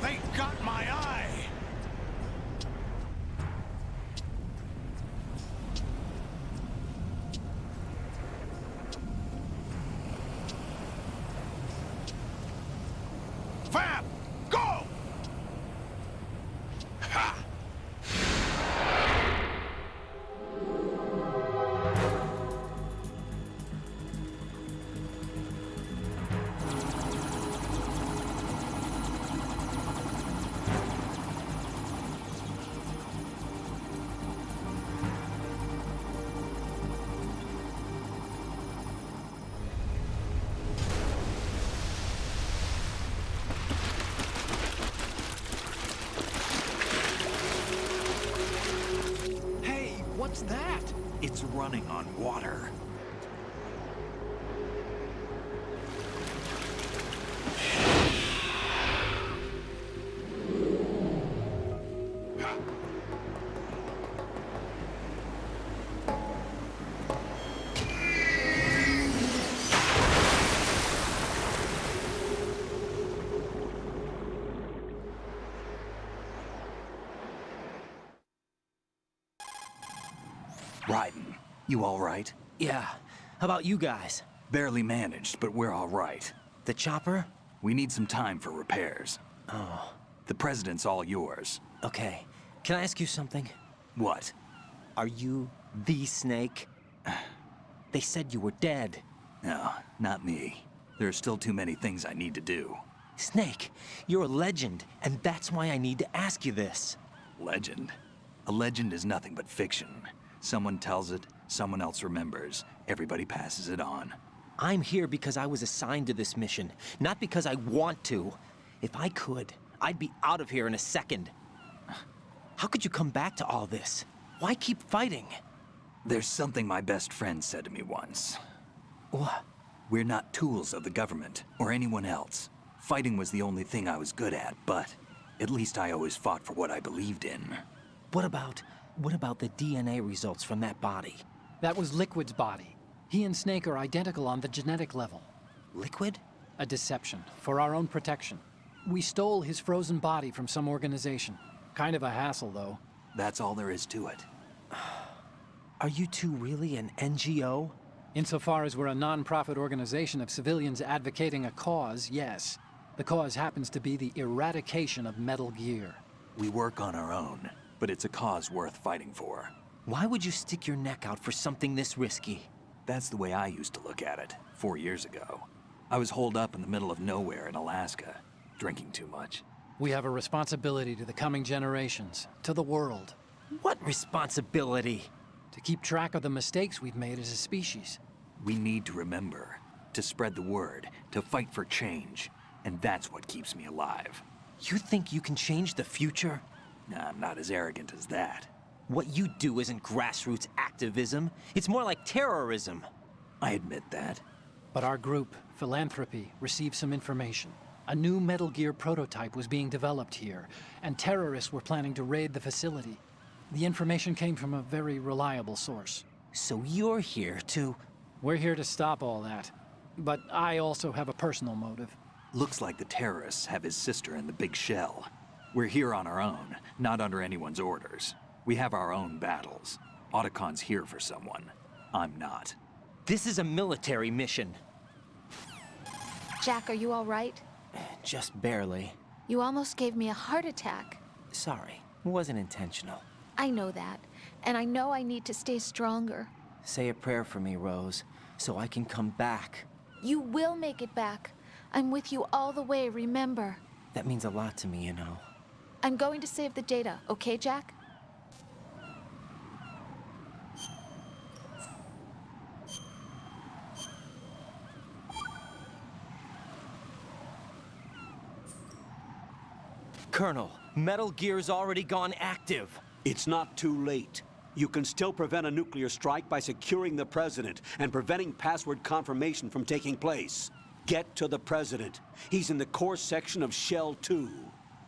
They got my eye! Fab! Go! Ha! Hey, what's that? It's running on water. Raiden, you all right? Yeah. How about you guys? Barely managed, but we're all right. The chopper? We need some time for repairs. Oh. The president's all yours. Okay. Can I ask you something? What? Are you the Snake? They said you were dead. No, not me. There are still too many things I need to do. Snake, you're a legend, and that's why I need to ask you this. Legend? A legend is nothing but fiction. Someone tells it, someone else remembers. Everybody passes it on. I'm here because I was assigned to this mission, not because I want to. If I could, I'd be out of here in a second. How could you come back to all this? Why keep fighting? There's something my best friend said to me once. What? We're not tools of the government or anyone else. Fighting was the only thing I was good at, but at least I always fought for what I believed in. What about the DNA results from that body? That was Liquid's body. He and Snake are identical on the genetic level. Liquid? A deception, for our own protection. We stole his frozen body from some organization. Kind of a hassle, though. That's all there is to it. Are you two really an NGO? Insofar as we're a non-profit organization of civilians advocating a cause, yes. The cause happens to be the eradication of Metal Gear. We work on our own, but it's a cause worth fighting for. Why would you stick your neck out for something this risky? That's the way I used to look at it, 4 years ago. I was holed up in the middle of nowhere in Alaska, drinking too much. We have a responsibility to the coming generations, to the world. What responsibility? To keep track of the mistakes we've made as a species. We need to remember, to spread the word, to fight for change. And that's what keeps me alive. You think you can change the future? Nah, I'm not as arrogant as that. What you do isn't grassroots activism. It's more like terrorism. I admit that. But our group, Philanthropy, received some information. A new Metal Gear prototype was being developed here, and terrorists were planning to raid the facility. The information came from a very reliable source. So you're here to... We're here to stop all that. But I also have a personal motive. Looks like the terrorists have his sister in the big shell. We're here on our own, not under anyone's orders. We have our own battles. Otacon's here for someone. I'm not. This is a military mission. Jack, are you all right? Just barely. You almost gave me a heart attack. Sorry, it wasn't intentional. I know that, and I know I need to stay stronger. Say a prayer for me, Rose, so I can come back. You will make it back. I'm with you all the way, remember? That means a lot to me, you know. I'm going to save the data, okay, Jack? Colonel, Metal Gear's already gone active. It's not too late. You can still prevent a nuclear strike by securing the President and preventing password confirmation from taking place. Get to the President. He's in the core section of Shell 2.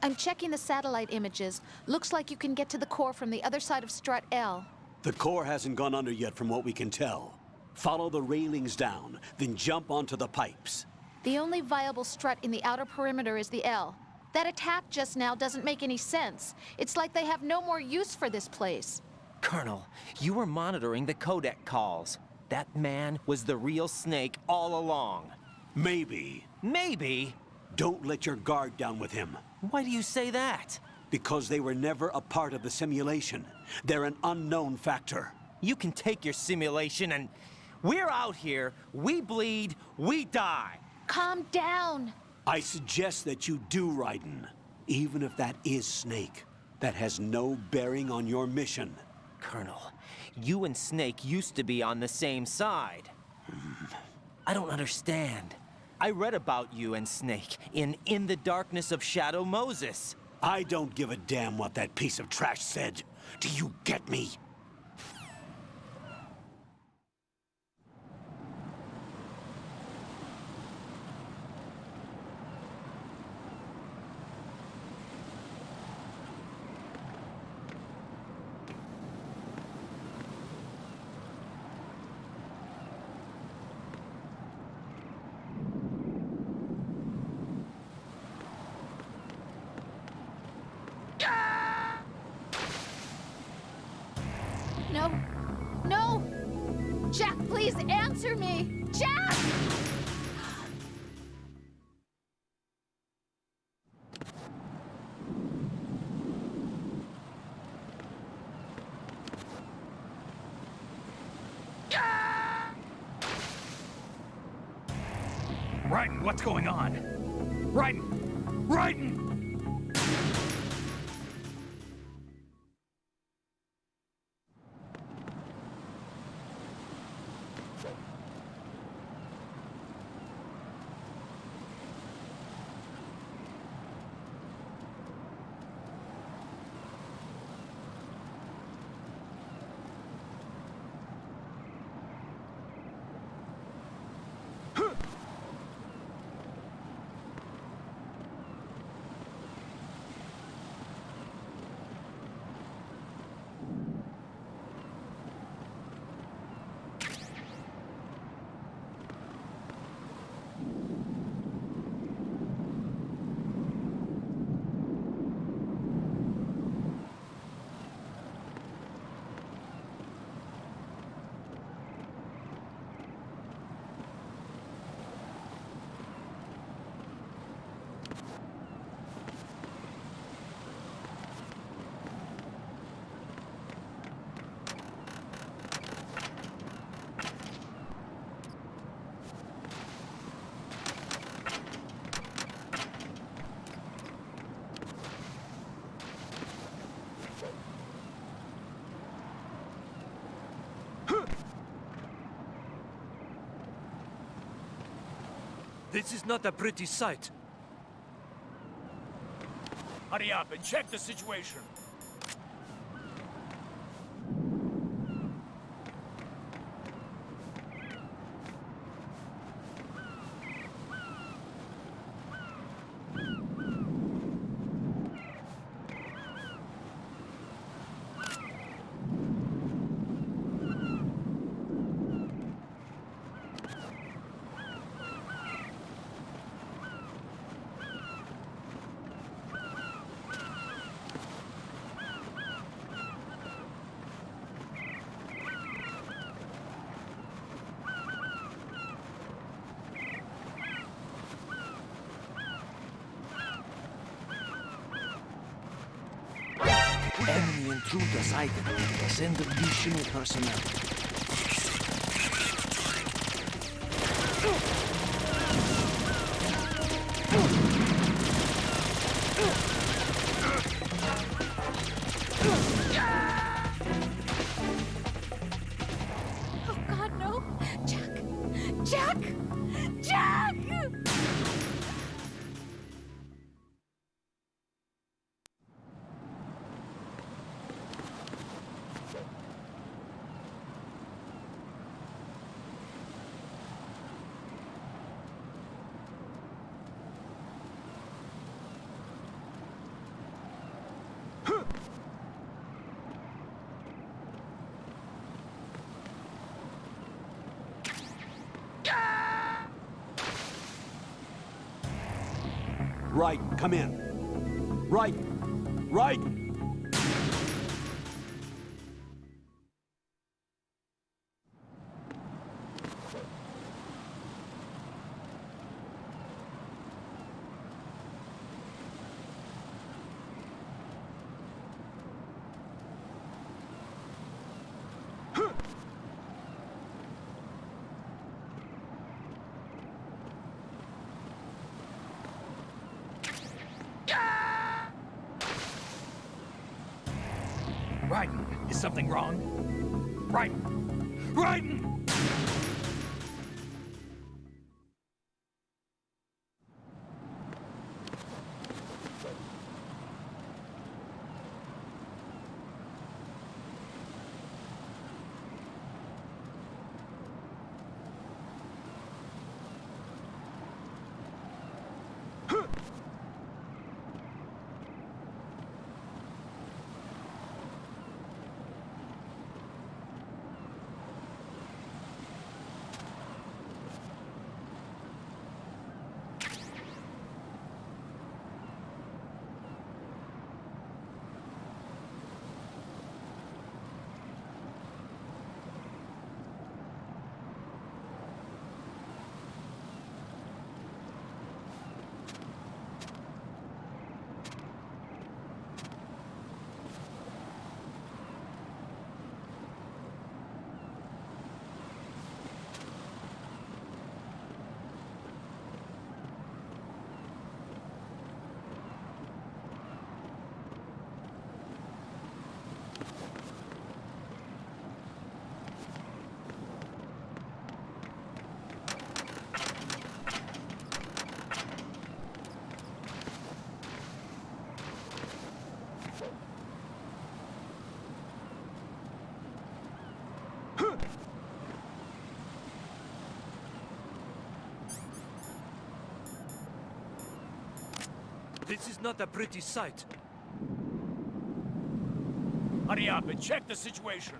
I'm checking the satellite images. Looks like you can get to the core from the other side of Strut L. The core hasn't gone under yet from what we can tell. Follow the railings down, then jump onto the pipes. The only viable strut in the outer perimeter is the L. That attack just now doesn't make any sense. It's like they have no more use for this place. Colonel, you were monitoring the codec calls. That man was the real Snake all along. Maybe. Maybe? Don't let your guard down with him. Why do you say that? Because they were never a part of the simulation. They're an unknown factor. You can take your simulation and... We're out here, we bleed, we die. Calm down. I suggest that you do, Raiden. Even if that is Snake, that has no bearing on your mission. Colonel, you and Snake used to be on the same side. I don't understand. I read about you and Snake in the Darkness of Shadow Moses. I don't give a damn what that piece of trash said. Do you get me? No. No! Jack, please answer me! Jack! Raiden, what's going on? Raiden! Raiden! This is not a pretty sight. Hurry up and check the situation. Enemy intruder sighted. Send additional personnel. Oh, God, no. Jack! Jack! Jack! Raiden, come in. Raiden! Raiden! Raiden, is something wrong? Raiden! Raiden! This is not a pretty sight. Hurry up and check the situation.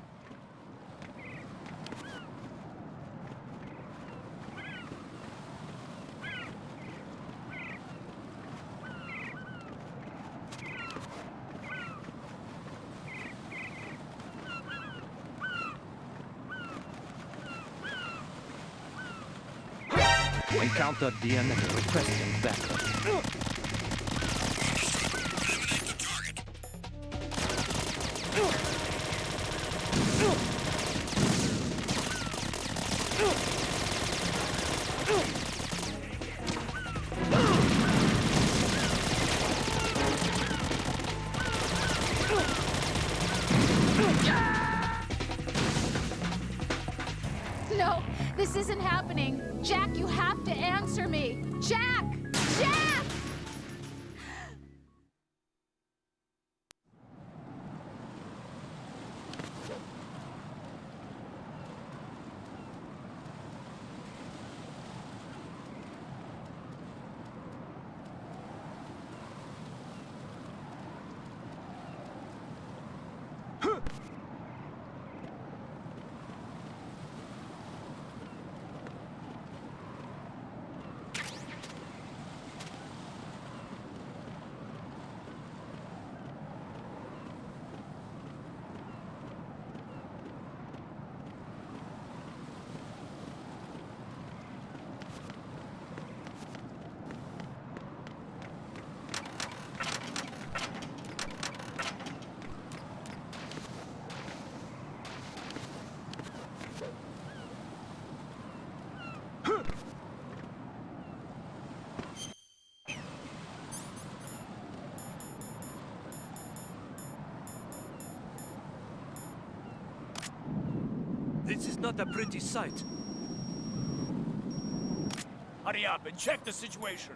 Encounter DNF requesting backup. No, this isn't happening. happening? Jack, you have to answer me! Jack! Jack! This is not a pretty sight. Hurry up and check the situation.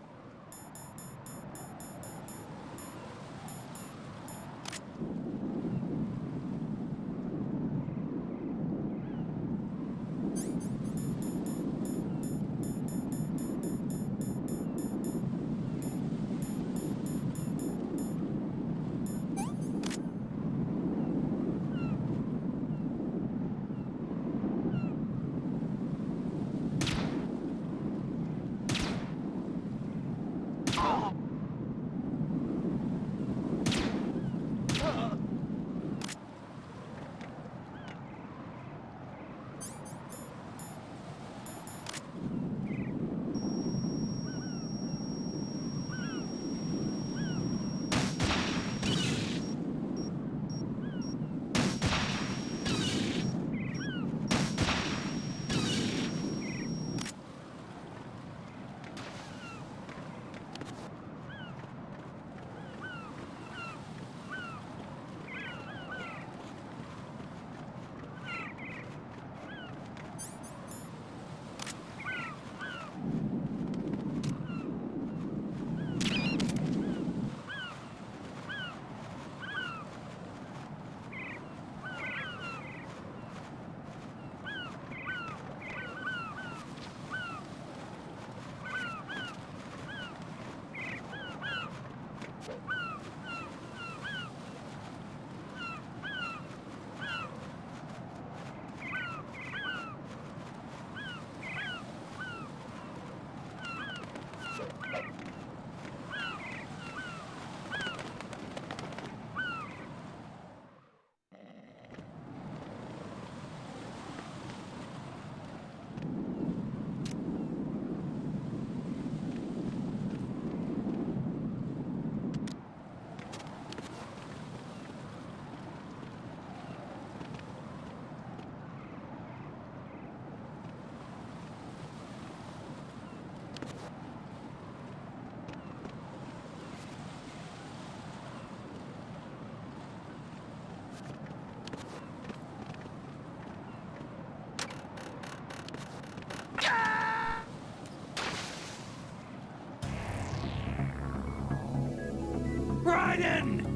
Raiden!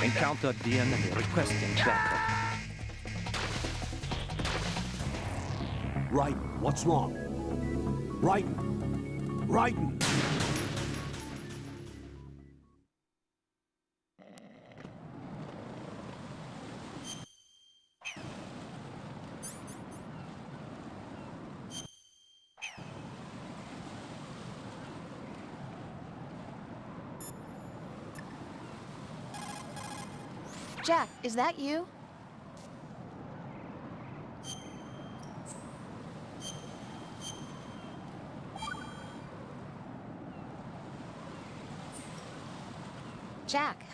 Encounter the enemy requesting backup. Raiden, what's wrong? Raiden! Raiden! Jack, is that you? Jack.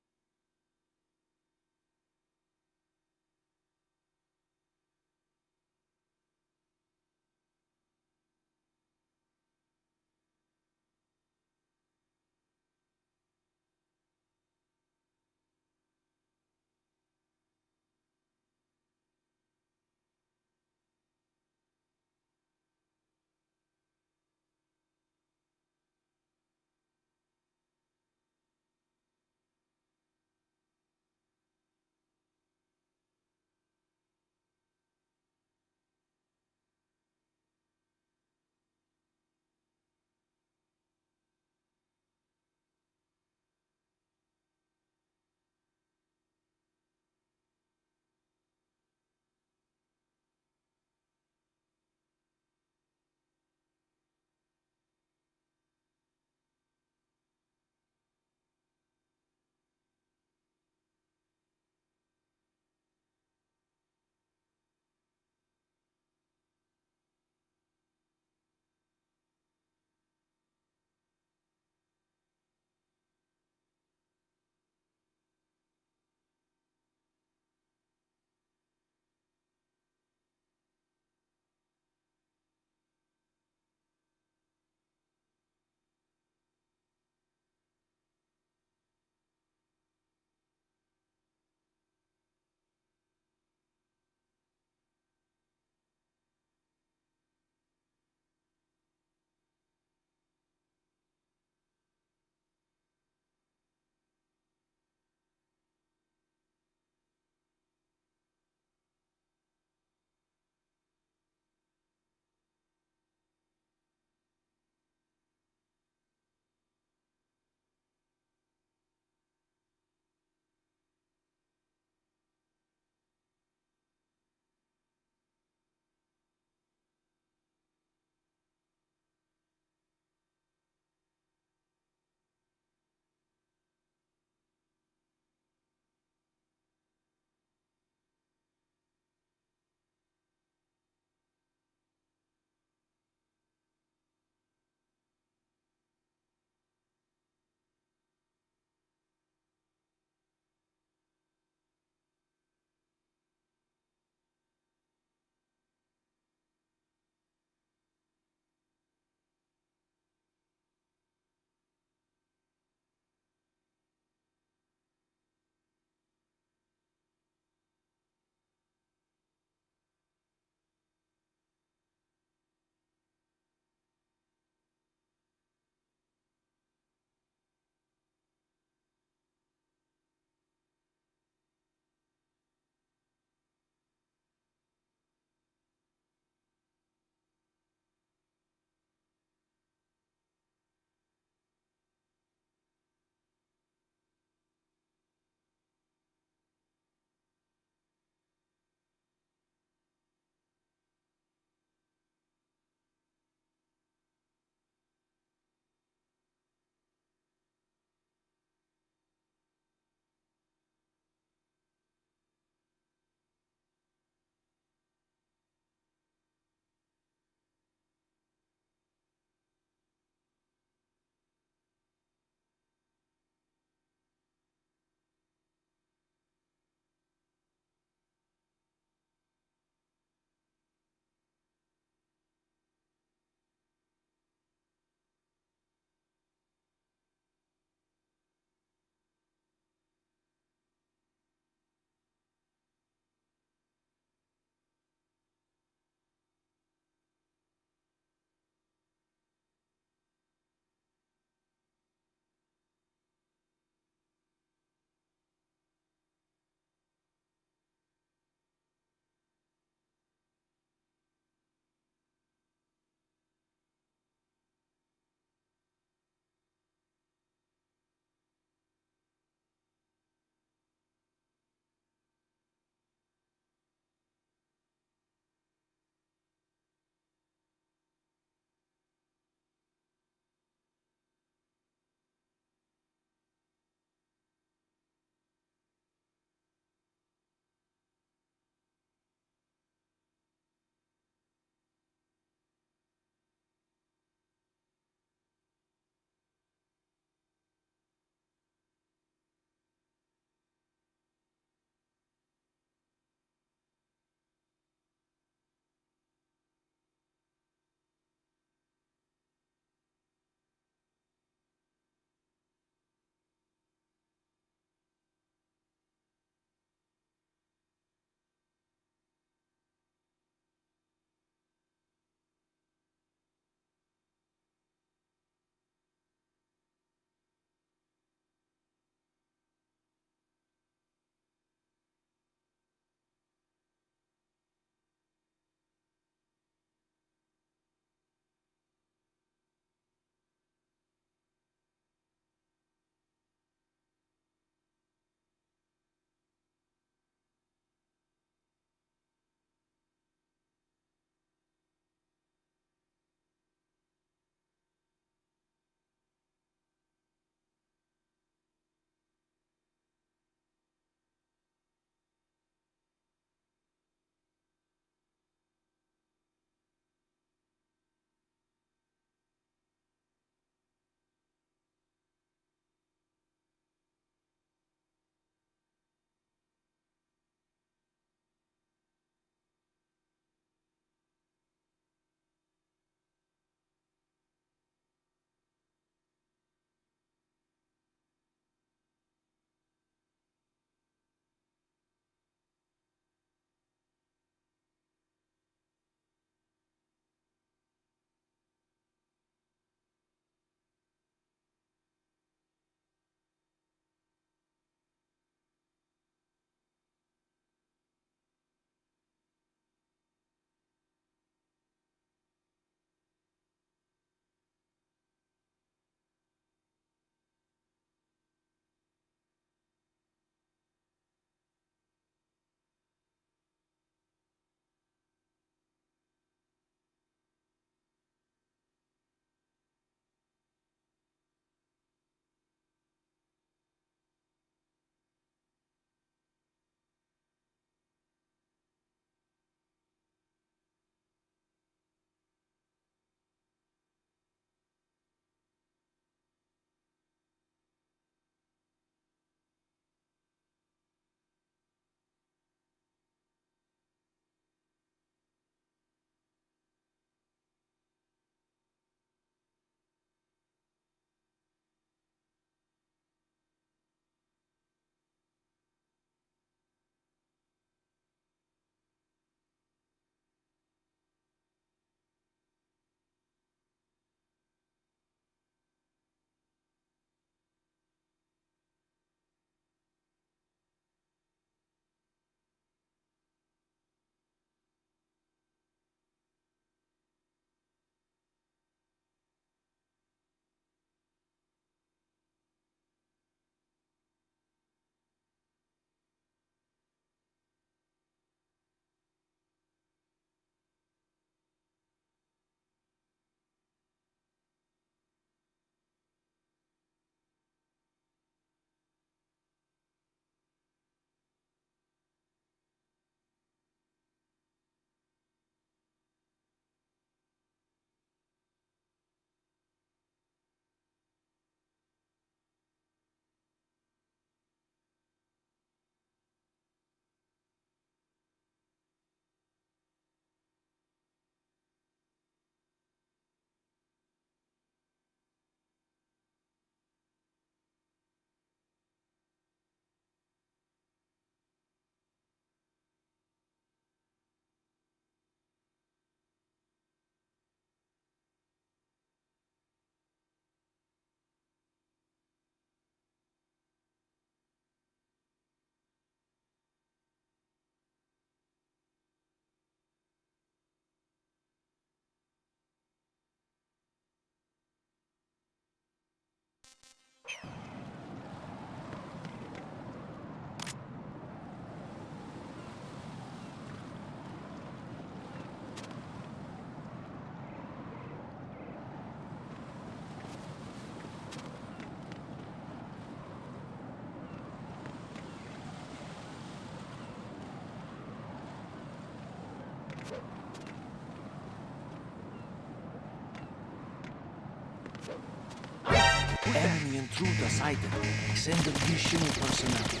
Enemy intruder sighted. Send additional personnel.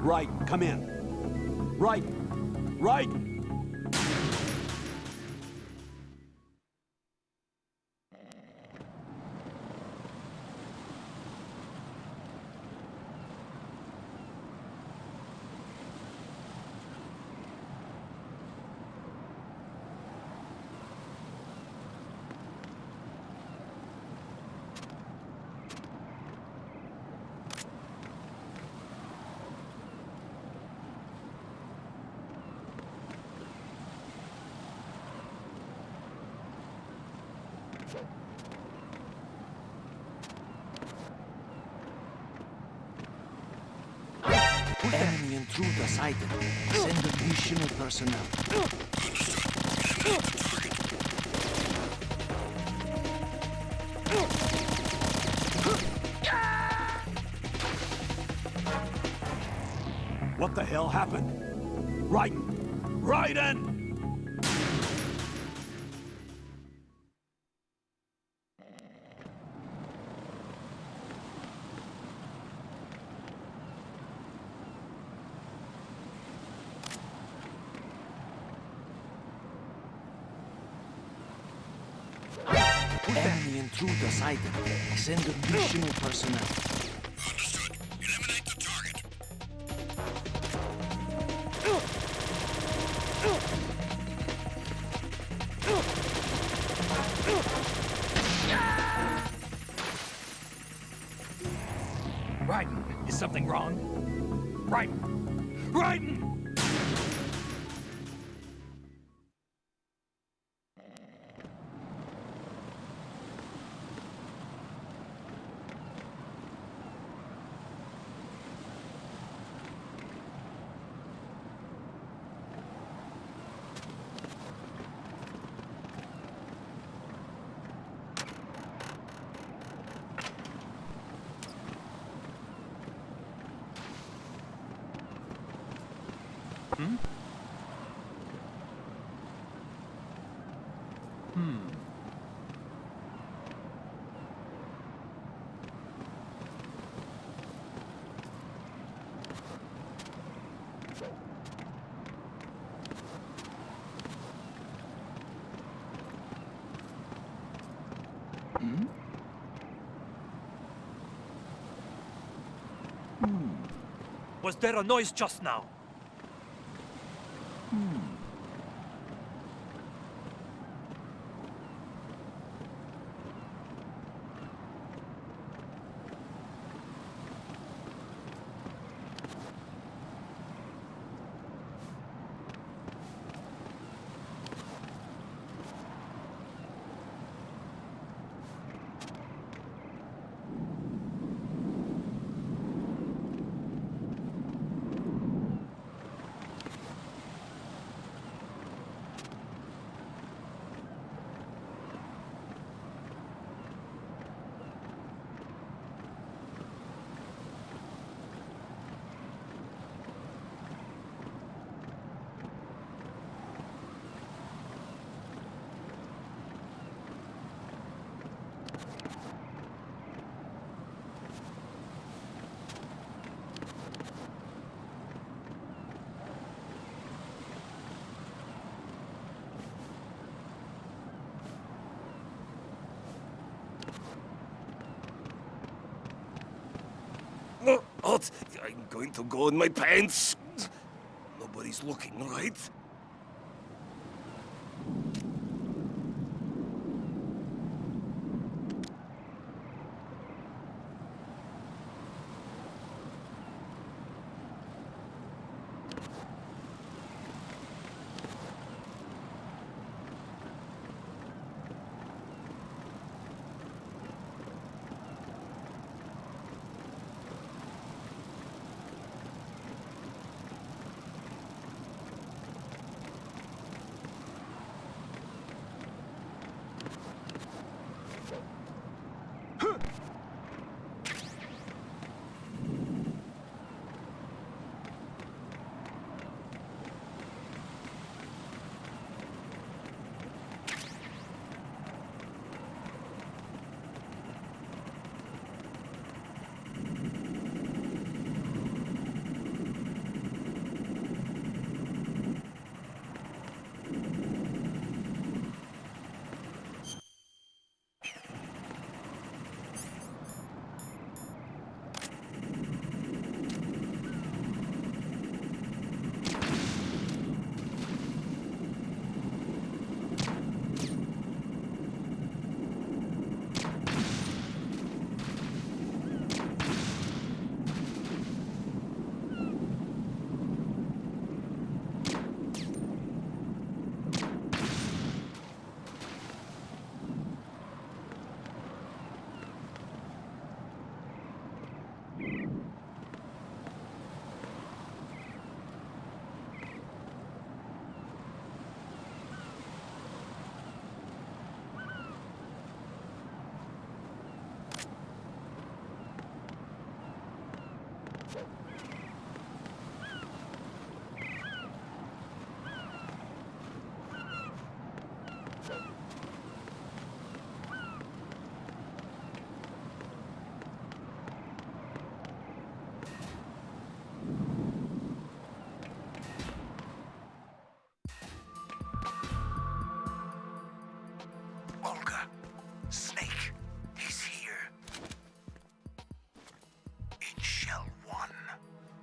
Raiden, come in. Raiden! Raiden! Enemy intruder sighted. Send additional personnel. What the hell happened? Raiden! Raiden! Enemy intruder sighted. Send additional personnel. Understood. Eliminate the target. Raiden, is something wrong? Raiden! Raiden! Hmm? Was there a noise just now? What? I'm going to go in my pants. Nobody's looking, right?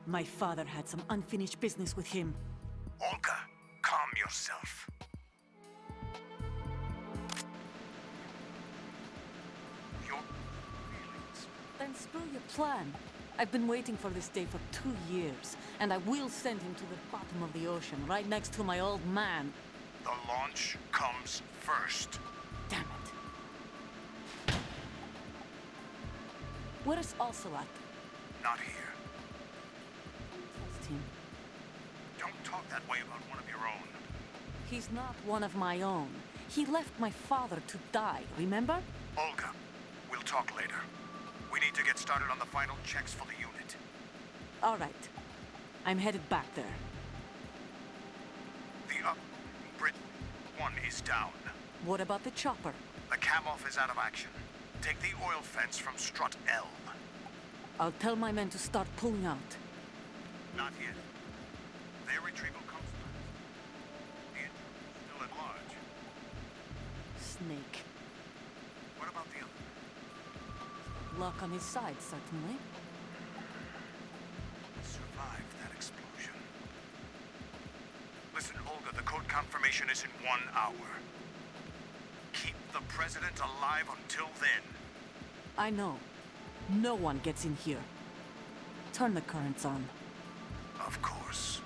My father had some unfinished business with him. Olga, calm yourself. Then spill your plan. I've been waiting for this day for 2 years, and I will send him to the bottom of the ocean, right next to my old man. The launch comes first. Damn it. Where is Ocelot? Not here. Trust him. Don't talk that way about one of your own. He's not one of my own. He left my father to die, remember? Olga, we'll talk later. We need to get started on the final checks for the unit. All right. I'm headed back there. The Brit 1 is down. What about the chopper? The cam-off is out of action. Take the oil fence from strut L. I'll tell my men to start pulling out. Not yet. Their retrieval comes first. The engine is still at large. Snake. What about the other? Luck on his side, certainly. Survived that explosion. Listen, Olga, the code confirmation is in 1 hour. Keep the president alive until then. I know. No one gets in here. Turn the currents on. Of course.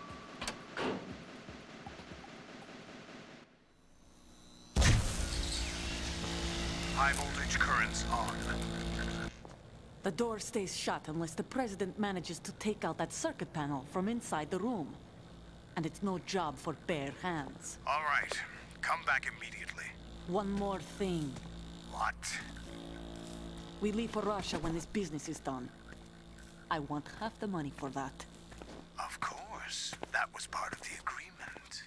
High voltage currents on. The door stays shut unless the president manages to take out that circuit panel from inside the room. And it's no job for bare hands. All right. Come back immediately. One more thing. What? We leave for Russia when this business is done. I want half the money for that. Of course. That was part of the agreement.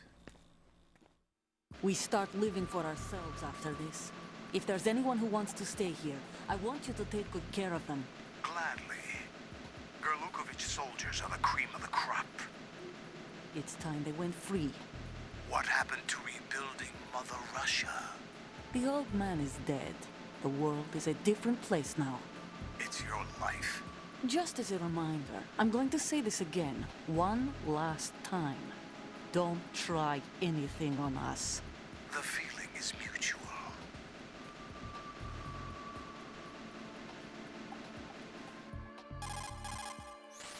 We start living for ourselves after this. If there's anyone who wants to stay here, I want you to take good care of them. Gladly. Gerlukovich soldiers are the cream of the crop. It's time they went free. What happened to rebuilding Mother Russia? The old man is dead. The world is a different place now. It's your life. Just as a reminder, I'm going to say this again, one last time. Don't try anything on us. The feeling is mutual.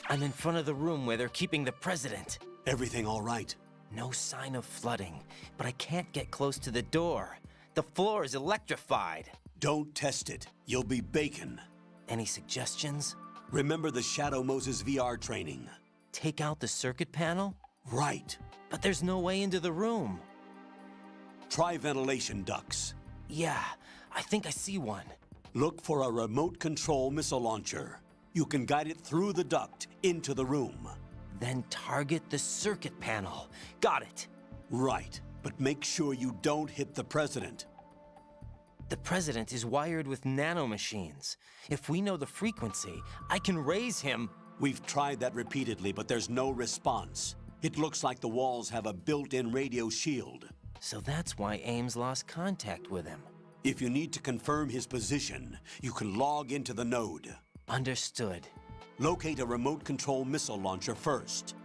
I'm in front of the room where they're keeping the president. Everything all right? No sign of flooding, but I can't get close to the door. The floor is electrified. Don't test it. You'll be bacon. Any suggestions? Remember the Shadow Moses VR training. Take out the circuit panel? Right. But there's no way into the room. Try ventilation ducts. Yeah, I think I see one. Look for a remote control missile launcher. You can guide it through the duct into the room. Then target the circuit panel. Got it. Right, but make sure you don't hit the president. The president is wired with nanomachines. If we know the frequency, I can raise him. We've tried that repeatedly, but there's no response. It looks like the walls have a built-in radio shield. So that's why Ames lost contact with him. If you need to confirm his position, you can log into the node. Understood. Locate a remote control missile launcher first.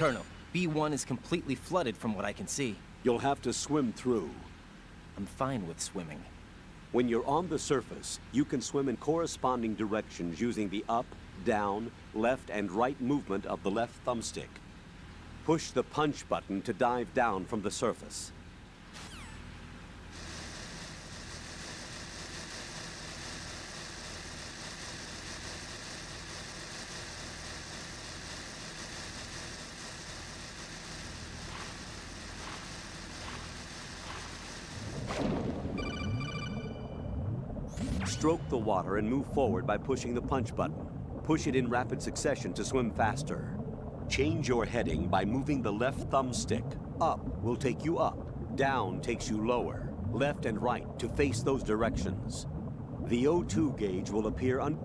Colonel, B1 is completely flooded from what I can see. You'll have to swim through. I'm fine with swimming. When you're on the surface, you can swim in corresponding directions using the up, down, left, and right movement of the left thumbstick. Push the punch button to dive down from the surface. Stroke the water and move forward by pushing the punch button. Push it in rapid succession to swim faster. Change your heading by moving the left thumbstick. Up will take you up, down takes you lower, left and right to face those directions. The O2 gauge will appear on...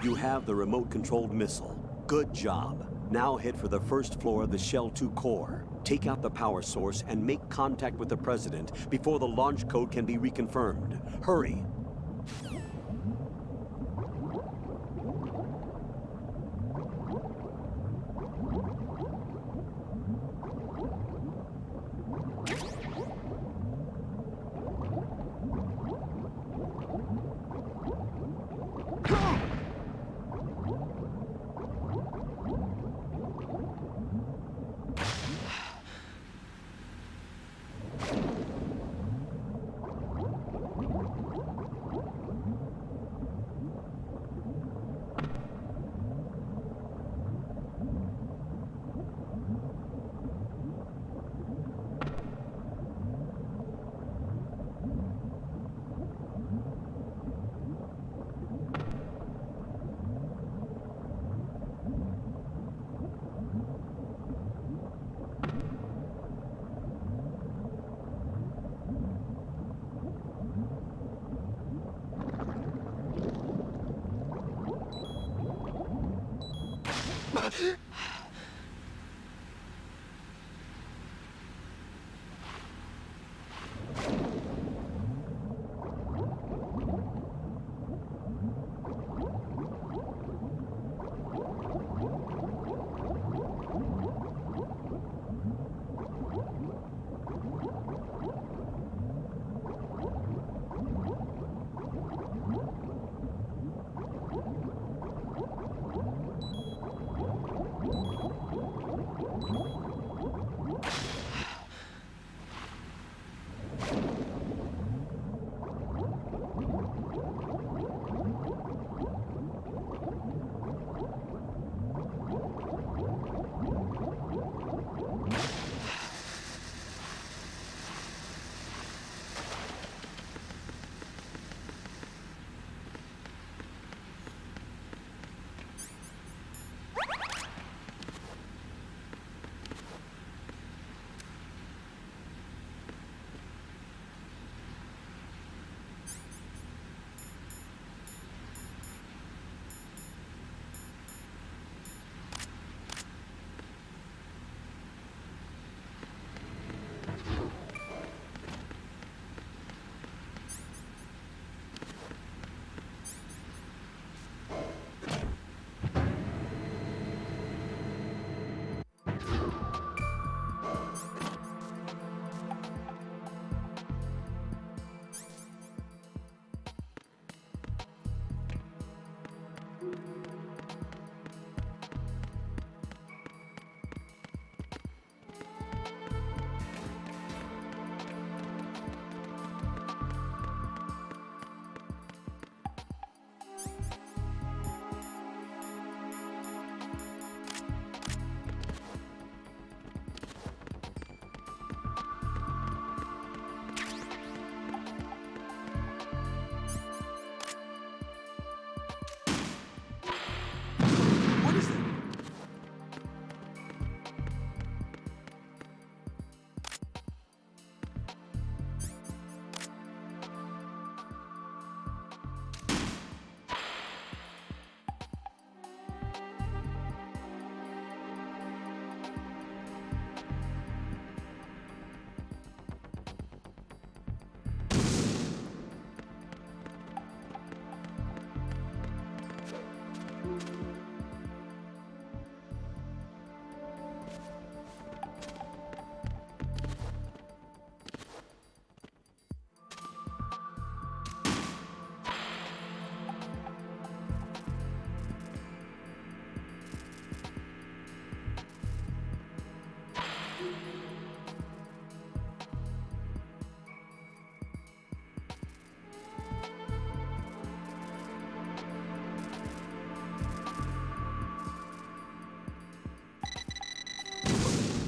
You have the remote-controlled missile. Good job. Now head for the first floor of the Shell 2 core. Take out the power source and make contact with the President before the launch code can be reconfirmed. Hurry!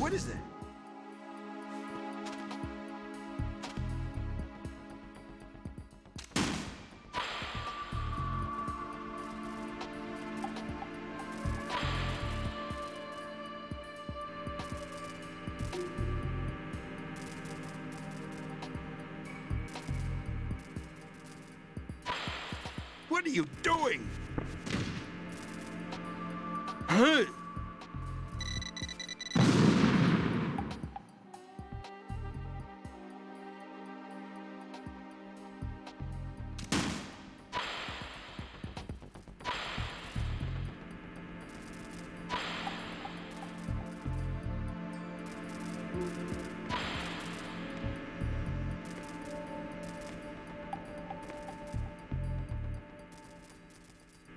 What is that? What are you doing? Huh?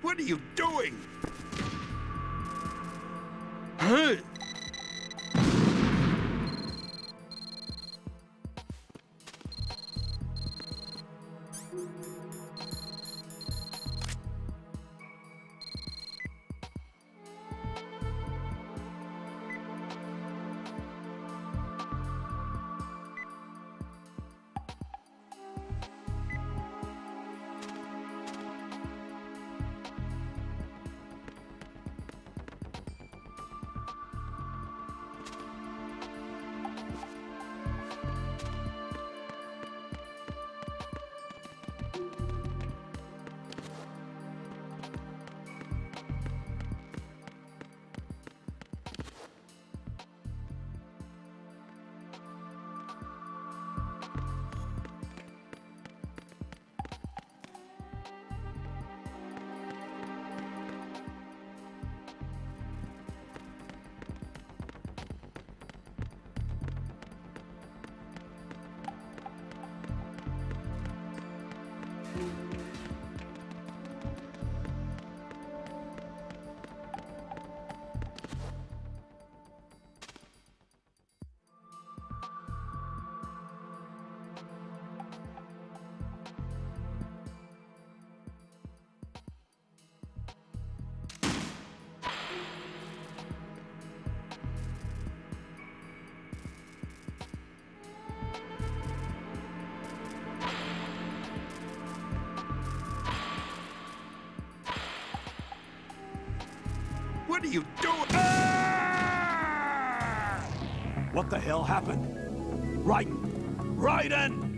What are you doing? Huh? What are you doing? Ah! What the hell happened? Raiden! Raiden!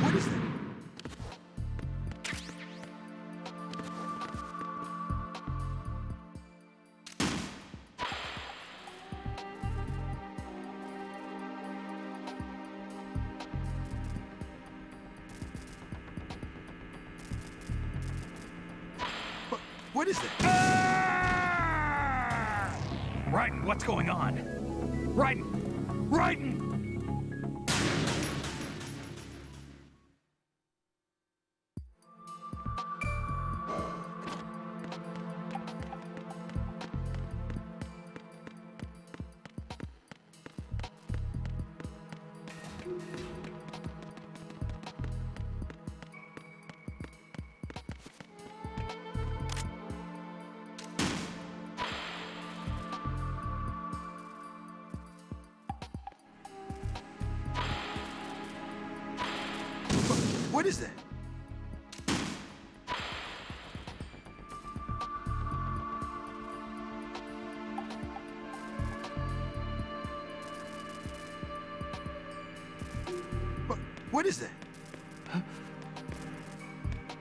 What is that? What is that? Ah! Raiden, what's going on? Raiden! Raiden! What is that? What is that? Huh?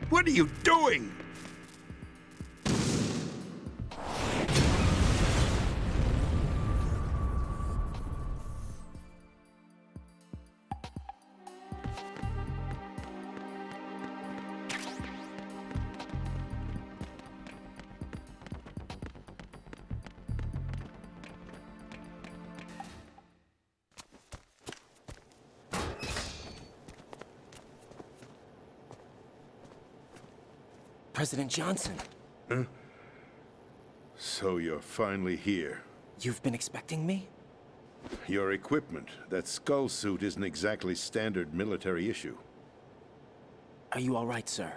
What are you doing? President Johnson. Huh? So you're finally here. You've been expecting me? Your equipment, that skull suit, isn't exactly standard military issue. Are you all right, sir?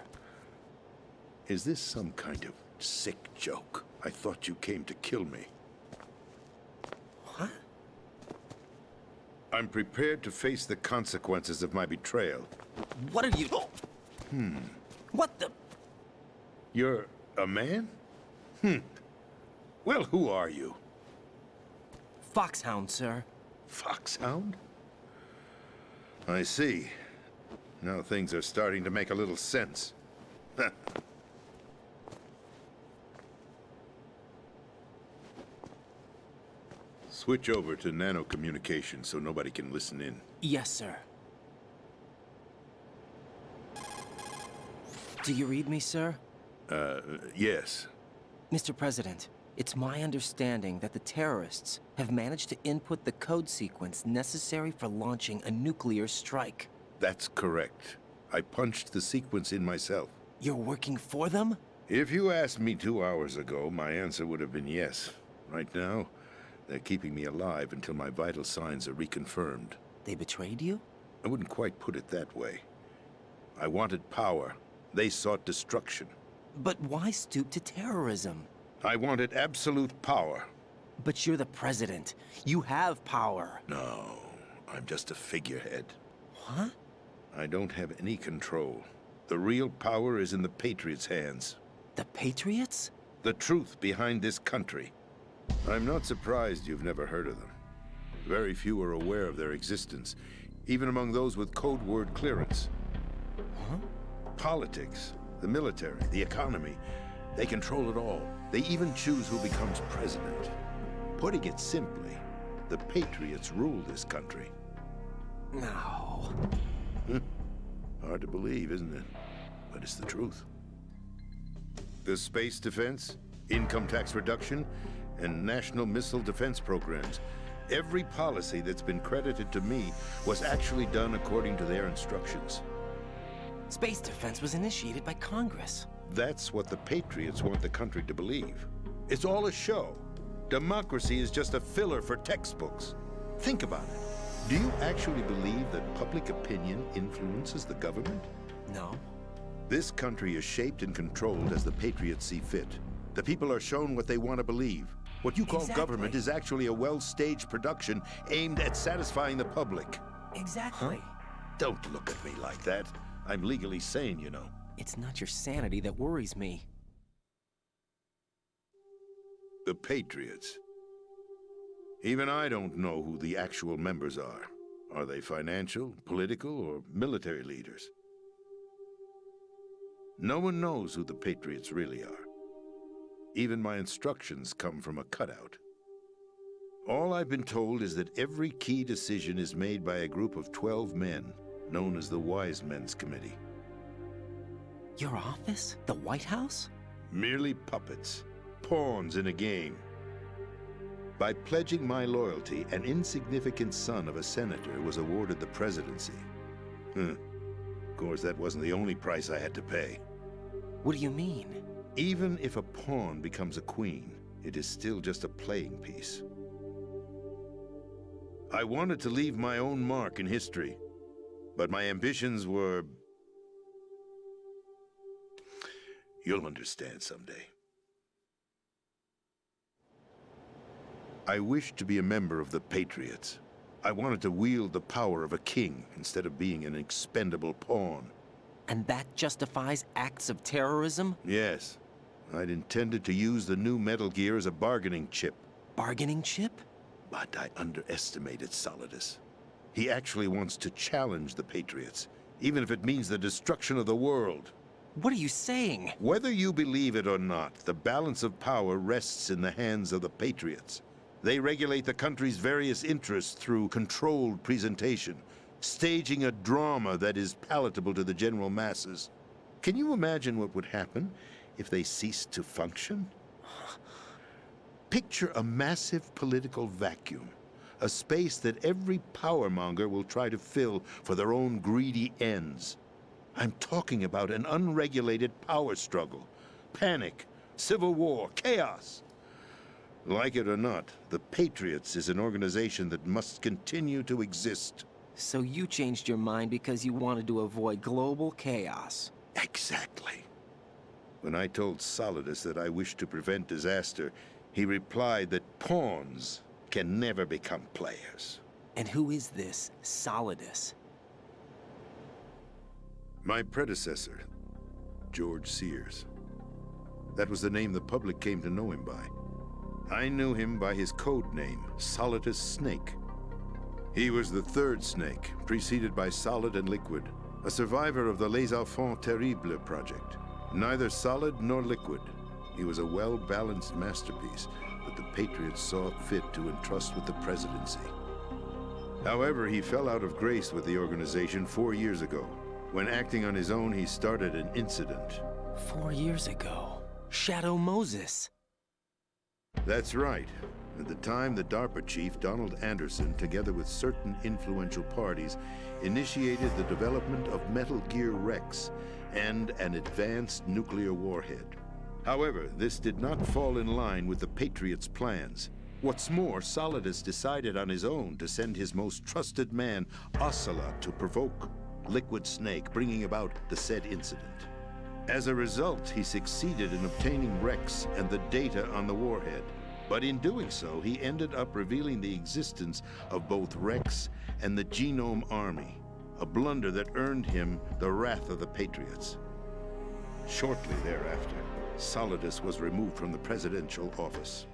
Is this some kind of sick joke? I thought you came to kill me. What? I'm prepared to face the consequences of my betrayal. What are you... What the... You're a man? Well, who are you? Foxhound, sir. Foxhound? I see. Now things are starting to make a little sense. Switch over to nano-communication so nobody can listen in. Yes, sir. Do you read me, sir? Yes. Mr. President, it's my understanding that the terrorists have managed to input the code sequence necessary for launching a nuclear strike. That's correct. I punched the sequence in myself. You're working for them? If you asked me 2 hours ago, my answer would have been yes. Right now, they're keeping me alive until my vital signs are reconfirmed. They betrayed you? I wouldn't quite put it that way. I wanted power. They sought destruction. But why stoop to terrorism? I wanted absolute power. But you're the president. You have power. No, I'm just a figurehead. What? I don't have any control. The real power is in the Patriots' hands. The Patriots? The truth behind this country. I'm not surprised you've never heard of them. Very few are aware of their existence, even among those with code word clearance. Huh? Politics, the military, the economy, they control it all. They even choose who becomes president. Putting it simply, the Patriots rule this country. No. Hard to believe, isn't it? But it's the truth. The space defense, income tax reduction, and national missile defense programs. Every policy that's been credited to me was actually done according to their instructions. Space defense was initiated by Congress. That's what the Patriots want the country to believe. It's all a show. Democracy is just a filler for textbooks. Think about it. Do you actually believe that public opinion influences the government? No. This country is shaped and controlled as the Patriots see fit. The people are shown what they want to believe. What you call government is actually a well-staged production aimed at satisfying the public. Exactly. Don't look at me like that. I'm legally sane, you know. It's not your sanity that worries me. The Patriots. Even I don't know who the actual members are. Are they financial, political, or military leaders? No one knows who the Patriots really are. Even my instructions come from a cutout. All I've been told is that every key decision is made by a group of 12 men, known as the Wise Men's Committee. Your office? The White House? Merely puppets, pawns in a game. By pledging my loyalty, an insignificant son of a senator was awarded the presidency. Of course, that wasn't the only price I had to pay. What do you mean? Even if a pawn becomes a queen, it is still just a playing piece. I wanted to leave my own mark in history, but my ambitions were... You'll understand someday. I wished to be a member of the Patriots. I wanted to wield the power of a king instead of being an expendable pawn. And that justifies acts of terrorism? Yes. I'd intended to use the new Metal Gear as a bargaining chip. Bargaining chip? But I underestimated Solidus. He actually wants to challenge the Patriots, even if it means the destruction of the world. What are you saying? Whether you believe it or not, the balance of power rests in the hands of the Patriots. They regulate the country's various interests through controlled presentation, staging a drama that is palatable to the general masses. Can you imagine what would happen if they ceased to function? Picture a massive political vacuum, a space that every powermonger will try to fill for their own greedy ends. I'm talking about an unregulated power struggle, panic, civil war, chaos. Like it or not, the Patriots is an organization that must continue to exist. So you changed your mind because you wanted to avoid global chaos. Exactly. When I told Solidus that I wished to prevent disaster, he replied that pawns can never become players. And who is this Solidus? My predecessor, George Sears. That was the name the public came to know him by. I knew him by his code name, Solidus Snake. He was the third Snake, preceded by Solid and Liquid, a survivor of the Les Enfants Terribles project. Neither solid nor liquid, he was a well-balanced masterpiece that the Patriots saw fit to entrust with the presidency. However, he fell out of grace with the organization 4 years ago. When acting on his own, he started an incident. 4 years ago? Shadow Moses. That's right. At the time, the DARPA chief, Donald Anderson, together with certain influential parties, initiated the development of Metal Gear Rex and an advanced nuclear warhead. However, this did not fall in line with the Patriots' plans. What's more, Solidus decided on his own to send his most trusted man, Ocelot, to provoke Liquid Snake, bringing about the said incident. As a result, he succeeded in obtaining Rex and the data on the warhead. But in doing so, he ended up revealing the existence of both Rex and the Genome Army, a blunder that earned him the wrath of the Patriots. Shortly thereafter, Solidus was removed from the presidential office.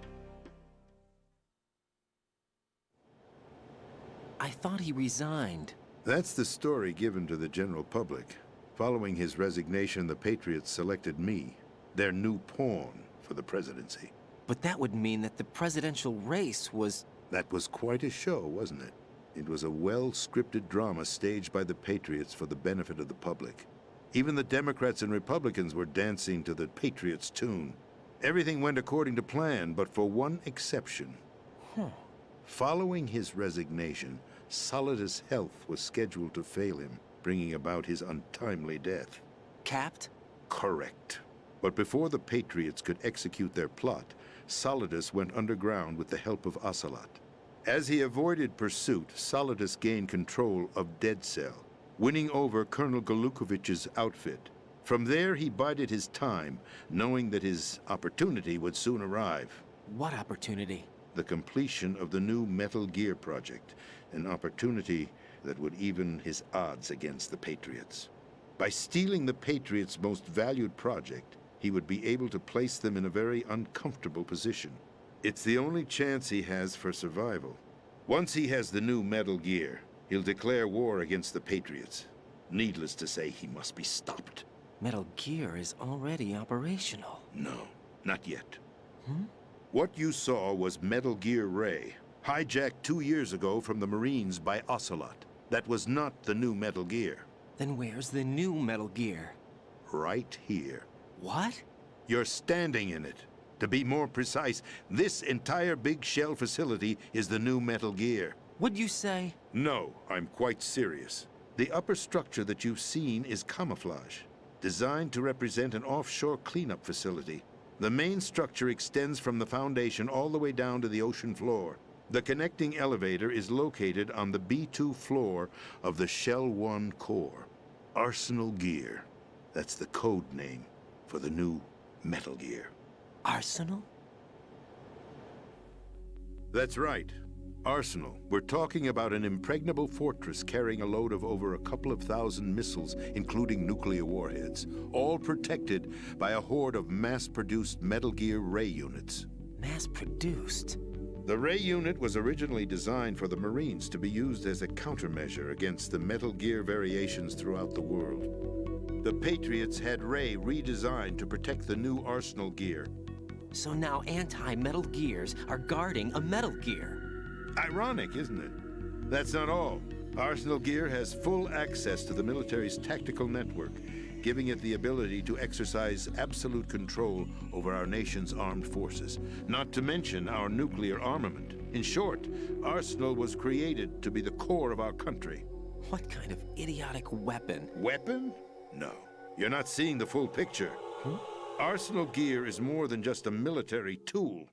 I thought he resigned. That's the story given to the general public. Following his resignation, the Patriots selected me, their new pawn, for the presidency. But that would mean that the presidential race was... That was quite a show, wasn't it? It was a well-scripted drama staged by the Patriots for the benefit of the public. Even the Democrats and Republicans were dancing to the Patriots' tune. Everything went according to plan, but for one exception. Following his resignation, Solidus' health was scheduled to fail him, bringing about his untimely death. Capped? Correct. But before the Patriots could execute their plot, Solidus went underground with the help of Ocelot. As he avoided pursuit, Solidus gained control of Dead Cell, winning over Colonel Golukovich's outfit. From there, he bided his time, knowing that his opportunity would soon arrive. What opportunity? The completion of the new Metal Gear project, an opportunity that would even his odds against the Patriots. By stealing the Patriots' most valued project, he would be able to place them in a very uncomfortable position. It's the only chance he has for survival. Once he has the new Metal Gear, he'll declare war against the Patriots. Needless to say, he must be stopped. Metal Gear is already operational. No, not yet. What you saw was Metal Gear Ray, hijacked 2 years ago from the Marines by Ocelot. That was not the new Metal Gear. Then where's the new Metal Gear? Right here. What? You're standing in it. To be more precise, this entire big shell facility is the new Metal Gear. What'd you say? No, I'm quite serious. The upper structure that you've seen is camouflage, designed to represent an offshore cleanup facility. The main structure extends from the foundation all the way down to the ocean floor. The connecting elevator is located on the B2 floor of the Shell 1 core. Arsenal Gear. That's the code name for the new Metal Gear. Arsenal? That's right. Arsenal. We're talking about an impregnable fortress carrying a load of over a couple of thousand missiles, including nuclear warheads, all protected by a horde of mass-produced Metal Gear Ray units. Mass-produced? The Ray unit was originally designed for the Marines to be used as a countermeasure against the Metal Gear variations throughout the world. The Patriots had Ray redesigned to protect the new Arsenal gear. So now anti-Metal Gears are guarding a Metal Gear. Ironic, isn't it? That's not all. Arsenal Gear has full access to the military's tactical network, giving it the ability to exercise absolute control over our nation's armed forces, not to mention our nuclear armament. In short, Arsenal was created to be the core of our country. What kind of idiotic weapon? Weapon? No. You're not seeing the full picture. Arsenal Gear is more than just a military tool.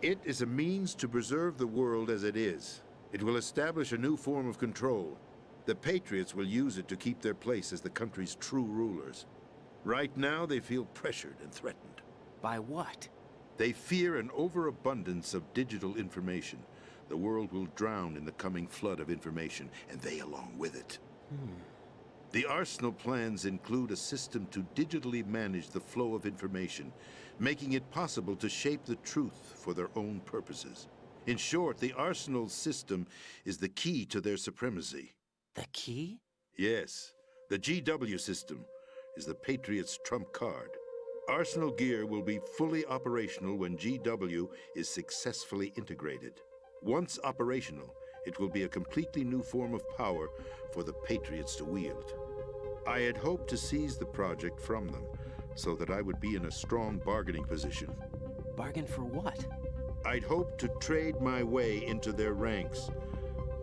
It is a means to preserve the world as it is. It will establish a new form of control. The Patriots will use it to keep their place as the country's true rulers. Right now, they feel pressured and threatened. By what? They fear an overabundance of digital information. The world will drown in the coming flood of information, and they along with it. The Arsenal plans include a system to digitally manage the flow of information, making it possible to shape the truth for their own purposes. In short, the Arsenal system is the key to their supremacy. The key? Yes. The GW system is the Patriots' trump card. Arsenal Gear will be fully operational when GW is successfully integrated. Once operational, it will be a completely new form of power for the Patriots to wield. I had hoped to seize the project from them, so that I would be in a strong bargaining position. Bargain for what? I'd hoped to trade my way into their ranks,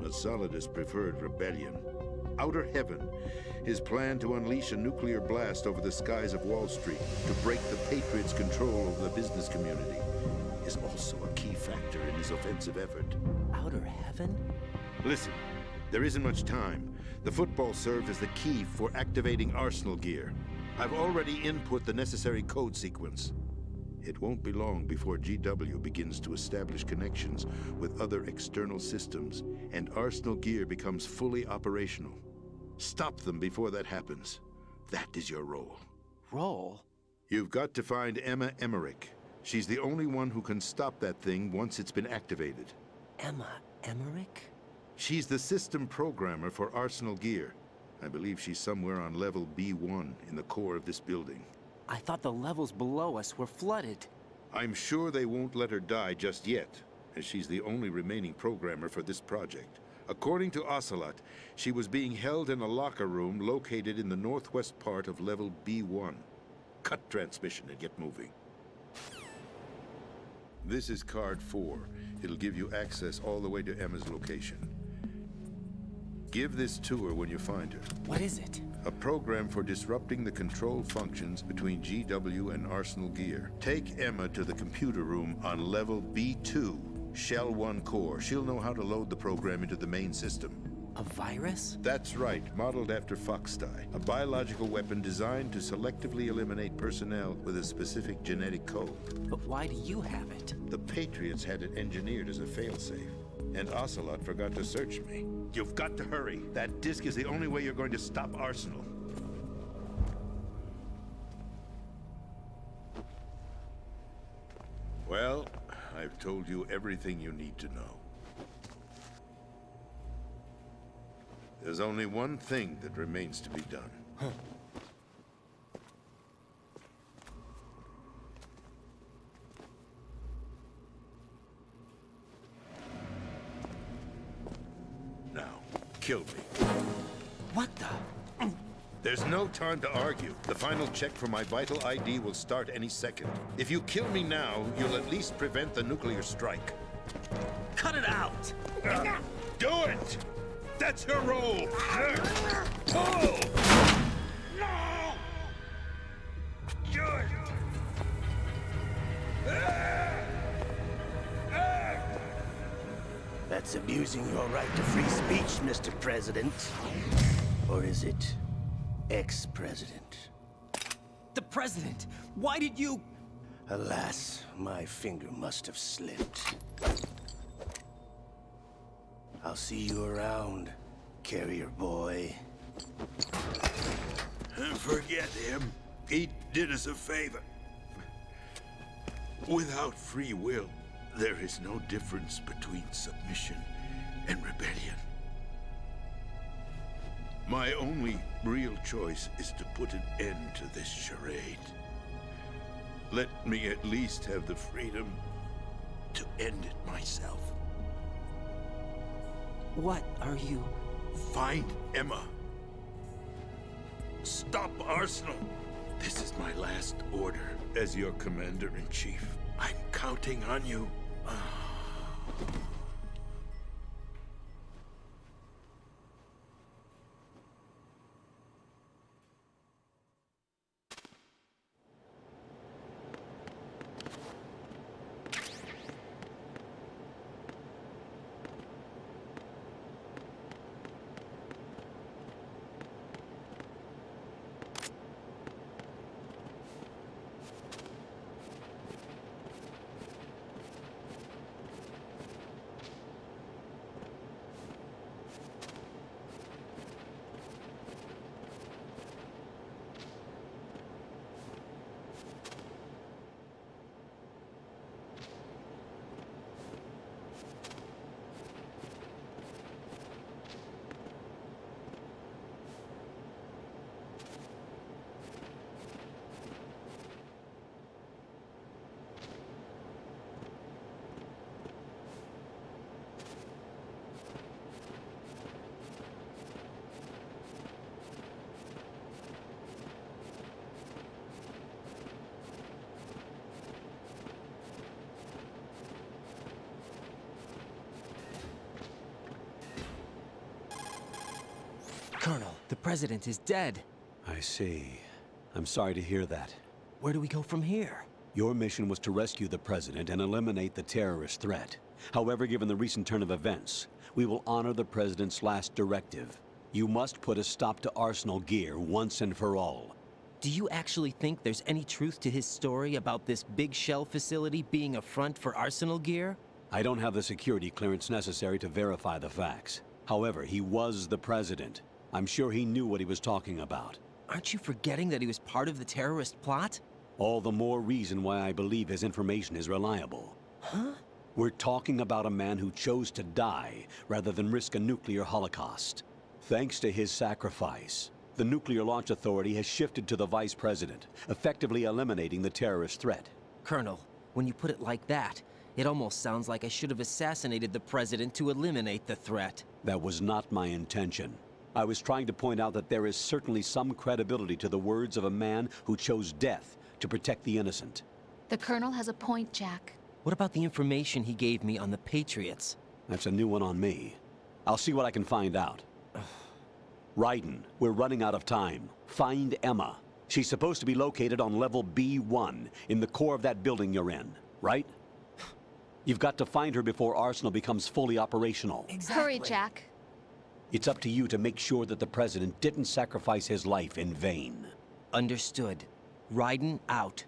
but Solidus preferred rebellion. Outer Heaven, his plan to unleash a nuclear blast over the skies of Wall Street to break the Patriots' control over the business community, is also a key factor in his offensive effort. Outer Heaven? Listen, there isn't much time. The football served as the key for activating Arsenal Gear. I've already input the necessary code sequence. It won't be long before GW begins to establish connections with other external systems, and Arsenal Gear becomes fully operational. Stop them before that happens. That is your role. Role? You've got to find Emma Emmerich. She's the only one who can stop that thing once it's been activated. Emma Emmerich? She's the system programmer for Arsenal Gear. I believe she's somewhere on level B1 in the core of this building. I thought the levels below us were flooded. I'm sure they won't let her die just yet, as she's the only remaining programmer for this project. According to Ocelot, she was being held in a locker room located in the northwest part of level B1. Cut transmission and get moving. This is card 4. It'll give you access all the way to Emma's location. Give this to her when you find her. What is it? A program for disrupting the control functions between GW and Arsenal Gear. Take Emma to the computer room on level B2, Shell 1 core. She'll know how to load the program into the main system. A virus? That's right, modeled after Foxdie. A biological weapon designed to selectively eliminate personnel with a specific genetic code. But why do you have it? The Patriots had it engineered as a failsafe. And Ocelot forgot to search me. You've got to hurry. That disk is the only way you're going to stop Arsenal. Well, I've told you everything you need to know. There's only one thing that remains to be done. Now, kill me. What the? There's no time to argue. The final check for my vital ID will start any second. If you kill me now, you'll at least prevent the nuclear strike. Cut it out! Do it! That's your role! Pull! No! Good! That's abusing your right to free speech, Mr. President. Or is it ex-president? The president! Why did you... Alas, my finger must have slipped. I'll see you around, carrier boy. Forget him. He did us a favor. Without free will, there is no difference between submission and rebellion. My only real choice is to put an end to this charade. Let me at least have the freedom to end it myself. What are you... Find Emma. Stop Arsenal. This is my last order as your commander-in-chief. I'm counting on you. Colonel, the president is dead. I see. I'm sorry to hear that. Where do we go from here? Your mission was to rescue the president and eliminate the terrorist threat. However, given the recent turn of events, we will honor the president's last directive. You must put a stop to Arsenal Gear once and for all. Do you actually think there's any truth to his story about this big shell facility being a front for Arsenal Gear? I don't have the security clearance necessary to verify the facts. However, he was the president. I'm sure he knew what he was talking about. Aren't you forgetting that he was part of the terrorist plot? All the more reason why I believe his information is reliable. Huh? We're talking about a man who chose to die rather than risk a nuclear holocaust. Thanks to his sacrifice, the Nuclear Launch Authority has shifted to the vice president, effectively eliminating the terrorist threat. Colonel, when you put it like that, it almost sounds like I should have assassinated the president to eliminate the threat. That was not my intention. I was trying to point out that there is certainly some credibility to the words of a man who chose death to protect the innocent. The Colonel has a point, Jack. What about the information he gave me on the Patriots? That's a new one on me. I'll see what I can find out. Raiden, we're running out of time. Find Emma. She's supposed to be located on level B1, in the core of that building you're in, right? You've got to find her before Arsenal becomes fully operational. Hurry, Jack. It's up to you to make sure that the president didn't sacrifice his life in vain. Understood. Raiden out.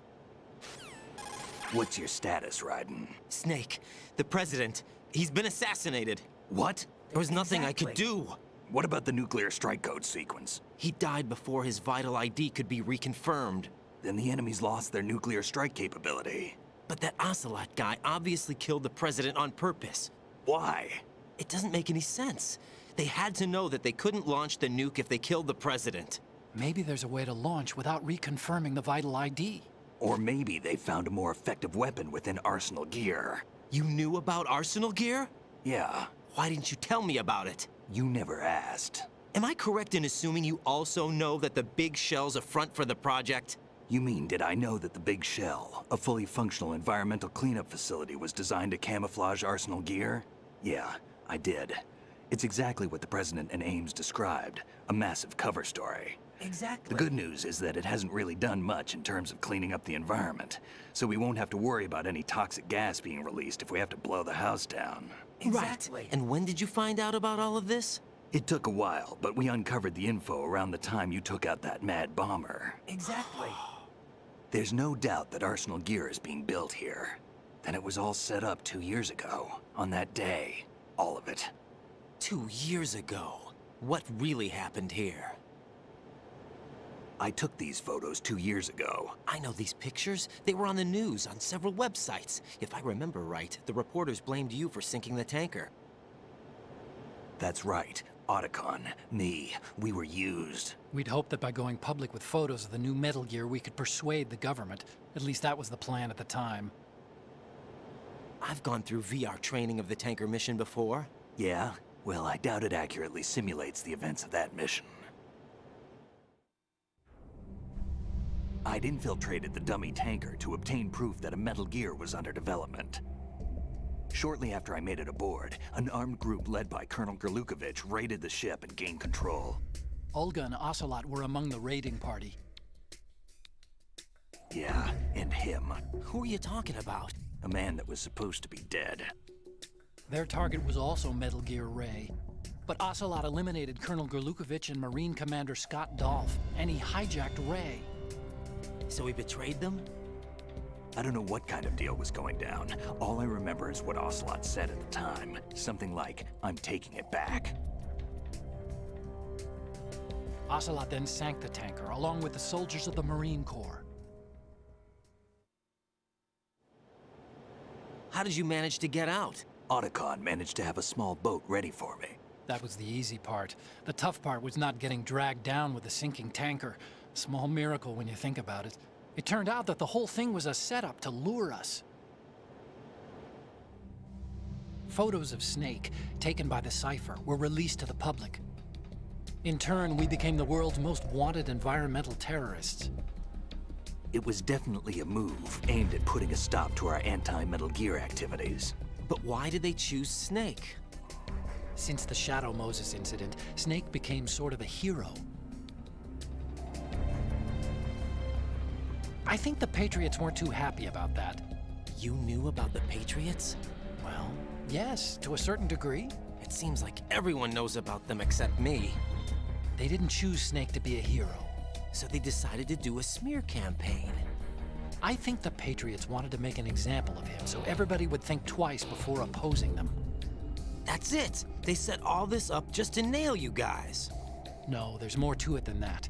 What's your status, Raiden? Snake, the president, he's been assassinated. What? There was nothing I could do. What about the nuclear strike code sequence? He died before his vital ID could be reconfirmed. Then the enemy's lost their nuclear strike capability. But that Ocelot guy obviously killed the president on purpose. Why? It doesn't make any sense. They had to know that they couldn't launch the nuke if they killed the president. Maybe there's a way to launch without reconfirming the vital ID. Or maybe they found a more effective weapon within Arsenal Gear. You knew about Arsenal Gear? Yeah. Why didn't you tell me about it? You never asked. Am I correct in assuming you also know that the Big Shell's a front for the project? You mean, did I know that the Big Shell, a fully functional environmental cleanup facility, was designed to camouflage Arsenal Gear? Yeah, I did. It's exactly what the President and Ames described, a massive cover story. Exactly. The good news is that it hasn't really done much in terms of cleaning up the environment, so we won't have to worry about any toxic gas being released if we have to blow the house down. Exactly. Right. And when did you find out about all of this? It took a while, but we uncovered the info around the time you took out that mad bomber. Exactly. There's no doubt that Arsenal gear is being built here. Then it was all set up 2 years ago, on that day. All of it. 2 years ago? What really happened here? I took these photos 2 years ago. I know these pictures. They were on the news, on several websites. If I remember right, the reporters blamed you for sinking the tanker. That's right. Otacon, me, we were used. We'd hoped that by going public with photos of the new Metal Gear, we could persuade the government. At least that was the plan at the time. I've gone through VR training of the tanker mission before. Yeah? Well, I doubt it accurately simulates the events of that mission. I'd infiltrated the dummy tanker to obtain proof that a Metal Gear was under development. Shortly after I made it aboard, an armed group led by Colonel Gerlukovich raided the ship and gained control. Olga and Ocelot were among the raiding party. Yeah, and him. Who are you talking about? A man that was supposed to be dead. Their target was also Metal Gear Ray. But Ocelot eliminated Colonel Gerlukovich and Marine Commander Scott Dolph, and he hijacked Ray. So he betrayed them? I don't know what kind of deal was going down. All I remember is what Ocelot said at the time. Something like, "I'm taking it back." Ocelot then sank the tanker, along with the soldiers of the Marine Corps. How did you manage to get out? Otacon managed to have a small boat ready for me. That was the easy part. The tough part was not getting dragged down with a sinking tanker. A small miracle when you think about it. It turned out that the whole thing was a setup to lure us. Photos of Snake, taken by the Cypher, were released to the public. In turn, we became the world's most wanted environmental terrorists. It was definitely a move aimed at putting a stop to our anti-Metal Gear activities. But why did they choose Snake? Since the Shadow Moses incident, Snake became sort of a hero. I think the Patriots weren't too happy about that. You knew about the Patriots? Well, yes, to a certain degree. It seems like everyone knows about them except me. They didn't choose Snake to be a hero. So they decided to do a smear campaign. I think the Patriots wanted to make an example of him so everybody would think twice before opposing them. That's it! They set all this up just to nail you guys. No, there's more to it than that.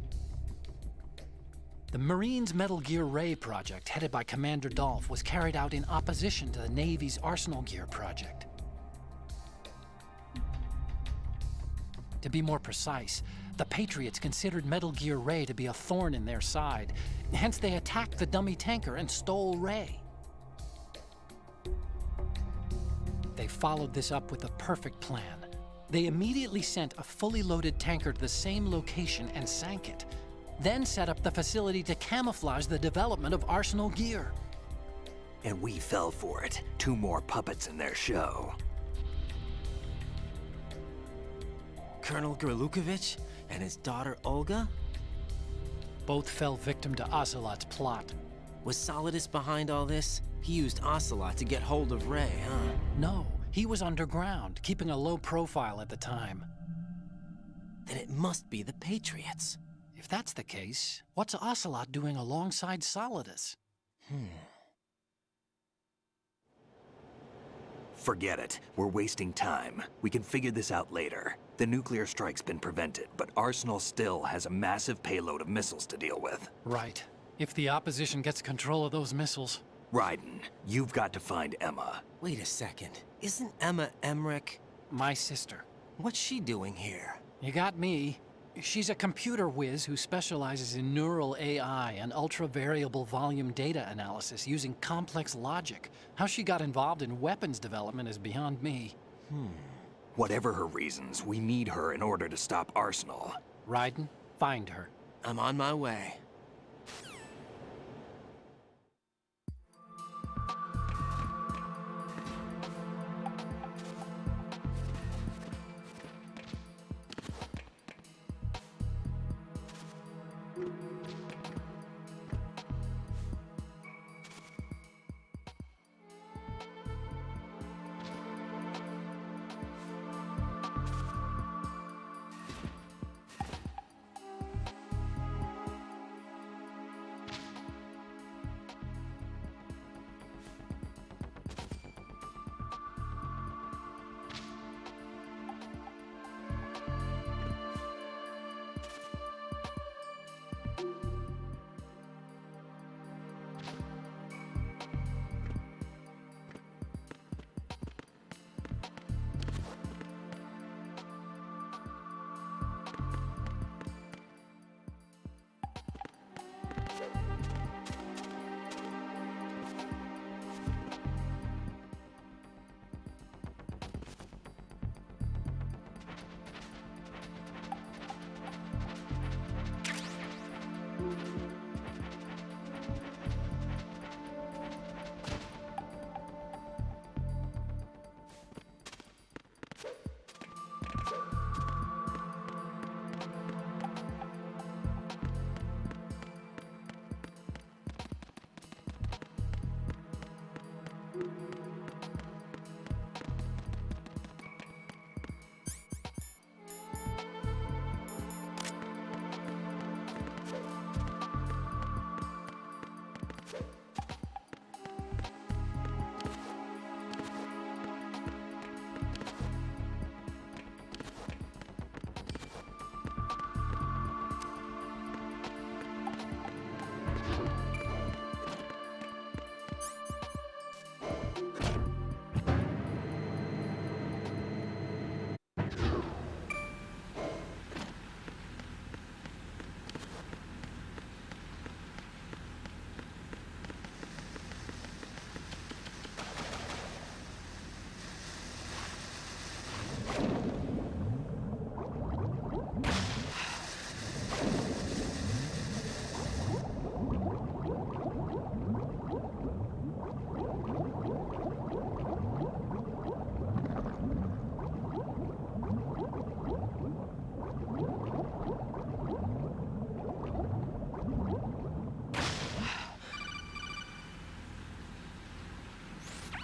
The Marines' Metal Gear Ray project, headed by Commander Dolph, was carried out in opposition to the Navy's Arsenal Gear project. To be more precise, the Patriots considered Metal Gear Ray to be a thorn in their side. Hence, they attacked the dummy tanker and stole Ray. They followed this up with a perfect plan. They immediately sent a fully loaded tanker to the same location and sank it. Then set up the facility to camouflage the development of Arsenal Gear. And we fell for it. 2 more puppets in their show. Colonel Gerlukovich and his daughter Olga? Both fell victim to Ocelot's plot. Was Solidus behind all this? He used Ocelot to get hold of Ray, huh? No, he was underground, keeping a low profile at the time. Then it must be the Patriots. If that's the case, what's Ocelot doing alongside Solidus? Forget it. We're wasting time. We can figure this out later. The nuclear strike's been prevented, but Arsenal still has a massive payload of missiles to deal with. Right. If the opposition gets control of those missiles... Raiden, you've got to find Emma. Wait a second. Isn't Emma Emmerich... my sister? What's she doing here? You got me. She's a computer whiz who specializes in neural AI and ultra-variable volume data analysis using complex logic. How she got involved in weapons development is beyond me. Whatever her reasons, we need her in order to stop Arsenal. Raiden, find her. I'm on my way.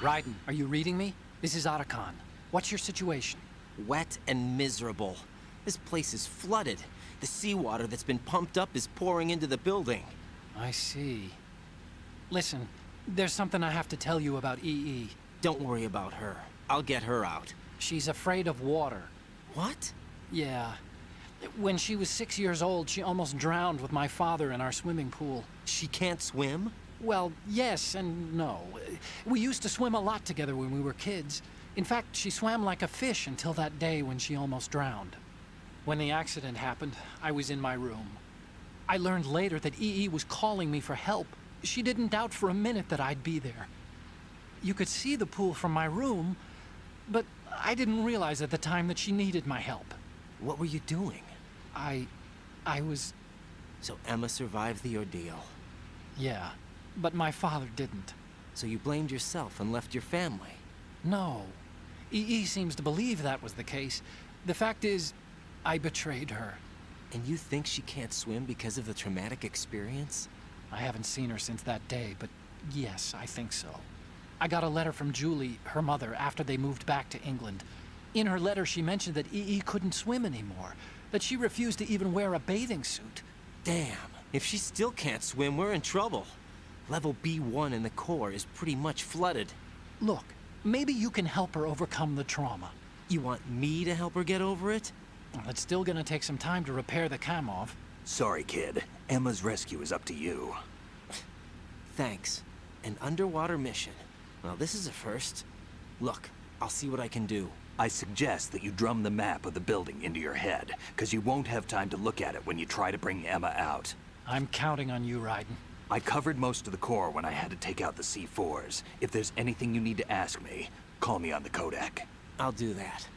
Raiden, are you reading me? This is Otacon. What's your situation? Wet and miserable. This place is flooded. The seawater that's been pumped up is pouring into the building. I see. Listen, there's something I have to tell you about EE. Don't worry about her. I'll get her out. She's afraid of water. What? Yeah. When she was 6 years old, she almost drowned with my father in our swimming pool. She can't swim? Well, yes and no. We used to swim a lot together when we were kids. In fact, she swam like a fish until that day when she almost drowned. When the accident happened, I was in my room. I learned later that EE was calling me for help. She didn't doubt for a minute that I'd be there. You could see the pool from my room, but I didn't realize at the time that she needed my help. What were you doing? I was... So Emma survived the ordeal. Yeah, but my father didn't. So you blamed yourself and left your family? No. EE seems to believe that was the case. The fact is, I betrayed her. And you think she can't swim because of the traumatic experience? I haven't seen her since that day, but yes, I think so. I got a letter from Julie, her mother, after they moved back to England. In her letter, she mentioned that EE couldn't swim anymore, that she refused to even wear a bathing suit. Damn, if she still can't swim, we're in trouble. Level B1 in the core is pretty much flooded. Look, maybe you can help her overcome the trauma. You want me to help her get over it? Well, it's still gonna take some time to repair the Kamov. Sorry, kid. Emma's rescue is up to you. Thanks. An underwater mission. Well, this is a first. Look, I'll see what I can do. I suggest that you drum the map of the building into your head, because you won't have time to look at it when you try to bring Emma out. I'm counting on you, Raiden. I covered most of the core when I had to take out the C4s. If there's anything you need to ask me, call me on the Kodak. I'll do that.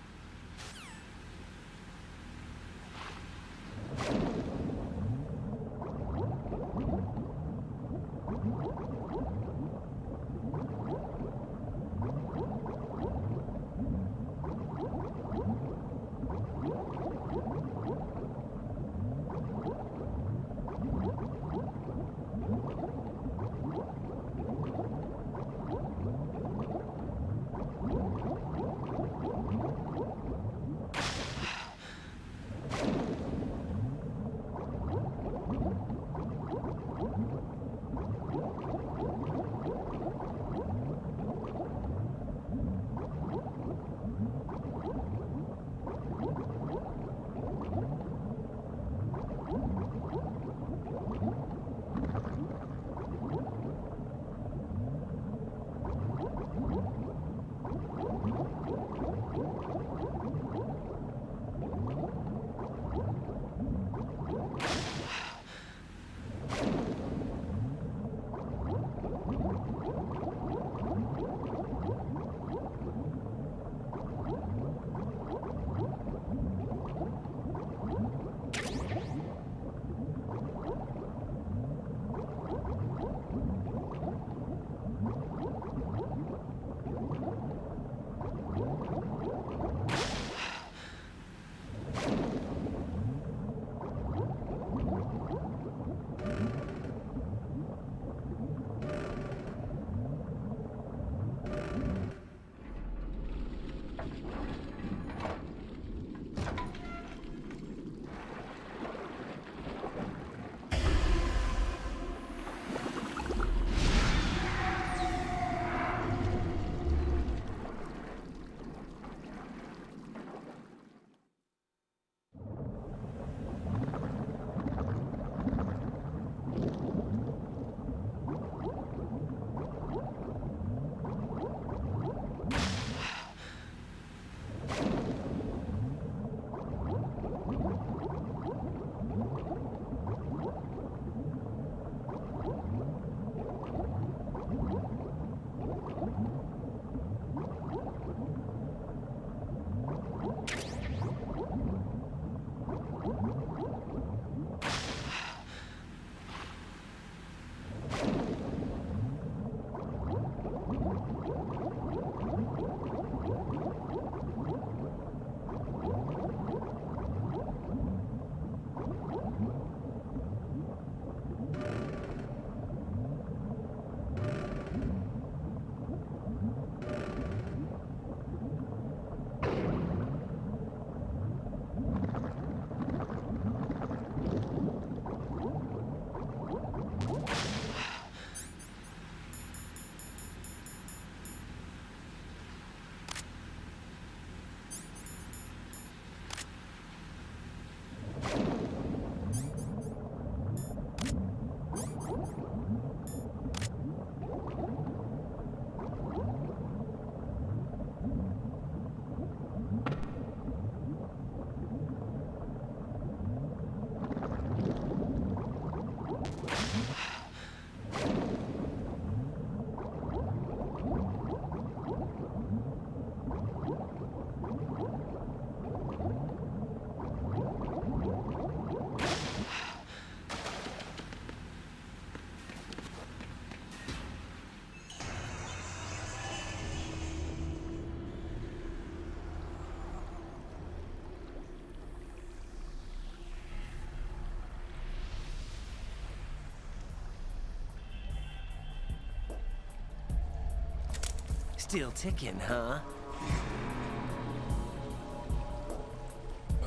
Still ticking, huh?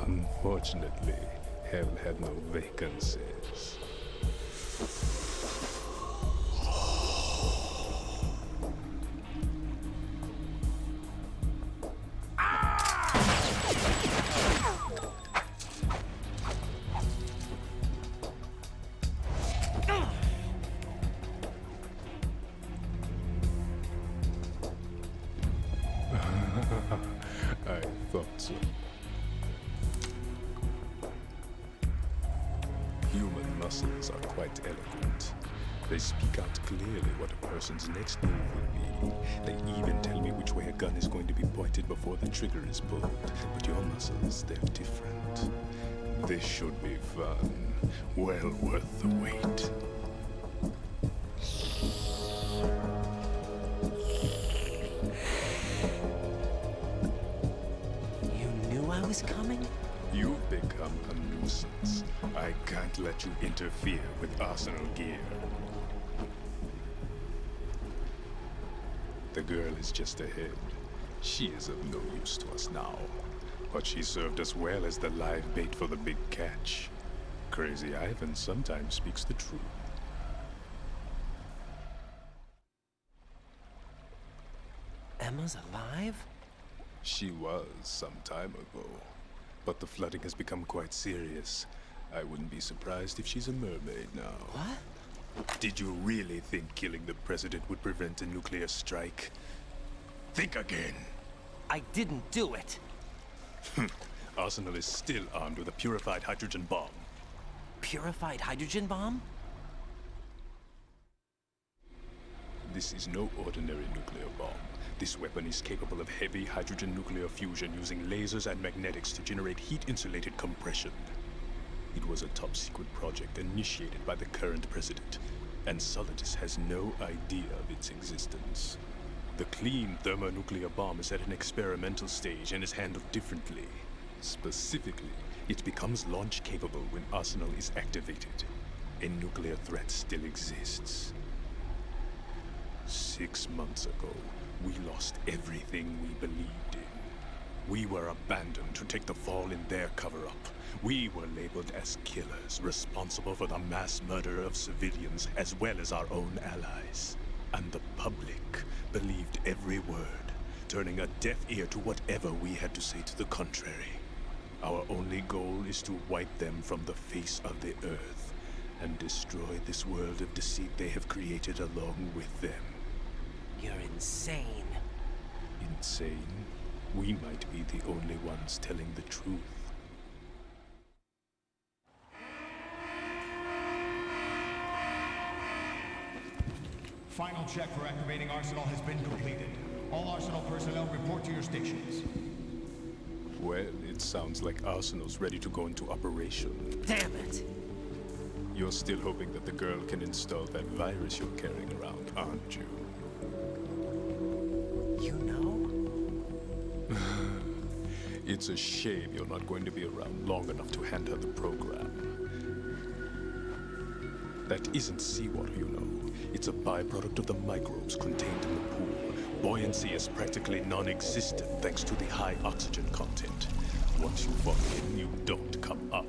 Unfortunately, hell had no vacancies. I thought so. Human muscles are quite eloquent. They speak out clearly what a person's next move will be. They even tell me which way a gun is going to be pointed before the trigger is pulled. But your muscles, they're different. This should be fun. Well worth the wait. You knew I was coming? You've become a nuisance. I can't let you interfere with Arsenal gear. The girl is just ahead. She is of no use to us now. But she served us well as the live bait for the big catch. Crazy Ivan sometimes speaks the truth. Emma's alive? She was some time ago. But the flooding has become quite serious. I wouldn't be surprised if she's a mermaid now. What? Did you really think killing the president would prevent a nuclear strike? Think again. I didn't do it. Arsenal is still armed with a purified hydrogen bomb. Purified hydrogen bomb? This is no ordinary nuclear bomb. This weapon is capable of heavy hydrogen nuclear fusion using lasers and magnetics to generate heat-insulated compression. It was a top-secret project initiated by the current president, and Solidus has no idea of its existence. The clean thermonuclear bomb is at an experimental stage and is handled differently. Specifically, it becomes launch-capable when Arsenal is activated. A nuclear threat still exists. 6 months ago, we lost everything we believed in. We were abandoned to take the fall in their cover-up. We were labeled as killers, responsible for the mass murder of civilians as well as our own allies. And the public believed every word, turning a deaf ear to whatever we had to say to the contrary. Our only goal is to wipe them from the face of the earth and destroy this world of deceit they have created along with them. You're insane. Insane? We might be the only ones telling the truth. Final check for activating Arsenal has been completed. All Arsenal personnel report to your stations. Well, it sounds like Arsenal's ready to go into operation. Damn it! You're still hoping that the girl can install that virus you're carrying around, aren't you? You know? It's a shame you're not going to be around long enough to hand her the program. That isn't seawater, you know. It's a byproduct of the microbes contained in the pool. Buoyancy is practically non-existent thanks to the high oxygen content. Once you fall in, you don't come up.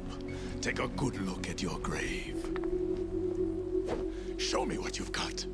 Take a good look at your grave. Show me what you've got.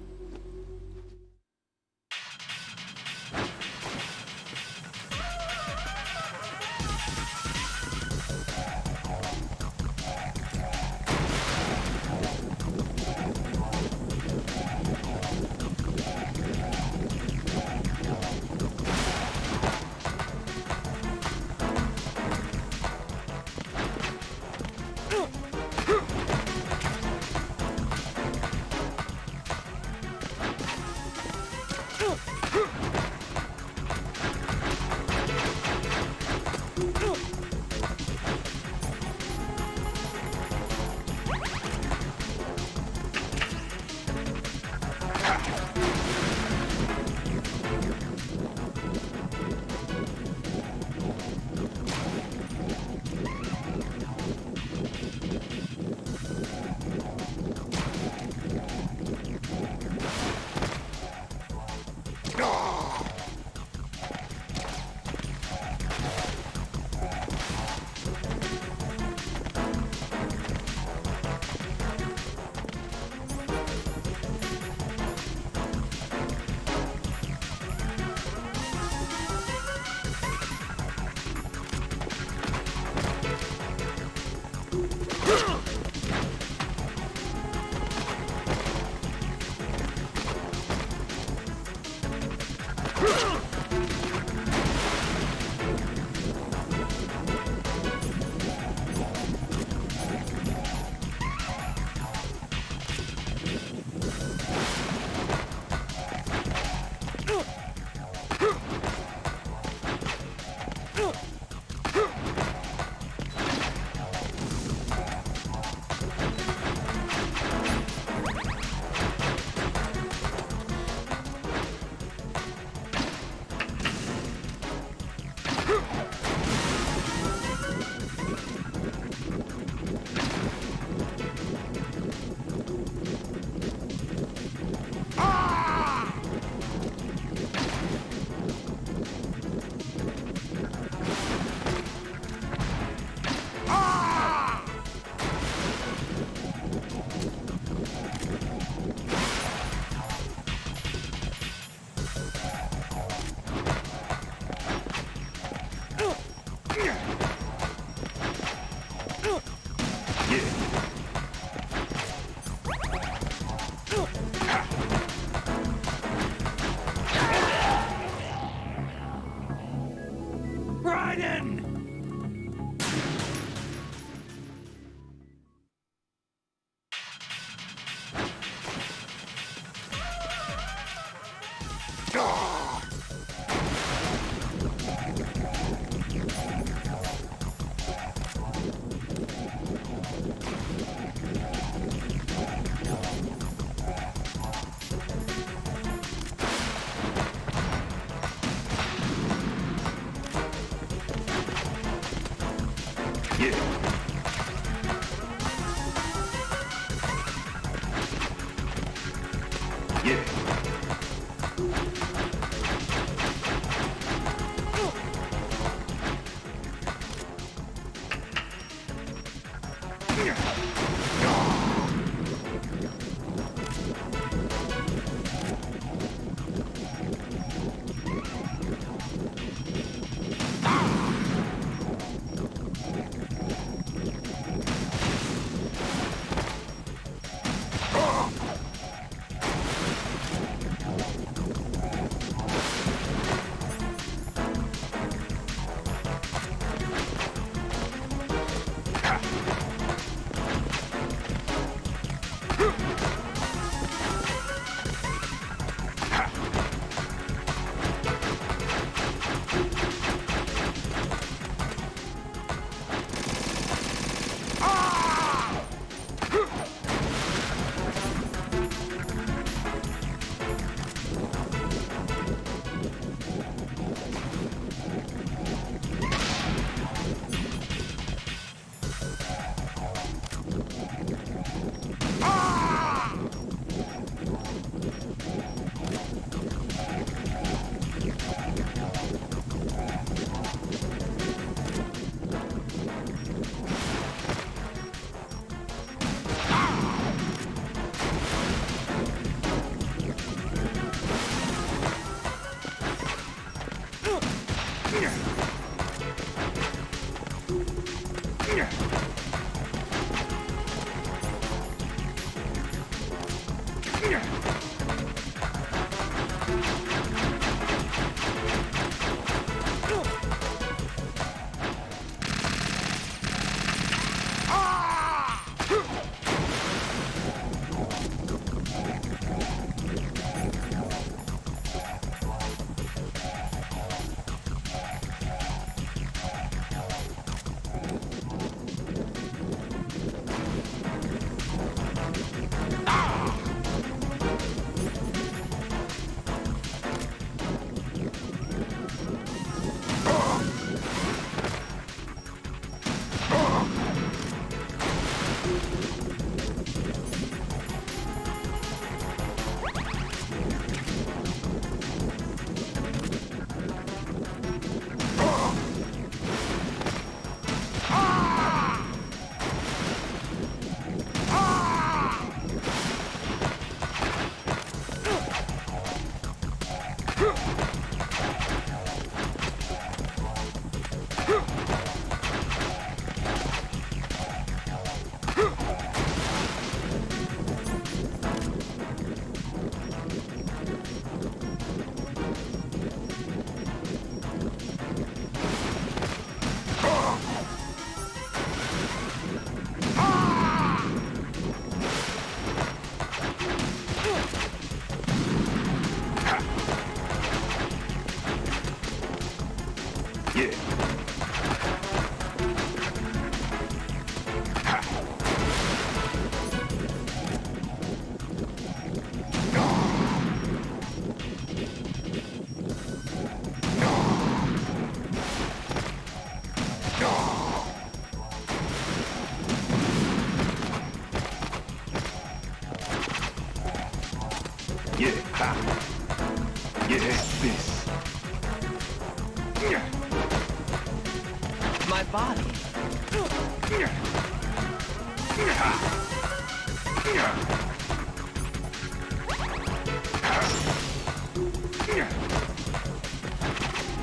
My body.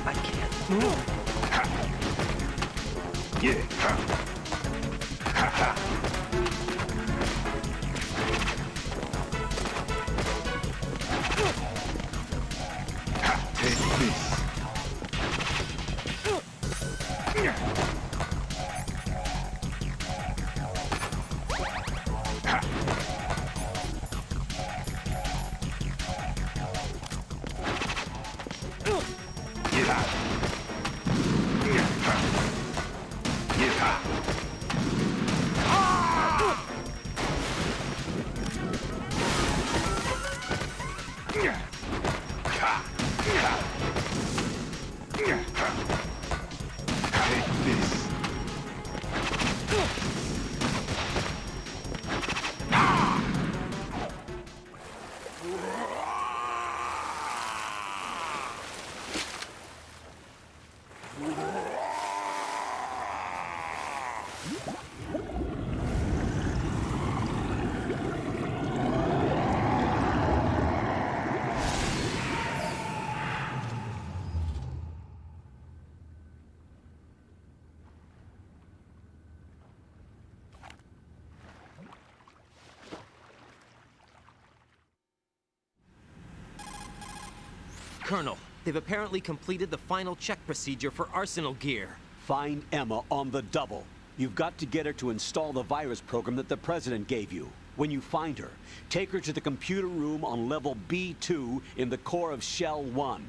I can't move. Colonel, they've apparently completed the final check procedure for arsenal gear. Find Emma on the double. You've got to get her to install the virus program that the President gave you. When you find her, take her to the computer room on level B2 in the core of Shell 1.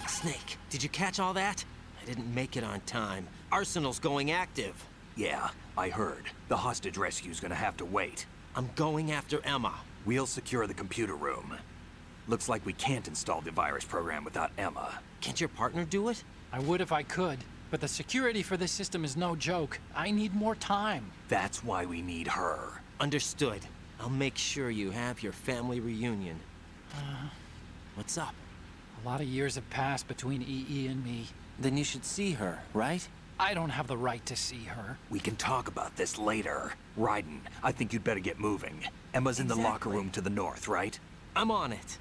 Snake, did you catch all that? I didn't make it on time. Arsenal's going active. Yeah, I heard. The hostage rescue's gonna have to wait. I'm going after Emma. We'll secure the computer room. Looks like we can't install the virus program without Emma. Can't your partner do it? I would if I could, but the security for this system is no joke. I need more time. That's why we need her. Understood. I'll make sure you have your family reunion. What's up? A lot of years have passed between EE and me. Then you should see her, right? I don't have the right to see her. We can talk about this later. Raiden, I think you'd better get moving. Emma's in the locker room to the north, right? I'm on it.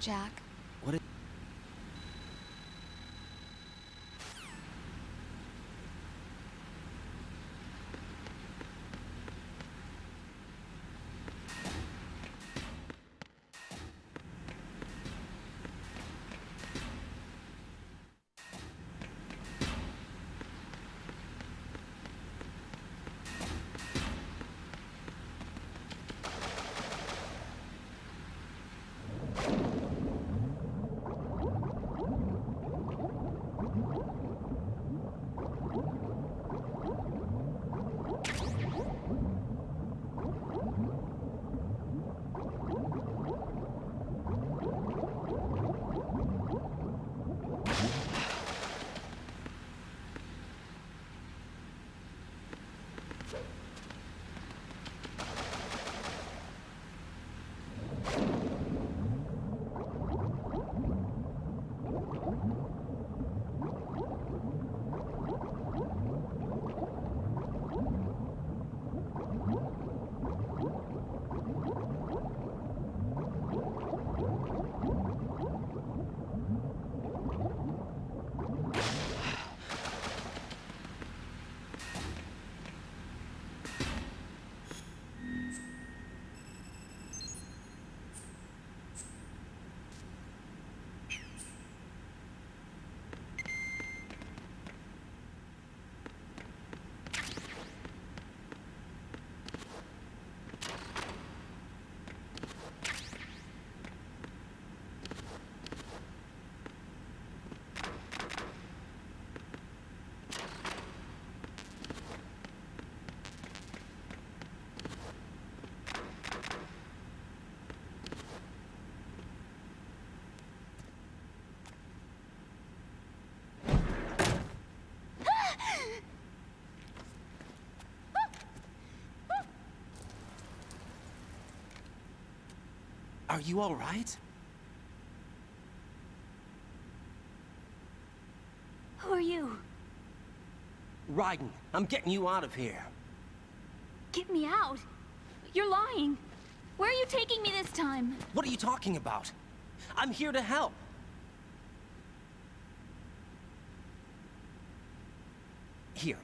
Jack? What is... Are you all right? Who are you? Raiden, I'm getting you out of here. Get me out? You're lying. Where are you taking me this time? What are you talking about? I'm here to help. Here,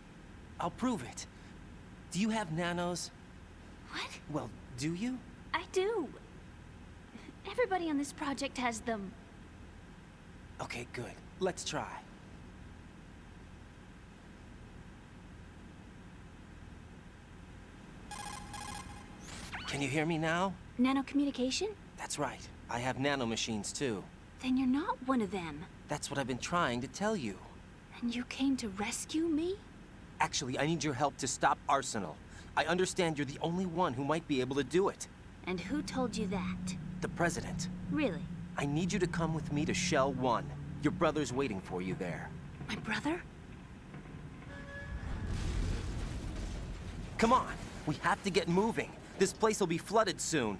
I'll prove it. Do you have nanos? What? Well, do you? I do. Everybody on this project has them. Okay, good. Let's try. Can you hear me now? Nanocommunication? That's right. I have nanomachines too. Then you're not one of them. That's what I've been trying to tell you. And you came to rescue me? Actually, I need your help to stop Arsenal. I understand you're the only one who might be able to do it. And who told you that? The President. Really? I need you to come with me to Shell 1. Your brother's waiting for you there. My brother? Come on! We have to get moving. This place will be flooded soon.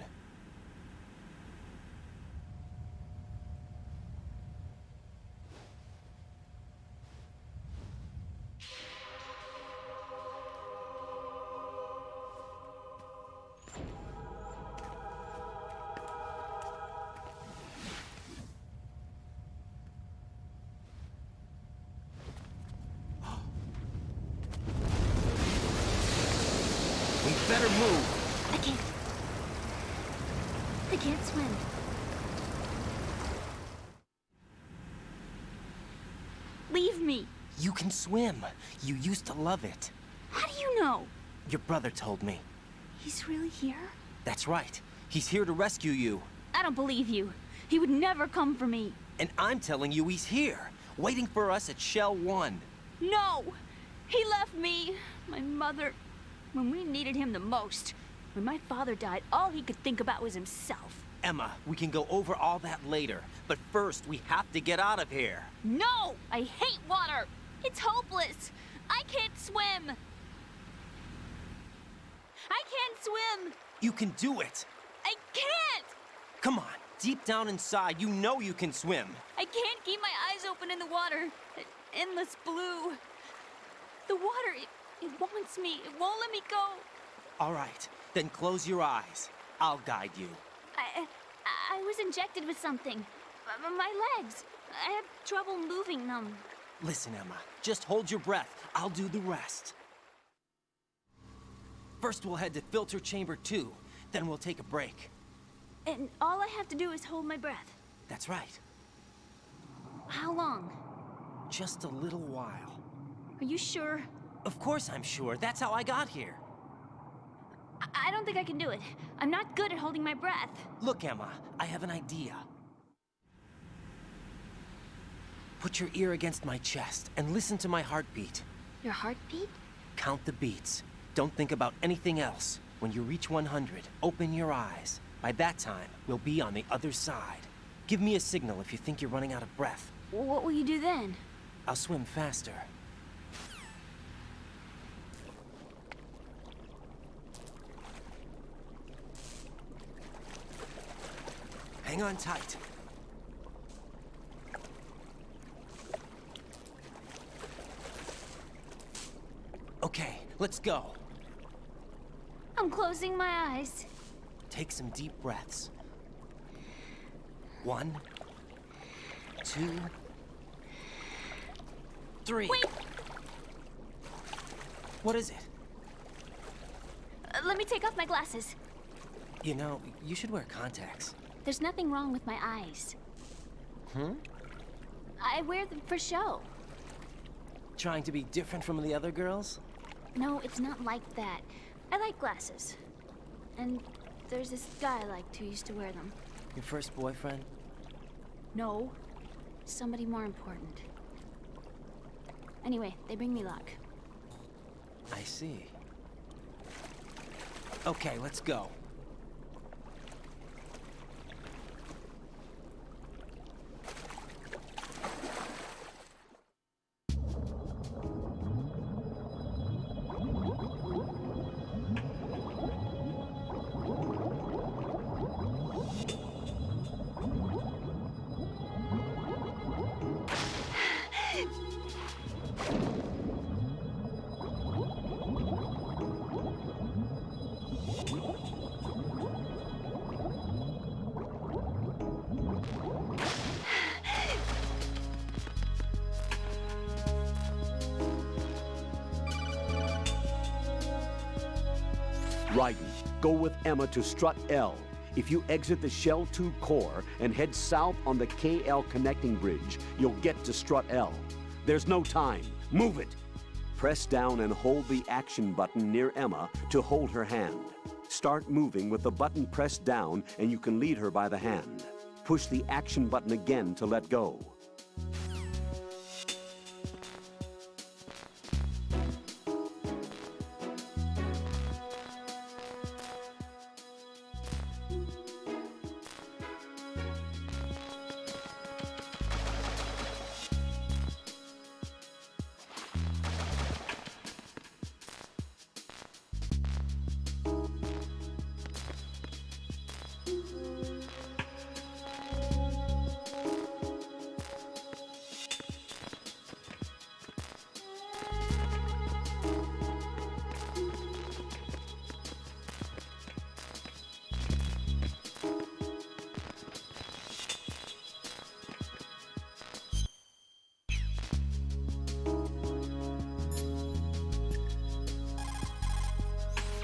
Better move. I can't swim. Leave me. You can swim. You used to love it. How do you know? Your brother told me. He's really here? That's right. He's here to rescue you. I don't believe you. He would never come for me. And I'm telling you he's here, waiting for us at Shell 1. No! He left me, my mother, when we needed him the most. When my father died, all he could think about was himself. Emma, we can go over all that later, but first we have to get out of here. No! I hate water! It's hopeless! I can't swim! I can't swim! You can do it! I can't! Come on, deep down inside, you know you can swim. I can't keep my eyes open in the water. Endless blue. The water, it wants me. It won't let me go. All right, then close your eyes. I'll guide you. I was injected with something. My legs. I have trouble moving them. Listen, Emma, just hold your breath. I'll do the rest. First, we'll head to filter chamber 2. Then we'll take a break. And all I have to do is hold my breath. That's right. How long? Just a little while. Are you sure? Of course I'm sure. That's how I got here. I don't think I can do it. I'm not good at holding my breath. Look, Emma, I have an idea. Put your ear against my chest and listen to my heartbeat. Your heartbeat? Count the beats. Don't think about anything else. When you reach 100, open your eyes. By that time, we'll be on the other side. Give me a signal if you think you're running out of breath. What will you do then? I'll swim faster. Hang on tight. Okay, let's go. I'm closing my eyes. Take some deep breaths. 1, 2, 3. Wait! What is it? Let me take off my glasses. You know, you should wear contacts. There's nothing wrong with my eyes. I wear them for show. Trying to be different from the other girls? No, it's not like that. I like glasses. And there's this guy I liked who used to wear them. Your first boyfriend? No. Somebody more important. Anyway, they bring me luck. I see. Okay, let's go. Raiden, go with Emma to Strut L. If you exit the Shell 2 core and head south on the KL connecting bridge, you'll get to Strut L. There's no time. Move it! Press down and hold the action button near Emma to hold her hand. Start moving with the button pressed down, and you can lead her by the hand. Push the action button again to let go.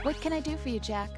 What can I do for you, Jack?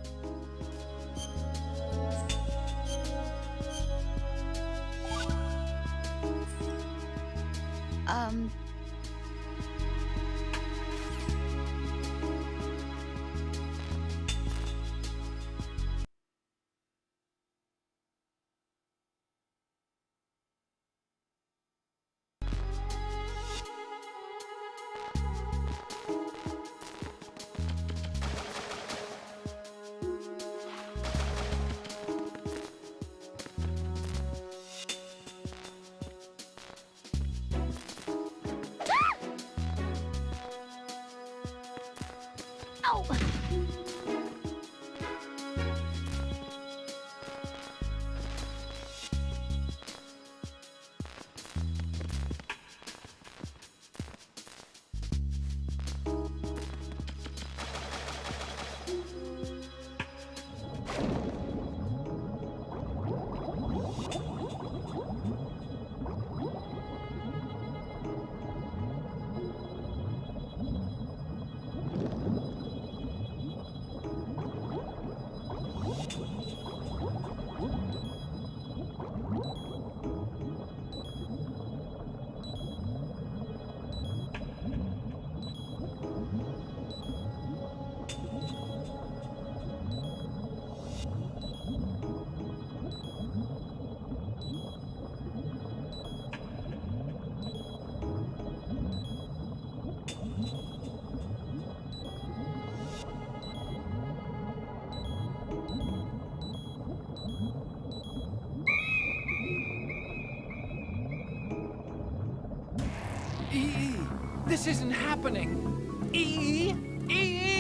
This isn't happening. E!